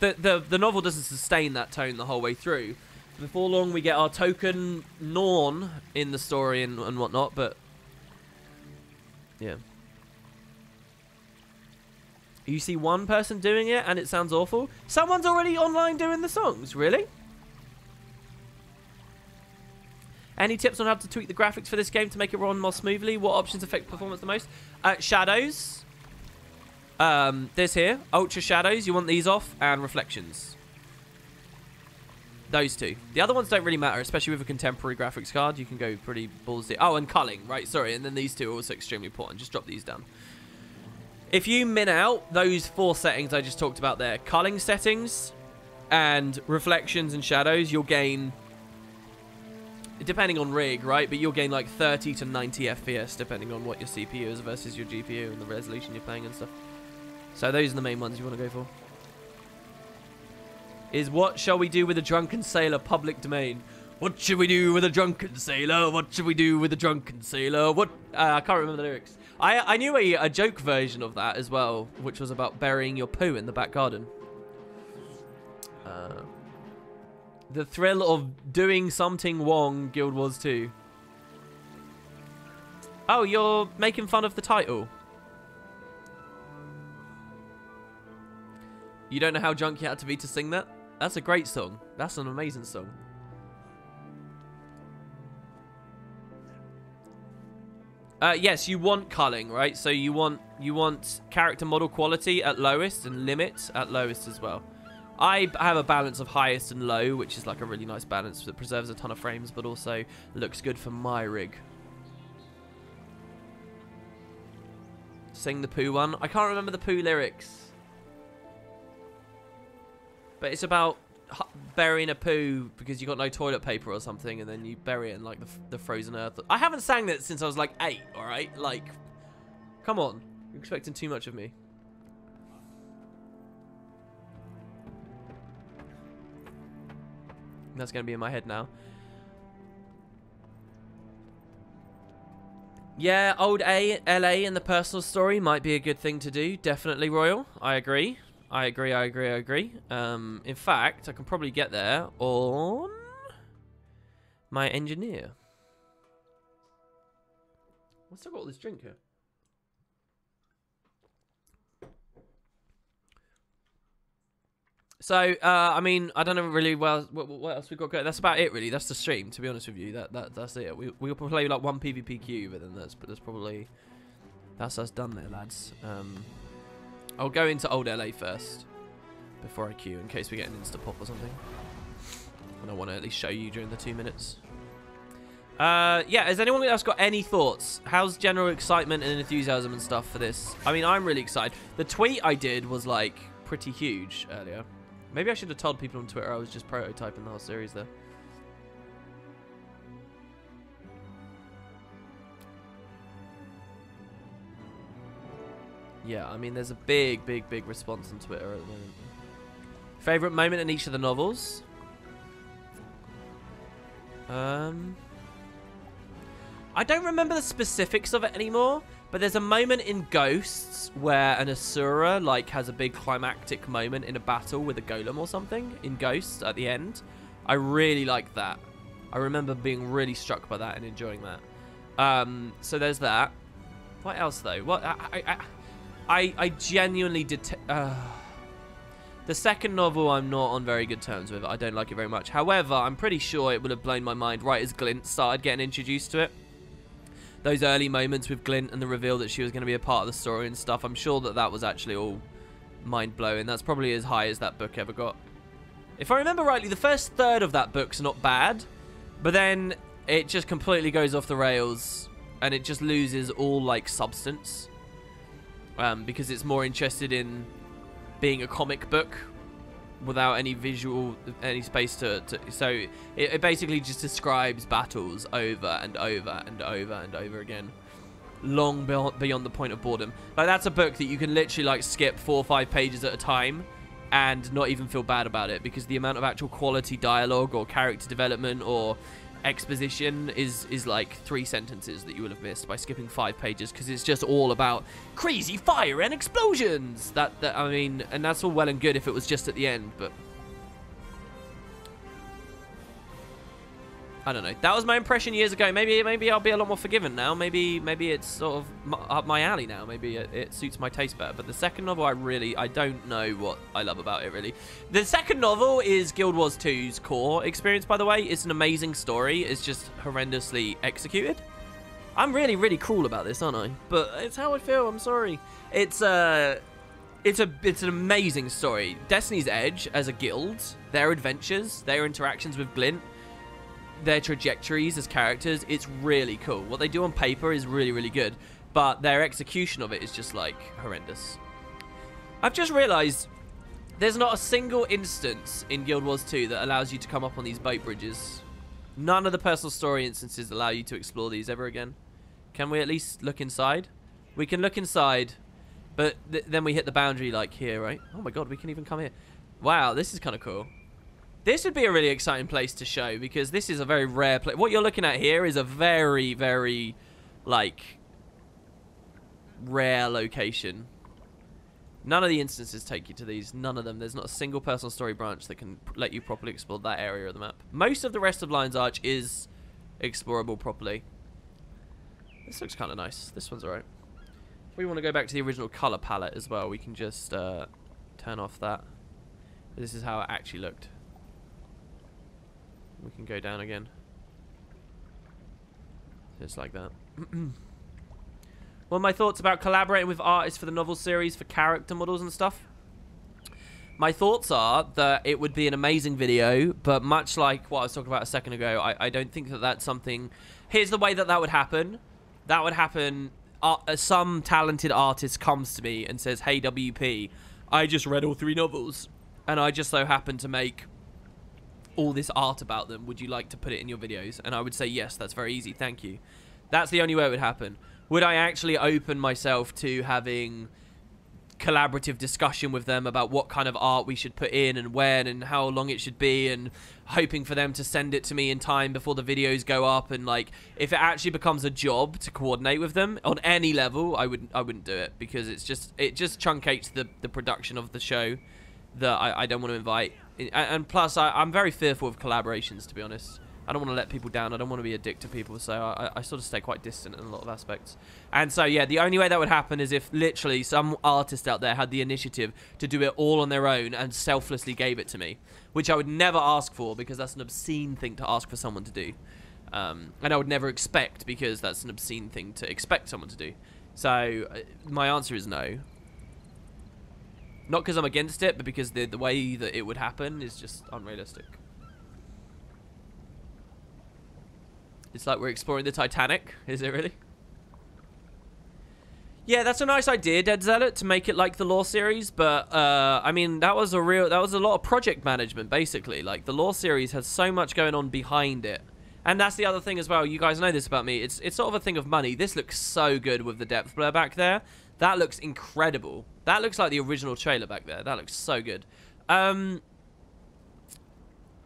The novel doesn't sustain that tone the whole way through. Before long, we get our token Norn in the story and whatnot, but yeah. You see one person doing it, and it sounds awful. Someone's already online doing the songs, really? Any tips on how to tweak the graphics for this game to make it run more smoothly? What options affect performance the most? Shadows. This here. Ultra shadows. You want these off. And reflections. Those two. The other ones don't really matter, especially with a contemporary graphics card. You can go pretty ballsy. Oh, and culling. Right, sorry. And then these two are also extremely important. Just drop these down. If you min out those 4 settings I just talked about there, culling settings and reflections and shadows, you'll gain... depending on rig, right? But you'll gain like 30 to 90 FPS depending on what your CPU is versus your GPU and the resolution you're playing and stuff. So those are the main ones you want to go for. Is What Shall We Do with a Drunken Sailor public domain? What should we do with a drunken sailor? What should we do with a drunken sailor? What? I can't remember the lyrics. I knew a joke version of that as well, which was about burying your poo in the back garden. The thrill of doing something wrong, Guild Wars 2. Oh, you're making fun of the title. You don't know how drunk you had to be to sing that? That's a great song. That's an amazing song. Yes, you want culling, right? So you want character model quality at lowest and limit at lowest as well. I have a balance of highest and low, which is like a really nice balance that preserves a ton of frames, but also looks good for my rig. Sing the Pooh one. I can't remember the Pooh lyrics. But it's about burying a poo because you got no toilet paper or something, and then you bury it in like the frozen earth. I haven't sang that since I was like 8, alright? Like, come on. You're expecting too much of me. That's going to be in my head now. Yeah, old LA and the personal story might be a good thing to do. Definitely, Royal. I agree. I agree. In fact, I can probably get there on my engineer. What's I got all this drink here? So, I mean, I don't know really what else we've got going. That's about it, really. That's the stream, to be honest with you. That's it. We'll play like one PvPQ, but then that's probably... That's us done there, lads. I'll go into old LA first, before I queue, in case we get an insta-pop or something. And I want to at least show you during the 2 minutes. Yeah, has anyone else got any thoughts? How's general excitement and enthusiasm and stuff for this? I mean, I'm really excited. The tweet I did was, like, pretty huge earlier. Maybe I should have told people on Twitter I was just prototyping the whole series there. Yeah, I mean, there's a big response on Twitter at the moment. Favorite moment in each of the novels? I don't remember the specifics of it anymore, but there's a moment in Ghosts where an Asura, like, has a big climactic moment in a battle with a golem or something in Ghosts at the end. I really liked that. I remember being really struck by that and enjoying that. So there's that. What else, though? What I genuinely did... The second novel I'm not on very good terms with. I don't like it very much. However, I'm pretty sure it would have blown my mind right as Glint started getting introduced to it. Those early moments with Glint and the reveal that she was going to be a part of the story and stuff, I'm sure that was actually all mind-blowing. That's probably as high as that book ever got. If I remember rightly, the first third of that book's not bad, but then it just completely goes off the rails and it just loses all, like, substance. Because it's more interested in being a comic book without any space to so it basically just describes battles over and over and over and over again, long beyond the point of boredom. Like, that's a book that you can literally, like, skip 4 or 5 pages at a time and not even feel bad about it, because the amount of actual quality dialogue or character development or exposition is like 3 sentences that you will have missed by skipping 5 pages, because it's just all about crazy fire and explosions. That I mean, and that's all well and good if it was just at the end, but I don't know. That was my impression years ago. Maybe I'll be a lot more forgiving now. Maybe it's sort of up my alley now. Maybe it suits my taste better. But the second novel, I don't know what I love about it, really. The second novel is Guild Wars 2's core experience, by the way. It's an amazing story. It's just horrendously executed. I'm really cruel about this, aren't I? But it's how I feel. I'm sorry. It's an amazing story. Destiny's Edge as a guild, their adventures, their interactions with Glint, their trajectories as characters, it's really cool. What they do on paper is really good, but their execution of it is just, like, horrendous. I've just realized there's not a single instance in Guild Wars 2 that allows you to come up on these boat bridges. None of the personal story instances allow you to explore these ever again. Can we at least look inside? We can look inside, but then we hit the boundary, like, here, right? Oh my god, we can even come here. Wow, this is kind of cool. This would be a really exciting place to show, because this is a very rare place. What you're looking at here is a very, like, rare location. None of the instances take you to these. None of them. There's not a single personal story branch that can let you properly explore that area of the map. Most of the rest of Lion's Arch is explorable properly. This looks kind of nice. This one's alright. If we want to go back to the original color palette as well, we can just turn off that. This is how it actually looked. We can go down again. Just like that. Well, my thoughts about collaborating with artists for the novel series for character models and stuff. My thoughts are that it would be an amazing video, but much like what I was talking about a second ago, I don't think that that's something... Here's the way that that would happen. That would happen... some talented artist comes to me and says, hey, WP, I just read all 3 novels, and I just so happen to make all this art about them. Would you like to put it in your videos? And I would say, yes, that's very easy, thank you. That's the only way it would happen. Would I actually open myself to having collaborative discussion with them about what kind of art we should put in and when and how long it should be, and hoping for them to send it to me in time before the videos go up? And like, if it actually becomes a job to coordinate with them on any level, I wouldn't do it, because it just truncates the production of the show that I don't want to invite. And plus, I'm very fearful of collaborations, to be honest. I don't want to let people down. I don't want to be a dick to people, so I sort of stay quite distant in a lot of aspects. And so, yeah, the only way that would happen is if literally some artist out there had the initiative to do it all on their own and selflessly gave it to me, which I would never ask for, because that's an obscene thing to ask for someone to do. And I would never expect, because that's an obscene thing to expect someone to do. So, my answer is no. Not because I'm against it, but because the way that it would happen is just unrealistic. It's like we're exploring the Titanic. Is it really? Yeah, that's a nice idea, Dead Zealot, to make it like the Lore series. But I mean, that was a lot of project management, basically. Like, the Lore series has so much going on behind it, and that's the other thing as well. You guys know this about me. It's sort of a thing of money. This looks so good with the depth blur back there. That looks incredible. That looks like the original trailer back there. That looks so good. I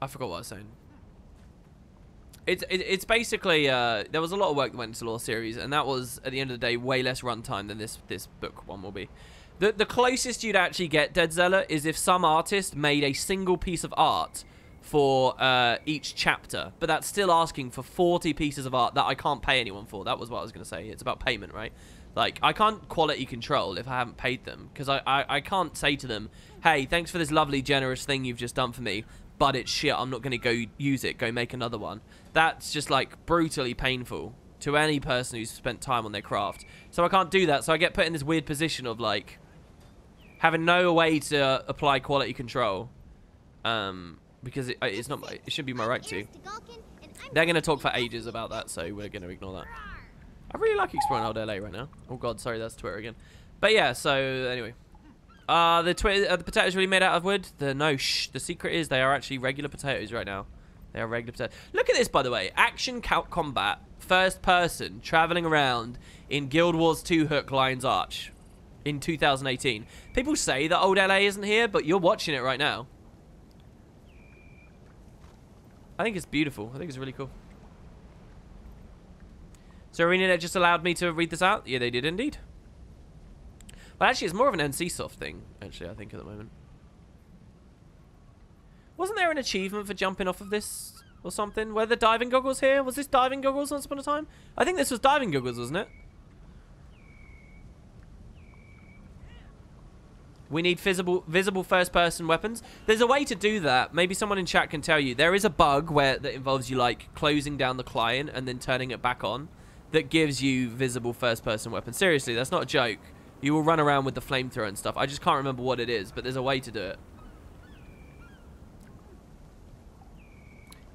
forgot what I was saying. It's basically there was a lot of work that went into the Lore series, and that was, at the end of the day, way less runtime than this book one will be. The closest you'd actually get, Dead Zealot, is if some artist made a single piece of art for each chapter, but that's still asking for 40 pieces of art that I can't pay anyone for. That was what I was going to say. It's about payment, right? Like, I can't quality control if I haven't paid them, because I can't say to them, hey, thanks for this lovely, generous thing you've just done for me, but it's shit, I'm not going to go use it, go make another one. That's just, like, brutally painful to any person who's spent time on their craft. So I can't do that, so I get put in this weird position of, like, having no way to apply quality control, because it should be my right to. They're going to talk for ages about that, so we're going to ignore that. I really like exploring old LA right now. Oh god, sorry, that's Twitter again. But yeah, so anyway. Are the potatoes really made out of wood? No, shh. The secret is they are actually regular potatoes right now. They are regular potatoes. Look at this, by the way. Action combat, first person, traveling around in Guild Wars 2 Hook Lion's Arch in 2018. People say that old LA isn't here, but you're watching it right now. I think it's beautiful. I think it's really cool. So ArenaNet just allowed me to read this out? Yeah, they did indeed. Well, actually, it's more of an NCSoft thing, actually, I think, at the moment. Wasn't there an achievement for jumping off of this or something? Were the diving goggles here? Was this diving goggles once upon a time? I think this was diving goggles, wasn't it? We need visible first-person weapons. There's a way to do that. Maybe someone in chat can tell you. There is a bug that involves you, like, closing down the client and then turning it back on that gives you visible first-person weapons. Seriously, that's not a joke. You will run around with the flamethrower and stuff. I just can't remember what it is, but there's a way to do it.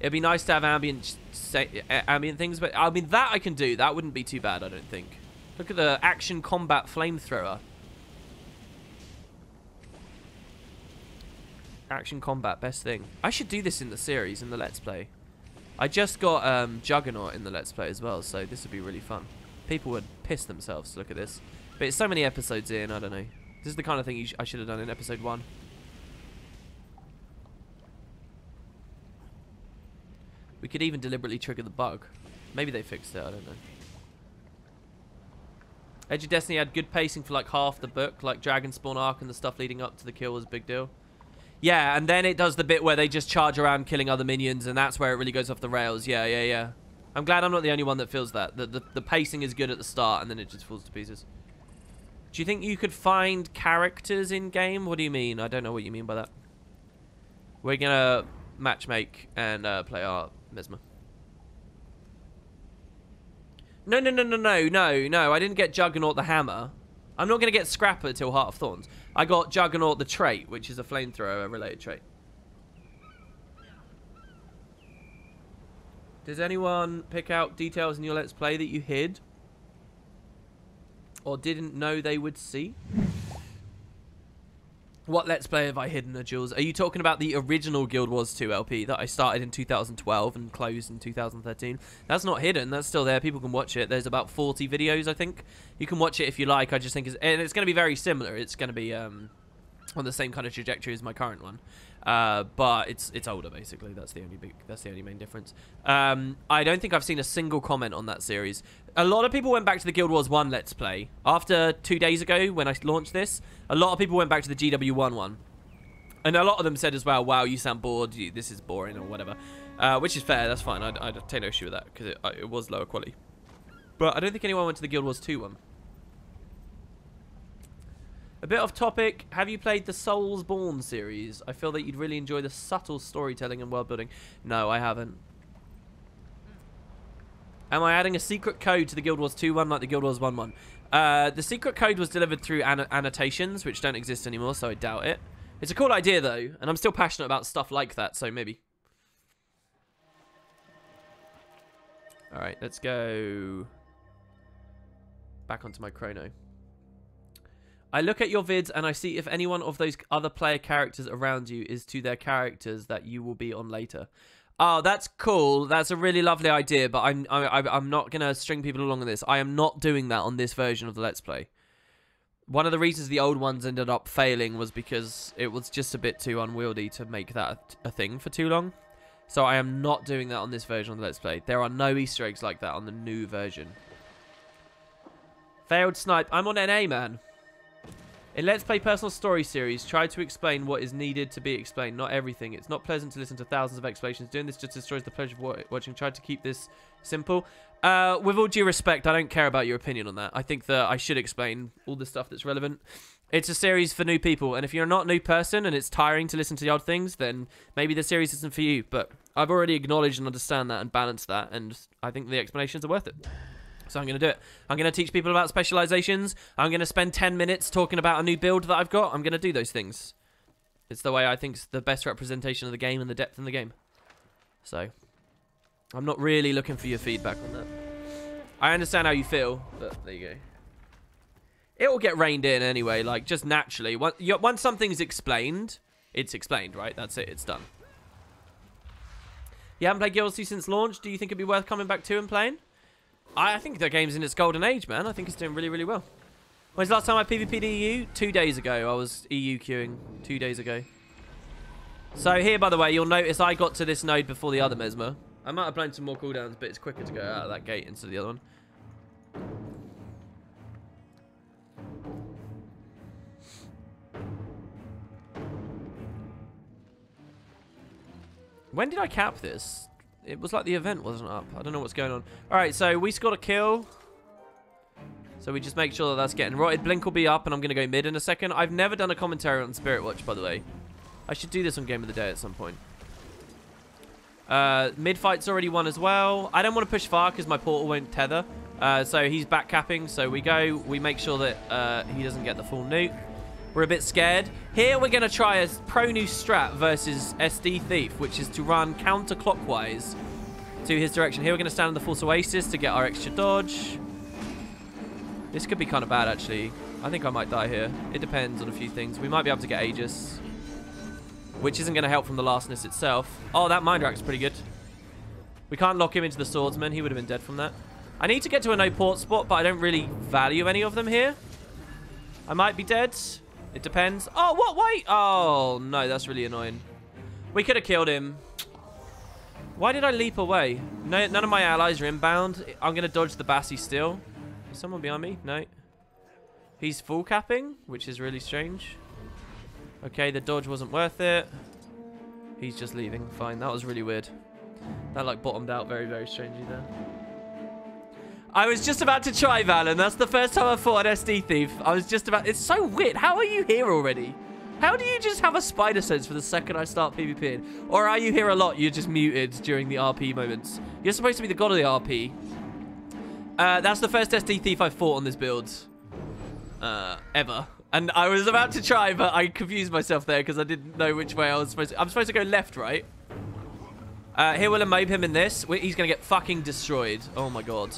It'd be nice to have ambient things, but I mean, that I can do. That wouldn't be too bad, I don't think. Look at the action combat flamethrower. Action combat, best thing. I should do this in the series, in the Let's Play. I just got Juggernaut in the Let's Play as well, so this would be really fun. People would piss themselves to look at this. But it's so many episodes in, I don't know. This is the kind of thing I should have done in episode 1. We could even deliberately trigger the bug. Maybe they fixed it, I don't know. Edge of Destiny had good pacing for like half the book, like Dragonspawn arc and the stuff leading up to the kill was a big deal. Yeah, and then it does the bit where they just charge around killing other minions, and that's where it really goes off the rails. Yeah. I'm glad I'm not the only one that feels that. The pacing is good at the start, and then it just falls to pieces. Do you think you could find characters in-game? What do you mean? I don't know what you mean by that. We're gonna matchmake and play our Mesmer. No. I didn't get Juggernaut the hammer. I'm not going to get Scrapper till Heart of Thorns. I got Juggernaut the trait, which is a flamethrower related trait. Does anyone pick out details in your Let's Play that you hid? Or didn't know they would see? What Let's Play have I hidden, Jules? Are you talking about the original Guild Wars 2 LP that I started in 2012 and closed in 2013? That's not hidden. That's still there. People can watch it. There's about 40 videos, I think. You can watch it if you like. I just think and it's going to be very similar. It's going to be on the same kind of trajectory as my current one. But it's older, basically. That's the only main difference. I don't think I've seen a single comment on that series. A lot of people went back to the Guild Wars 1 Let's Play. After 2 days ago, when I launched this, a lot of people went back to the GW1 one. And a lot of them said as well, wow, you sound bored, this is boring, or whatever. Which is fair, that's fine. I'd take no issue with that, because it was lower quality. But I don't think anyone went to the Guild Wars 2 one. A bit off topic, have you played the Soulsborne series? I feel that you'd really enjoy the subtle storytelling and world building. No, I haven't. Am I adding a secret code to the Guild Wars 2 one like the Guild Wars 1 one? The secret code was delivered through annotations, which don't exist anymore, so I doubt it. It's a cool idea, though, and I'm still passionate about stuff like that, so maybe. Alright, let's go back onto my chrono. I look at your vids and I see if any one of those other player characters around you is to their characters that you will be on later. Oh, that's cool. That's a really lovely idea, but I'm not going to string people along on this. I am not doing that on this version of the Let's Play. One of the reasons the old ones ended up failing was because it was just a bit too unwieldy to make that a thing for too long. So I am not doing that on this version of the Let's Play. There are no Easter eggs like that on the new version. Failed snipe. I'm on NA, man. In Let's Play Personal Story Series, try to explain what is needed to be explained, not everything. It's not pleasant to listen to thousands of explanations. Doing this just destroys the pleasure of watching. Try to keep this simple. With all due respect, I don't care about your opinion on that. I think that I should explain all the stuff that's relevant. It's a series for new people, and if you're not a new person and it's tiring to listen to the odd things, then maybe the series isn't for you. But I've already acknowledged and understand that and balanced that, and I think the explanations are worth it. So I'm going to do it. I'm going to teach people about specializations. I'm going to spend 10 minutes talking about a new build that I've got. I'm going to do those things. It's the way I think is the best representation of the game and the depth in the game. So I'm not really looking for your feedback on that. I understand how you feel, but there you go. It will get reined in anyway, like just naturally. Once something's explained, it's explained, right? That's it. It's done. You haven't played Guild Wars 2 since launch. Do you think it'd be worth coming back to and playing? I think the game's in its golden age, man. I think it's doing really, really well. When's the last time I PvP'd EU? 2 days ago. I was EU queuing 2 days ago. So here, by the way, you'll notice I got to this node before the other Mesmer. I might have blown some more cooldowns, but it's quicker to go out of that gate instead of the other one. When did I cap this? It was like the event wasn't up. I don't know what's going on. Alright, so we scored a kill. So we just make sure that that's getting rotted. Blink will be up, and I'm going to go mid in a second. I've never done a commentary on Spirit Watch, by the way. I should do this on Game of the Day at some point. Mid fight's already won as well. I don't want to push far because my portal won't tether. So he's back capping. So we go. We make sure that he doesn't get the full nuke. We're a bit scared. Here we're going to try a pro new strat versus SD Thief, which is to run counterclockwise to his direction. Here we're going to stand in the False Oasis to get our extra dodge. This could be kind of bad, actually. I think I might die here. It depends on a few things. We might be able to get Aegis, which isn't going to help from the lastness itself. Oh, that Mind Rack is pretty good. We can't lock him into the Swordsman. He would have been dead from that. I need to get to a no port spot, but I don't really value any of them here. I might be dead. It depends. Oh, what? Wait. Oh, no. That's really annoying. We could have killed him. Why did I leap away? No, none of my allies are inbound. I'm going to dodge the Bassi still. Is someone behind me? No. He's full capping, which is really strange. Okay, the dodge wasn't worth it. He's just leaving. Fine. That was really weird. That, like, bottomed out very, very strangely there. I was just about to try Valen. That's the first time I fought an SD Thief. I was just about... It's so weird. How are you here already? How do you just have a spider sense for the second I start PvPing? Or are you here a lot? You're just muted during the RP moments. You're supposed to be the god of the RP. That's the first SD Thief I fought on this build. ever. And I was about to try, but I confused myself there because I didn't know which way I was supposed to. I'm supposed to go left, right? Here we'll mob him in this. He's going to get fucking destroyed. Oh, my God.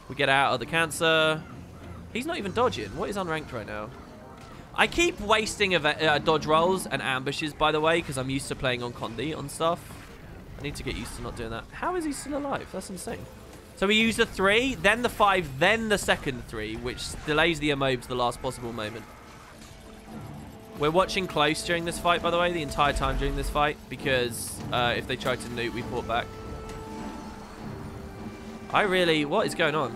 We get out of the cancer. He's not even dodging. What is unranked right now? I keep wasting dodge rolls and ambushes, by the way, because I'm used to playing on Condi on stuff. I need to get used to not doing that. How is he still alive? That's insane. So we use the 3, then the 5, then the second 3, which delays the MO to the last possible moment. We're watching close during this fight, by the way, the entire time during this fight, because if they try to nuke, we port back. What is going on?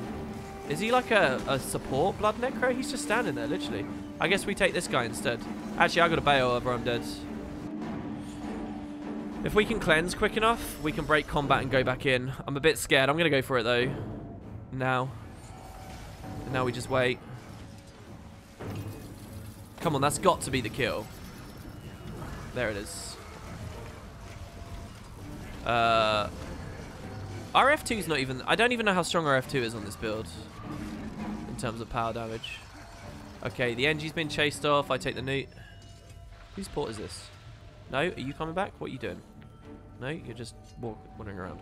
Is he like a support Blood Necro? He's just standing there, literally. I guess we take this guy instead. Actually, I got a bail over I'm dead. If we can cleanse quick enough, we can break combat and go back in. I'm a bit scared. I'm going to go for it, though. Now. And now we just wait. Come on, that's got to be the kill. There it is. RF2's not even... I don't even know how strong RF2 is on this build. In terms of power damage. Okay, the NG's been chased off. I take the nuke. Whose port is this? No? Are you coming back? What are you doing? No? You're just wandering around.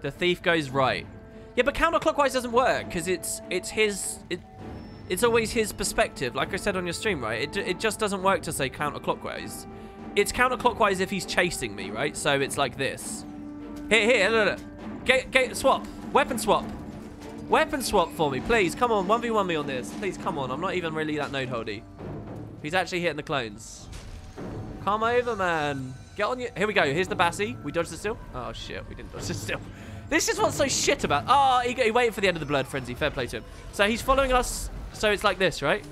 The thief goes right. Yeah, but counterclockwise doesn't work because it's always his perspective. Like I said on your stream, right? It just doesn't work to say counterclockwise. It's counterclockwise if he's chasing me, right? So it's like this. Here, look. Swap. Weapon swap. Weapon swap for me, please. Come on, 1v1 me on this. Please, come on. I'm not even really that node holdy. He's actually hitting the clones. Come over, man. Get on your... Here we go. Here's the Bassi. We dodged the still. Oh, shit. We didn't dodge the still. This is what's so shit about... Oh, he waited for the end of the Blood Frenzy. Fair play to him. So he's following us. So it's like this, right?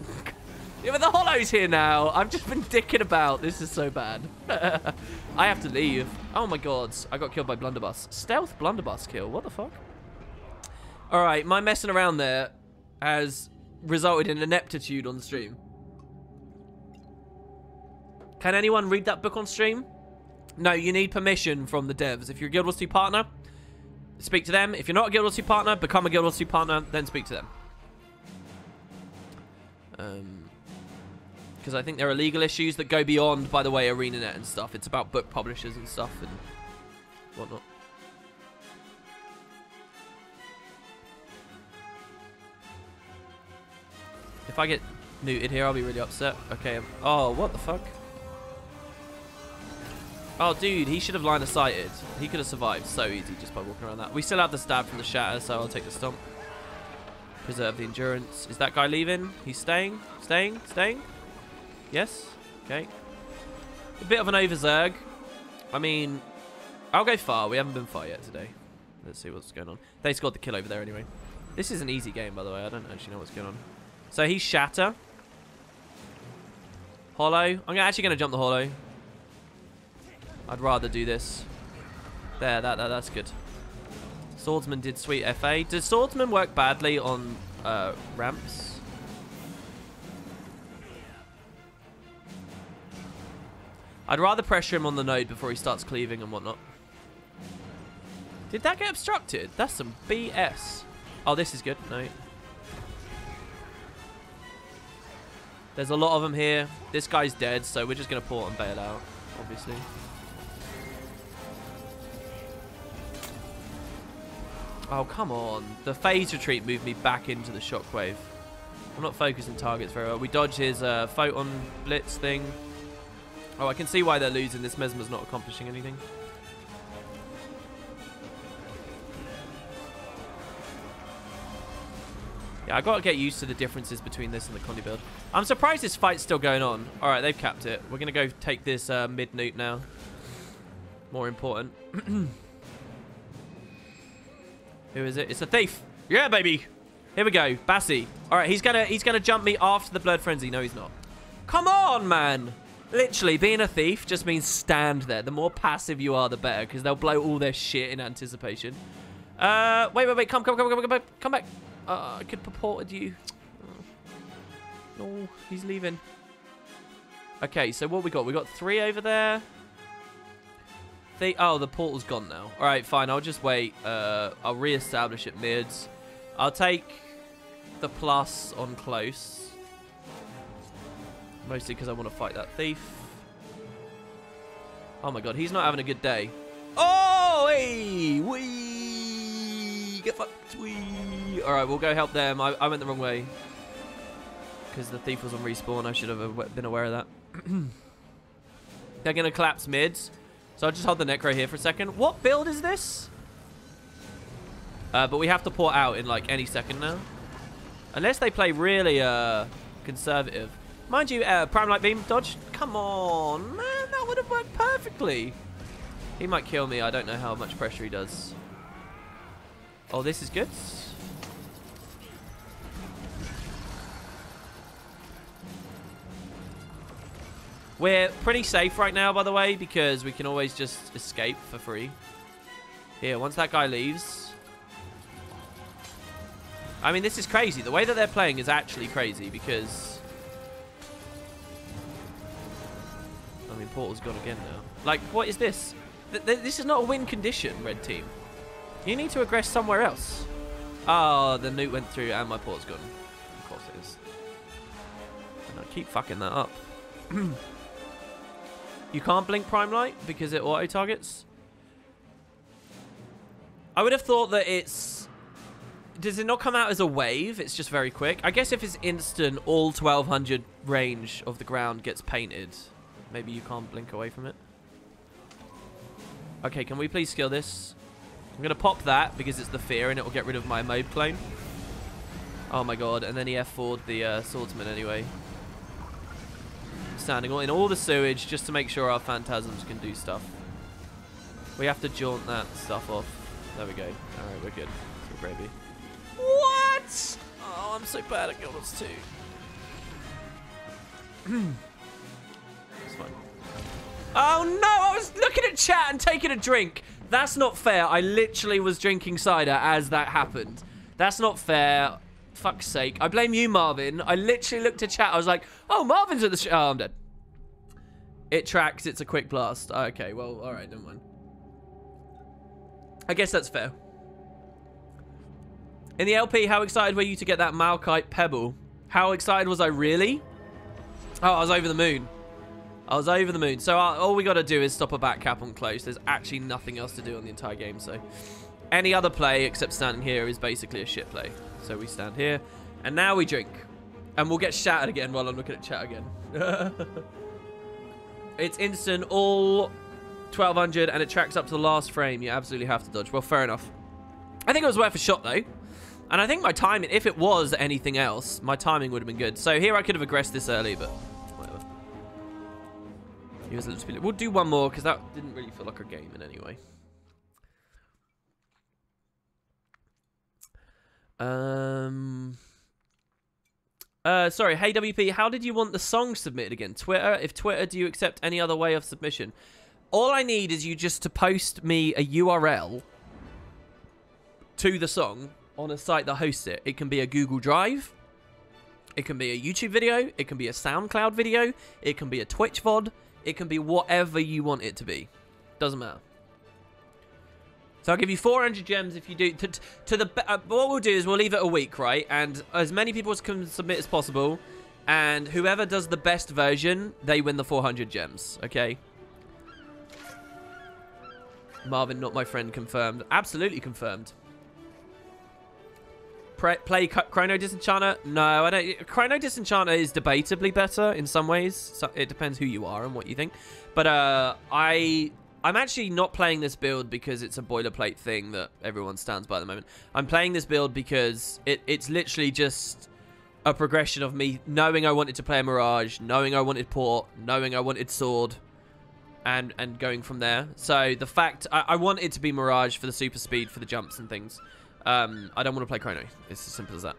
Yeah, but the Hollow's here now. I've just been dicking about. This is so bad. I have to leave. Oh, my God. I got killed by Blunderbuss. Stealth Blunderbuss kill. What the fuck? All right. My messing around there has resulted in ineptitude on the stream. Can anyone read that book on stream? No, you need permission from the devs. If you're a Guild Wars 2 partner, speak to them. If you're not a Guild Wars 2 partner, become a Guild Wars 2 partner, then speak to them. Because I think there are legal issues that go beyond, by the way, ArenaNet and stuff. It's about book publishers and stuff and whatnot. If I get neutered here, I'll be really upset. Okay. Oh, what the fuck? Oh, dude, he should have line of sighted. He could have survived so easy just by walking around that. We still have the stab from the shatter, so I'll take the stomp. Preserve the endurance. Is that guy leaving? He's staying? Staying? Staying? Yes? Okay. A bit of an overzerg. I mean, I'll go far. We haven't been far yet today. Let's see what's going on. They scored the kill over there anyway. This is an easy game, by the way. I don't actually know what's going on. So he's shatter. Hollow. I'm actually going to jump the hollow. I'd rather do this. There, that's good. Swordsman did sweet FA. Does Swordsman work badly on ramps? I'd rather pressure him on the node before he starts cleaving and whatnot. Did that get obstructed? That's some BS. Oh, this is good. No. There's a lot of them here. This guy's dead, so we're just going to port and bail out, obviously. Oh, come on. The phase retreat moved me back into the shockwave. I'm not focusing targets very well. We dodge his photon blitz thing. Oh, I can see why they're losing. This Mesmer's not accomplishing anything. Yeah, I got to get used to the differences between this and the Condi build. I'm surprised this fight's still going on. All right, they've capped it. We're going to go take this mid-nuke now. More important. Who is it? It's a thief. Yeah, baby. Here we go. Bassi. All right, he's gonna jump me after the Blood Frenzy. No, he's not. Come on, man. Literally, being a thief just means stand there. The more passive you are, the better, because they'll blow all their shit in anticipation. Wait. Come back. I could purported you. Oh. No, he's leaving. Okay, so what we got? We got 3 over there. Oh, the portal's gone now. All right, fine. I'll just wait. I'll re-establish it mids. I'll take the plus on close. Mostly because I want to fight that thief. Oh my god, he's not having a good day. Oh, hey! Wee! Get fucked, wee! Alright, we'll go help them. I went the wrong way. Because the thief was on respawn. I should have been aware of that. They're going to collapse mids. So I'll just hold the Necro here for a second. What build is this? But we have to port out in like any second now. Unless they play really conservative. Mind you, Prime Light Beam dodge. Come on, man. That would have worked perfectly. He might kill me. I don't know how much pressure he does. Oh, this is good. We're pretty safe right now, by the way, because we can always just escape for free. Here, once that guy leaves. I mean, this is crazy. The way that they're playing is actually crazy because... I mean, Portal's gone again now. Like, what is this? This is not a win condition, red team. You need to aggress somewhere else. Oh, the nuke went through and my Portal's gone. Of course it is. And I keep fucking that up. You can't blink Prime Light because it auto-targets? I would have thought that it's... Does it not come out as a wave? It's just very quick. I guess if it's instant, all 1200 range of the ground gets painted. Maybe you can't blink away from it. Okay, can we please skill this? I'm going to pop that because it's the fear and it will get rid of my mode clone. Oh my god, and then he F4'd the swordsman anyway. Standing in all the sewage just to make sure our phantasms can do stuff. We have to jaunt that stuff off. There we go. Alright, we're good. So gravy. What? Oh, I'm so bad at Guilders 2. It's fine. Oh no, I was looking at chat and taking a drink. That's not fair. I literally was drinking cider as that happened. That's not fair. Fuck's sake. I blame you, Marvin. I literally looked at chat. I was like, oh, Marvin's at the oh, I'm dead. It tracks. It's a quick blast. Okay, well, all right, never mind. I guess that's fair. In the LP, how excited were you to get that Malachite Pebble? How excited was I really? Oh, I was over the moon. I was over the moon. So all we got to do is stop a back cap on close. There's actually nothing else to do on the entire game. So any other play except standing here is basically a shit play. So we stand here. And now we drink. And we'll get shattered again while I'm looking at chat again. It's instant, all 1200, and it tracks up to the last frame. You absolutely have to dodge. Well, fair enough. I think it was worth a shot, though. And I think my timing, if it was anything else, my timing would have been good. So here I could have aggressed this early, but whatever. We'll do one more, because that didn't really feel like a game in any way. Sorry, hey WP, how did you want the song submitted again? Twitter? If Twitter, do you accept any other way of submission? All I need is you just to post me a URL to the song on a site that hosts it. It can be a Google Drive. It can be a YouTube video. It can be a SoundCloud video. It can be a Twitch VOD. It can be whatever you want it to be. Doesn't matter. So I'll give you 400 gems if you do. What we'll do is we'll leave it a week, right? And as many people as can submit as possible. And whoever does the best version, they win the 400 gems, okay? Marvin, not my friend, confirmed. Absolutely confirmed. Play Chrono Disenchanter? No, I don't. Chrono Disenchanter is debatably better in some ways. So it depends who you are and what you think. But I'm actually not playing this build because it's a boilerplate thing that everyone stands by at the moment. I'm playing this build because it's literally just a progression of me knowing I wanted to play a Mirage, knowing I wanted Port, knowing I wanted Sword, and going from there. So the fact I want it to be Mirage for the super speed, for the jumps and things. I don't want to play Chrono. It's as simple as that.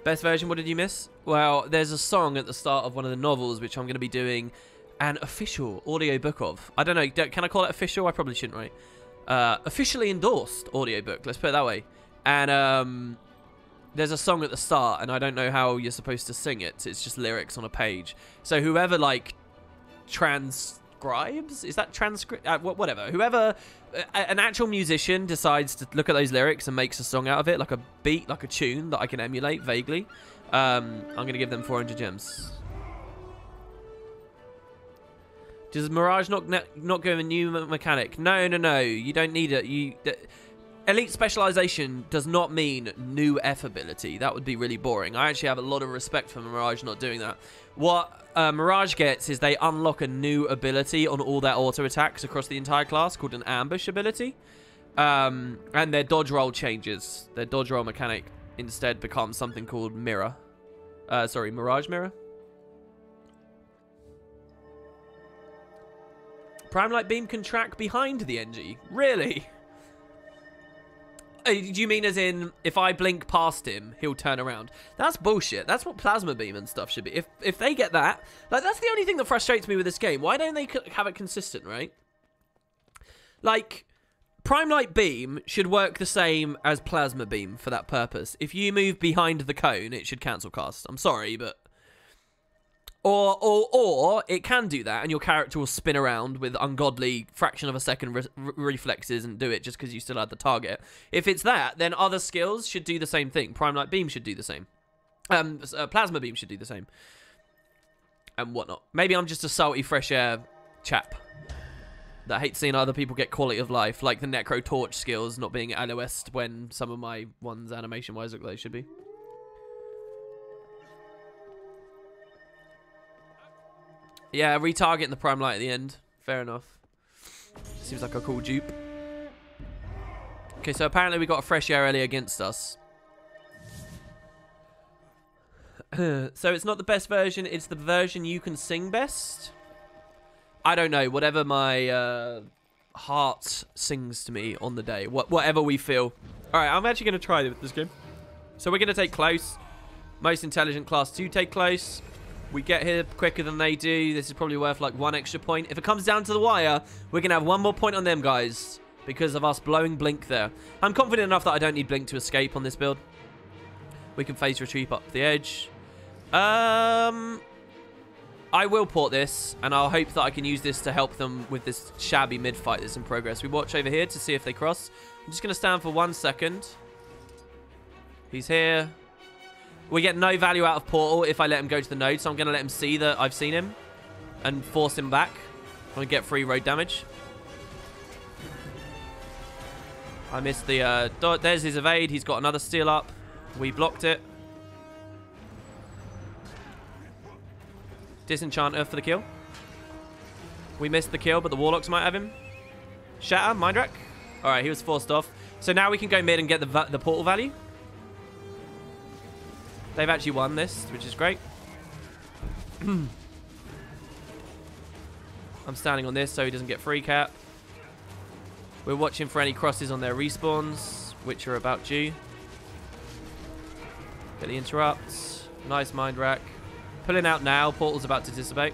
Best version, what did you miss? Well, there's a song at the start of one of the novels which I'm going to be doing an official audiobook of. I don't know, can I call it official? I probably shouldn't, right? Officially endorsed audiobook, let's put it that way. And there's a song at the start, and I don't know how you're supposed to sing it. It's just lyrics on a page. So whoever, like, transcribes transcribes? Is that transcript? Whatever. Whoever, an actual musician decides to look at those lyrics and makes a song out of it, like a beat, like a tune that I can emulate vaguely. I'm going to give them 400 gems. Does Mirage not go with a new mechanic? No. You don't need it. Elite specialization does not mean new F ability. That would be really boring. I actually have a lot of respect for Mirage not doing that. What Mirage gets is they unlock a new ability on all their auto attacks across the entire class called an ambush ability. And their dodge roll changes. Their dodge roll mechanic instead becomes something called Mirror. Mirage Mirror. Prime Light Beam can track behind the NG. Really? Do you mean as in, if I blink past him, he'll turn around? That's bullshit. That's what Plasma Beam and stuff should be. If they get that, like, that's the only thing that frustrates me with this game. Why don't they have it consistent, right? Like, Prime Light Beam should work the same as Plasma Beam for that purpose. If you move behind the cone, it should cancel cast. I'm sorry, but... Or it can do that, and your character will spin around with ungodly fraction of a second reflexes and do it just because you still had the target. If it's that, then other skills should do the same thing. Prime Light Beam should do the same. Plasma Beam should do the same. And whatnot. Maybe I'm just a salty fresh air chap that hates seeing other people get quality of life, like the Necro Torch skills not being LOS'd when some of my ones animation-wise look like they should be. Yeah, retargeting the Prime Light at the end. Fair enough. Seems like a cool dupe. Okay, so apparently we got a fresh air early against us. So it's not the best version, it's the version you can sing best? I don't know, whatever my heart sings to me on the day. Whatever we feel. Alright, I'm actually going to try this game. So we're going to take close. Most intelligent class 2 take close. We get here quicker than they do. This is probably worth like 1 extra point. If it comes down to the wire, we're going to have 1 more point on them, guys. Because of us blowing Blink there. I'm confident enough that I don't need Blink to escape on this build. We can phase retreat up the edge. I will port this. And I'll hope that I can use this to help them with this shabby mid-fight that's in progress. We watch over here to see if they cross. I'm just going to stand for 1 second. He's here. We get no value out of Portal if I let him go to the node, so I'm going to let him see that I've seen him and force him back. I'm going to get free road damage. I missed the... there's his evade. He's got another steal up. We blocked it. Disenchanter for the kill. We missed the kill, but the Warlocks might have him. Shatter, Mind Rack. Alright, he was forced off. So now we can go mid and get the Portal value. They've actually won this, which is great. I'm standing on this so he doesn't get free cap. We're watching for any crosses on their respawns, which are about due. Get the interrupts. Nice Mind Rack. Pulling out now. Portal's about to dissipate.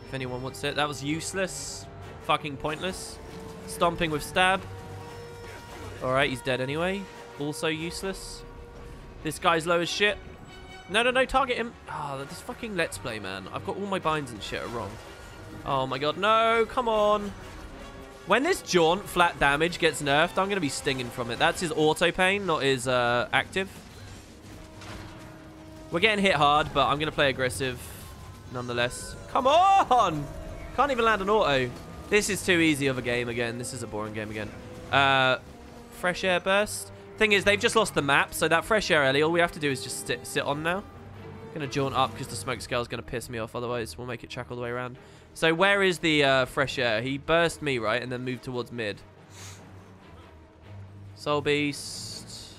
If anyone wants it. That was useless. Fucking pointless. Stomping with stab. Alright, he's dead anyway. Also useless. This guy's low as shit. No, target him. Oh, this fucking Let's Play, man. I've got all my binds and shit are wrong. Oh my god, no, come on. When this Jaunt flat damage gets nerfed, I'm going to be stinging from it. That's his auto pain, not his active. We're getting hit hard, but I'm going to play aggressive nonetheless. Come on! Can't even land an auto. This is too easy of a game again. This is a boring game again. Fresh air burst. Thing is, they've just lost the map, so that fresh air early, all we have to do is just sit on now. I'm going to jaunt up because the smoke scale is going to piss me off. Otherwise, we'll make it track all the way around. So where is the fresh air? He burst me, right? And then moved towards mid. Soul Beast.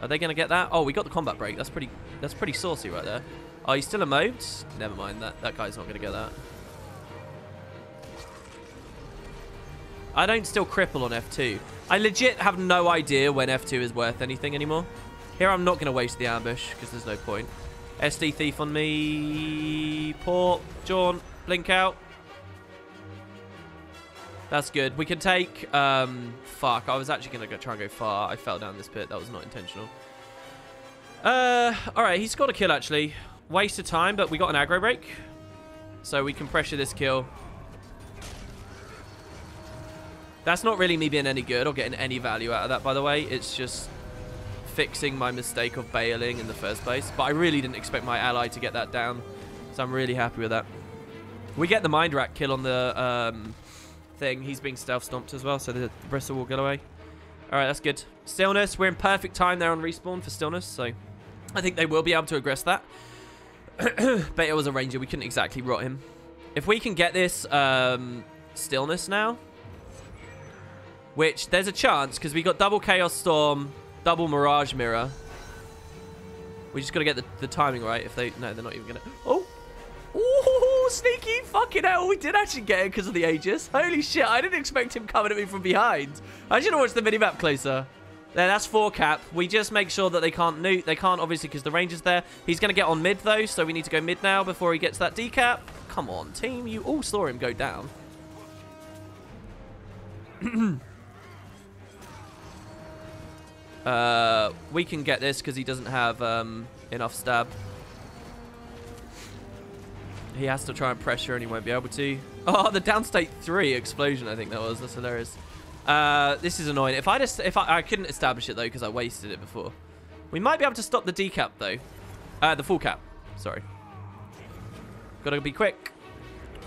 Are they going to get that? Oh, we got the combat break. That's pretty saucy right there. Oh, he's still emotes? Never mind. That guy's not going to get that. I don't still cripple on F2. I legit have no idea when F2 is worth anything anymore. Here I'm not going to waste the ambush because there's no point. SD Thief on me. Port. Jaunt. Blink out. That's good. We can take... fuck. I was actually going to try and go far. I fell down this pit. That was not intentional. Alright. He's got a kill actually. Waste of time, but we got an aggro break. so we can pressure this kill. That's not really me being any good or getting any value out of that, by the way. It's just fixing my mistake of bailing in the first place. But I really didn't expect my ally to get that down, so I'm really happy with that. We get the Mind Rack kill on the thing. He's being stealth stomped as well, so the bristle will get away. All right, that's good. Stillness, we're in perfect time there on respawn for stillness, so I think they will be able to aggress that. Beta was a ranger. We couldn't exactly rot him. If we can get this stillness now, which there's a chance because we got double Chaos Storm, double Mirage Mirror. We just got to get the timing right. If they... No, they're not even going to... Oh! Ooh, sneaky! Fucking hell, we did actually get it because of the Aegis. Holy shit, I didn't expect him coming at me from behind. I should have watched the minimap closer. There, that's 4 cap. We just make sure that they can't nuke. They can't, obviously, because the ranger's there. He's going to get on mid, though, so we need to go mid now before he gets that decap. Come on, team. You all saw him go down. We can get this because he doesn't have enough stab. He has to try and pressure and he won't be able to. Oh, the downstate 3 explosion, I think that was. That's hilarious. This is annoying. If I couldn't establish it though because I wasted it before. We might be able to stop the decap though. The full cap. Sorry. Gotta be quick.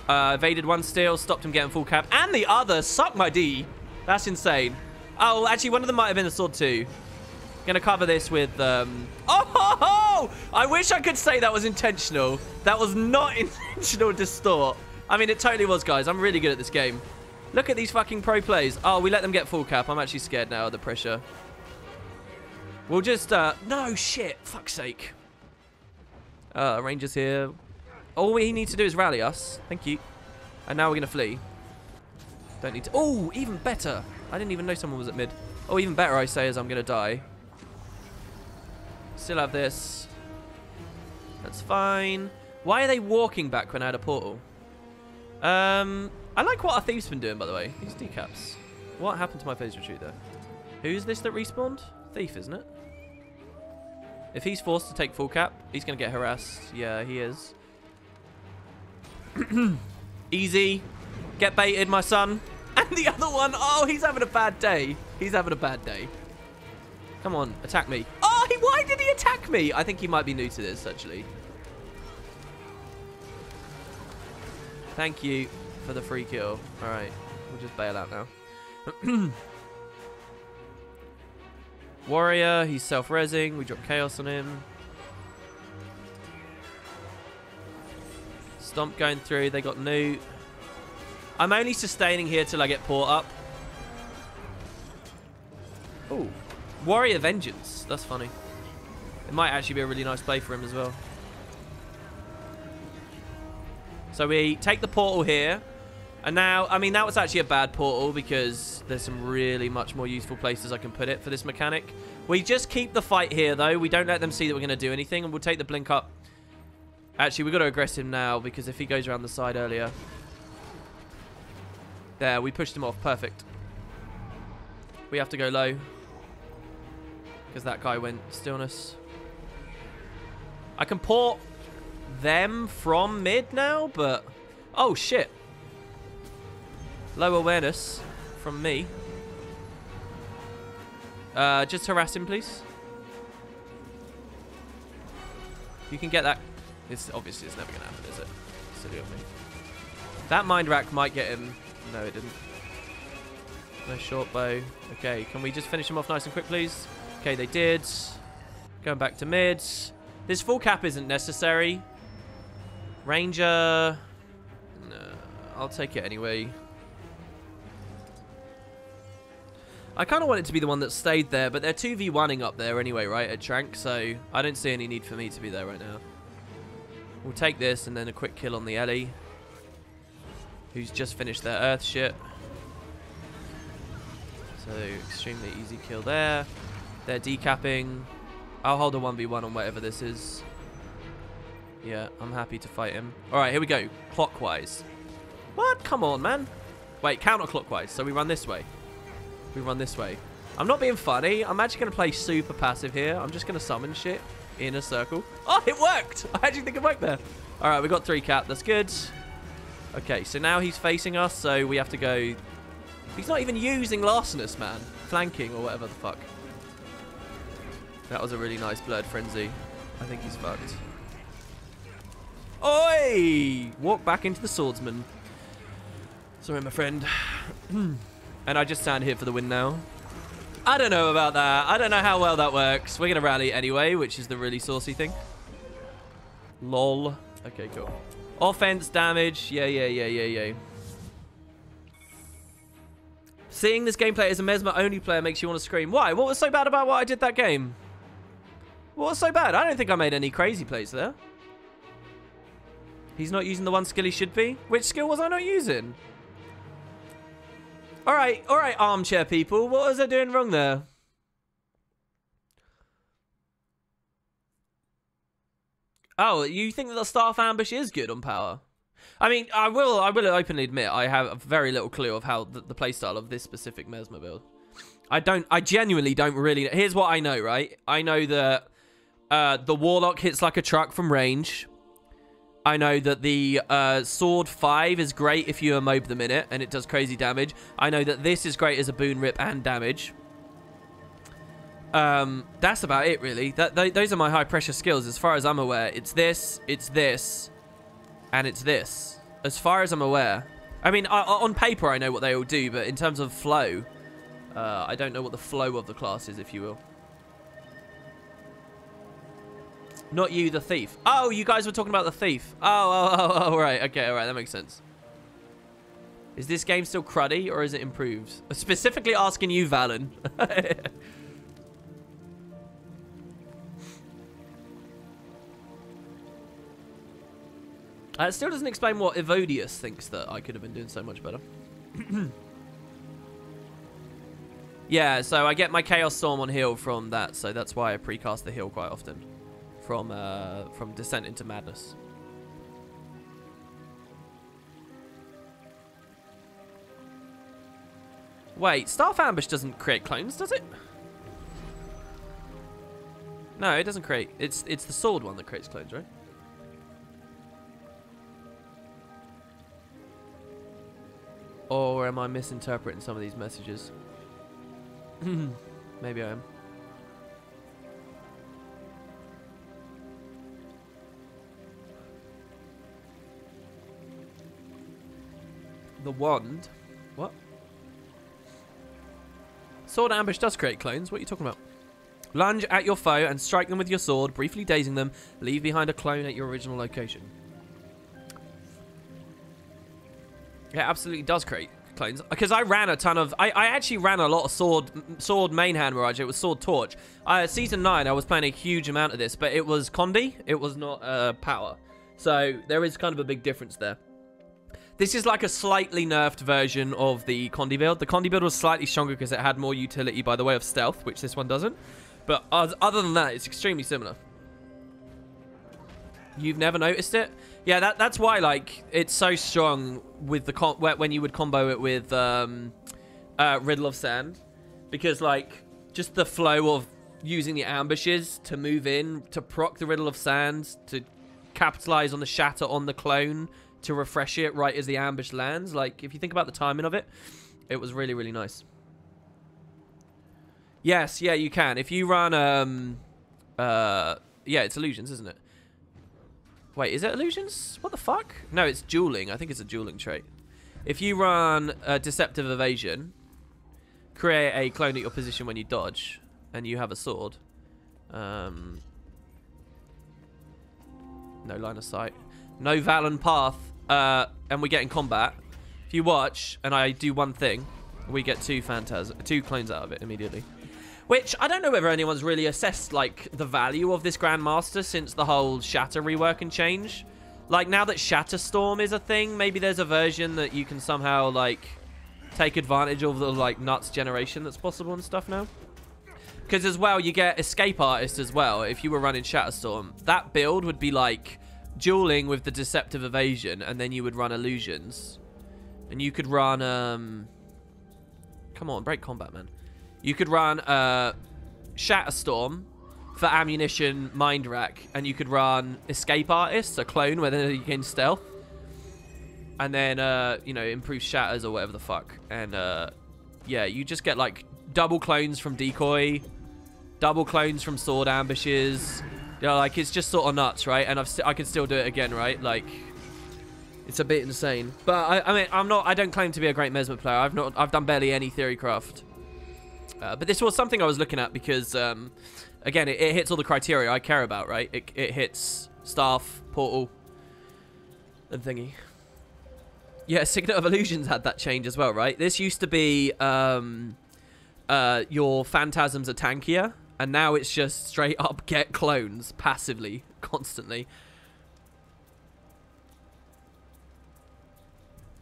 Evaded one steal, stopped him getting full cap, and the other sucked my D. That's insane. Oh, actually, one of them might have been a sword too. Gonna cover this with oh! I wish I could say that was intentional. That was not intentional distort. I mean, it totally was, guys. I'm really good at this game. Look at these fucking pro plays. Oh, we let them get full cap. I'm actually scared now of the pressure. We'll just no shit. Fuck's sake. Rangers here. All we need to do is rally us. Thank you. And now we're gonna flee. Don't need to. Oh, even better. I didn't even know someone was at mid. Oh, even better, I say, as I'm gonna die. Still have this. That's fine. Why are they walking back when I had a portal? I like what our thief's been doing, by the way. These decaps. What happened to my phase retreat there? Who's this that respawned? Thief, isn't it? If he's forced to take full cap, he's gonna get harassed. Yeah, he is. Easy. Get baited, my son. And the other one, oh, he's having a bad day. He's having a bad day. Come on, attack me. Oh, why did he attack me? I think he might be new to this, actually. Thank you for the free kill. All right, we'll just bail out now. Warrior, he's self-resing. We drop chaos on him. Stomp going through. They got Newt. I'm only sustaining here till I get port up. Oh, Warrior Vengeance. That's funny. It might actually be a really nice play for him as well. So we take the portal here. And now, I mean, that was actually a bad portal because there's some really much more useful places I can put it for this mechanic. We just keep the fight here, though. We don't let them see that we're going to do anything. And we'll take the blink up. Actually, we've got to aggress him now because if he goes around the side earlier... There, we pushed him off. Perfect. We have to go low. Because that guy went stillness. I can port them from mid now, but... Oh, shit. Low awareness from me. Just harass him, please. You can get that. It's obviously it's never going to happen, is it? Silly of me. That mind rack might get him. No, it didn't. No short bow. Okay, can we just finish him off nice and quick, please? Okay, they did. Going back to mid. This full cap isn't necessary. Ranger. No, I'll take it anyway. I kind of want it to be the one that stayed there, but they're 2v1ing up there anyway, right, at Trank, so I don't see any need for me to be there right now. We'll take this and then a quick kill on the Ellie, who's just finished their Earth shit. So, extremely easy kill there. They're decapping. I'll hold a 1v1 on whatever this is. Yeah, I'm happy to fight him. Alright, here we go. Clockwise. What? Come on, man. Wait, counterclockwise. So we run this way. We run this way. I'm not being funny. I'm actually going to play super passive here. I'm just going to summon shit in a circle. Oh, it worked. I actually think it worked there. All right, we got 3 cap. That's good. Okay, so now he's facing us, so we have to go... He's not even using Larcenous, man. Flanking or whatever the fuck. That was a really nice Blurred Frenzy. I think he's fucked. Oi! Walk back into the swordsman. Sorry, my friend. And I just stand here for the win now. I don't know about that. I don't know how well that works. We're going to rally anyway, which is the really saucy thing. Lol. Okay, cool. Offense, damage. Yeah. Seeing this gameplay as a Mesmer only player makes you want to scream. Why? What was so bad about what I did that game? What was so bad? I don't think I made any crazy plays there. He's not using the one skill he should be. Which skill was I not using? All right, armchair people. What was I doing wrong there? Oh, you think that the Staff Ambush is good on power? I mean, I will openly admit I have very little clue of how the playstyle of this specific Mesmer build. I genuinely don't really. Here's what I know, right? I know that the Warlock hits like a truck from range. I know that the Sword 5 is great if you mob them in it, and it does crazy damage. I know that this is great as a boon rip and damage. That's about it, really. Those are my high-pressure skills. As far as I'm aware, it's this, and it's this. As far as I'm aware. I mean, on paper, I know what they all do, but in terms of flow, I don't know what the flow of the class is, if you will. Not you, the thief. Oh, you guys were talking about the thief. Oh, right. Okay, all right. That makes sense. Is this game still cruddy or is it improved? Specifically asking you, Valen. It still doesn't explain what Evodius thinks that I could have been doing so much better. Yeah, so I get my Chaos Storm on heal from that, so that's why I precast the heal quite often. From Descent into Madness. Wait, Staff Ambush doesn't create clones, does it? No, it doesn't create. It's the sword one that creates clones, right? Or am I misinterpreting some of these messages? Maybe I am. The wand? What? Sword ambush does create clones. What are you talking about? Lunge at your foe and strike them with your sword, briefly dazing them. Leave behind a clone at your original location. It absolutely does create clones. Because I ran a ton of... I actually ran a lot of sword main hand mirage. It was sword torch. Season 9, I was playing a huge amount of this, but it was Condi. It was not power. So there is kind of a big difference there. This is like a slightly nerfed version of the Condi build. The Condi build was slightly stronger because it had more utility by the way of stealth, which this one doesn't. But other than that, it's extremely similar. You've never noticed it? Yeah, that's why, like, it's so strong with the when you would combo it with Riddle of Sand. Because, like, just the flow of using the ambushes to move in, to proc the Riddle of Sand, to capitalize on the shatter on the clone, to refresh it right as the ambush lands. Like, if you think about the timing of it, it was really, really nice. Yes, yeah, you can. If you run, yeah, it's illusions, isn't it? Wait, is it illusions? What the fuck? No, it's dueling. I think it's a dueling trait. If you run deceptive evasion, create a clone at your position when you dodge, and you have a sword. No line of sight. No Valen path. And we get in combat. If you watch, and I do one thing, we get two clones out of it immediately. Which, I don't know whether anyone's really assessed, like, the value of this Grandmaster since the whole Shatter rework and change. Like, now that Shatter Storm is a thing, maybe there's a version that you can somehow, like, take advantage of the, like, nuts generation that's possible and stuff now. Because, as well, you get Escape Artist as well, if you were running Shatter Storm. That build would be, like, dueling with the Deceptive Evasion, and then you would run Illusions. And you could run, come on, break combat, man. You could run Shatter Storm for ammunition, Mind Rack, and you could run Escape Artist, a clone where you gain stealth. and then, you know, improves shatters or whatever the fuck. And, yeah, you just get, like, double clones from decoy, double clones from sword ambushes. You know, like, it's just sort of nuts, right? And I can still do it again, right? Like, it's a bit insane. But, I mean, I don't claim to be a great Mesmer player. I've done barely any Theorycraft. But this was something I was looking at because, again, it hits all the criteria I care about, right? It hits staff, portal, and thingy. Yeah, Signet of Illusions had that change as well, right? This used to be your Phantasms are tankier, and now it's just straight up get clones passively, constantly.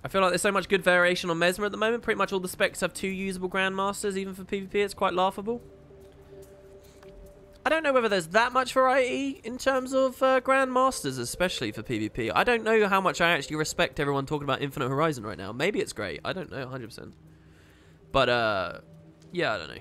I feel like there's so much good variation on Mesmer at the moment. Pretty much all the specs have 2 usable Grandmasters, even for PvP. It's quite laughable. I don't know whether there's that much variety in terms of Grandmasters, especially for PvP. I don't know how much I actually respect everyone talking about Infinite Horizon right now. Maybe it's great. I don't know, 100%. But, yeah, I don't know.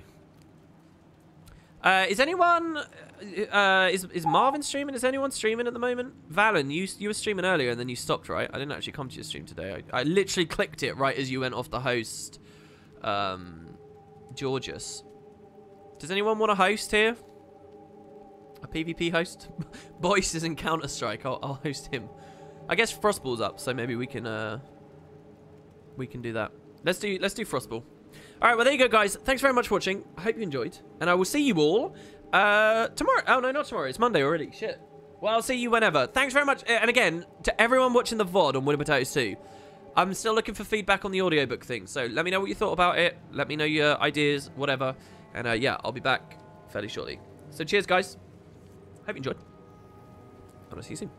Is anyone... is Marvin streaming? Is anyone streaming at the moment? Valen, you were streaming earlier and then you stopped, right? I didn't actually come to your stream today. I literally clicked it right as you went off the host, Georgius. Does anyone want to host here? A PvP host? Boyce is in Counter-Strike. I'll host him. I guess Frostball's up, so maybe we can do that. Let's do Frostball. All right, well, there you go, guys. Thanks very much for watching. I hope you enjoyed. And I will see you all tomorrow. Oh, no, not tomorrow. It's Monday already. Shit. Well, I'll see you whenever. Thanks very much. And again, to everyone watching the VOD on Winner Potatoes 2, I'm still looking for feedback on the audiobook thing. So let me know what you thought about it. Let me know your ideas, whatever. And yeah, I'll be back fairly shortly. So cheers, guys. Hope you enjoyed. And I'll see you soon.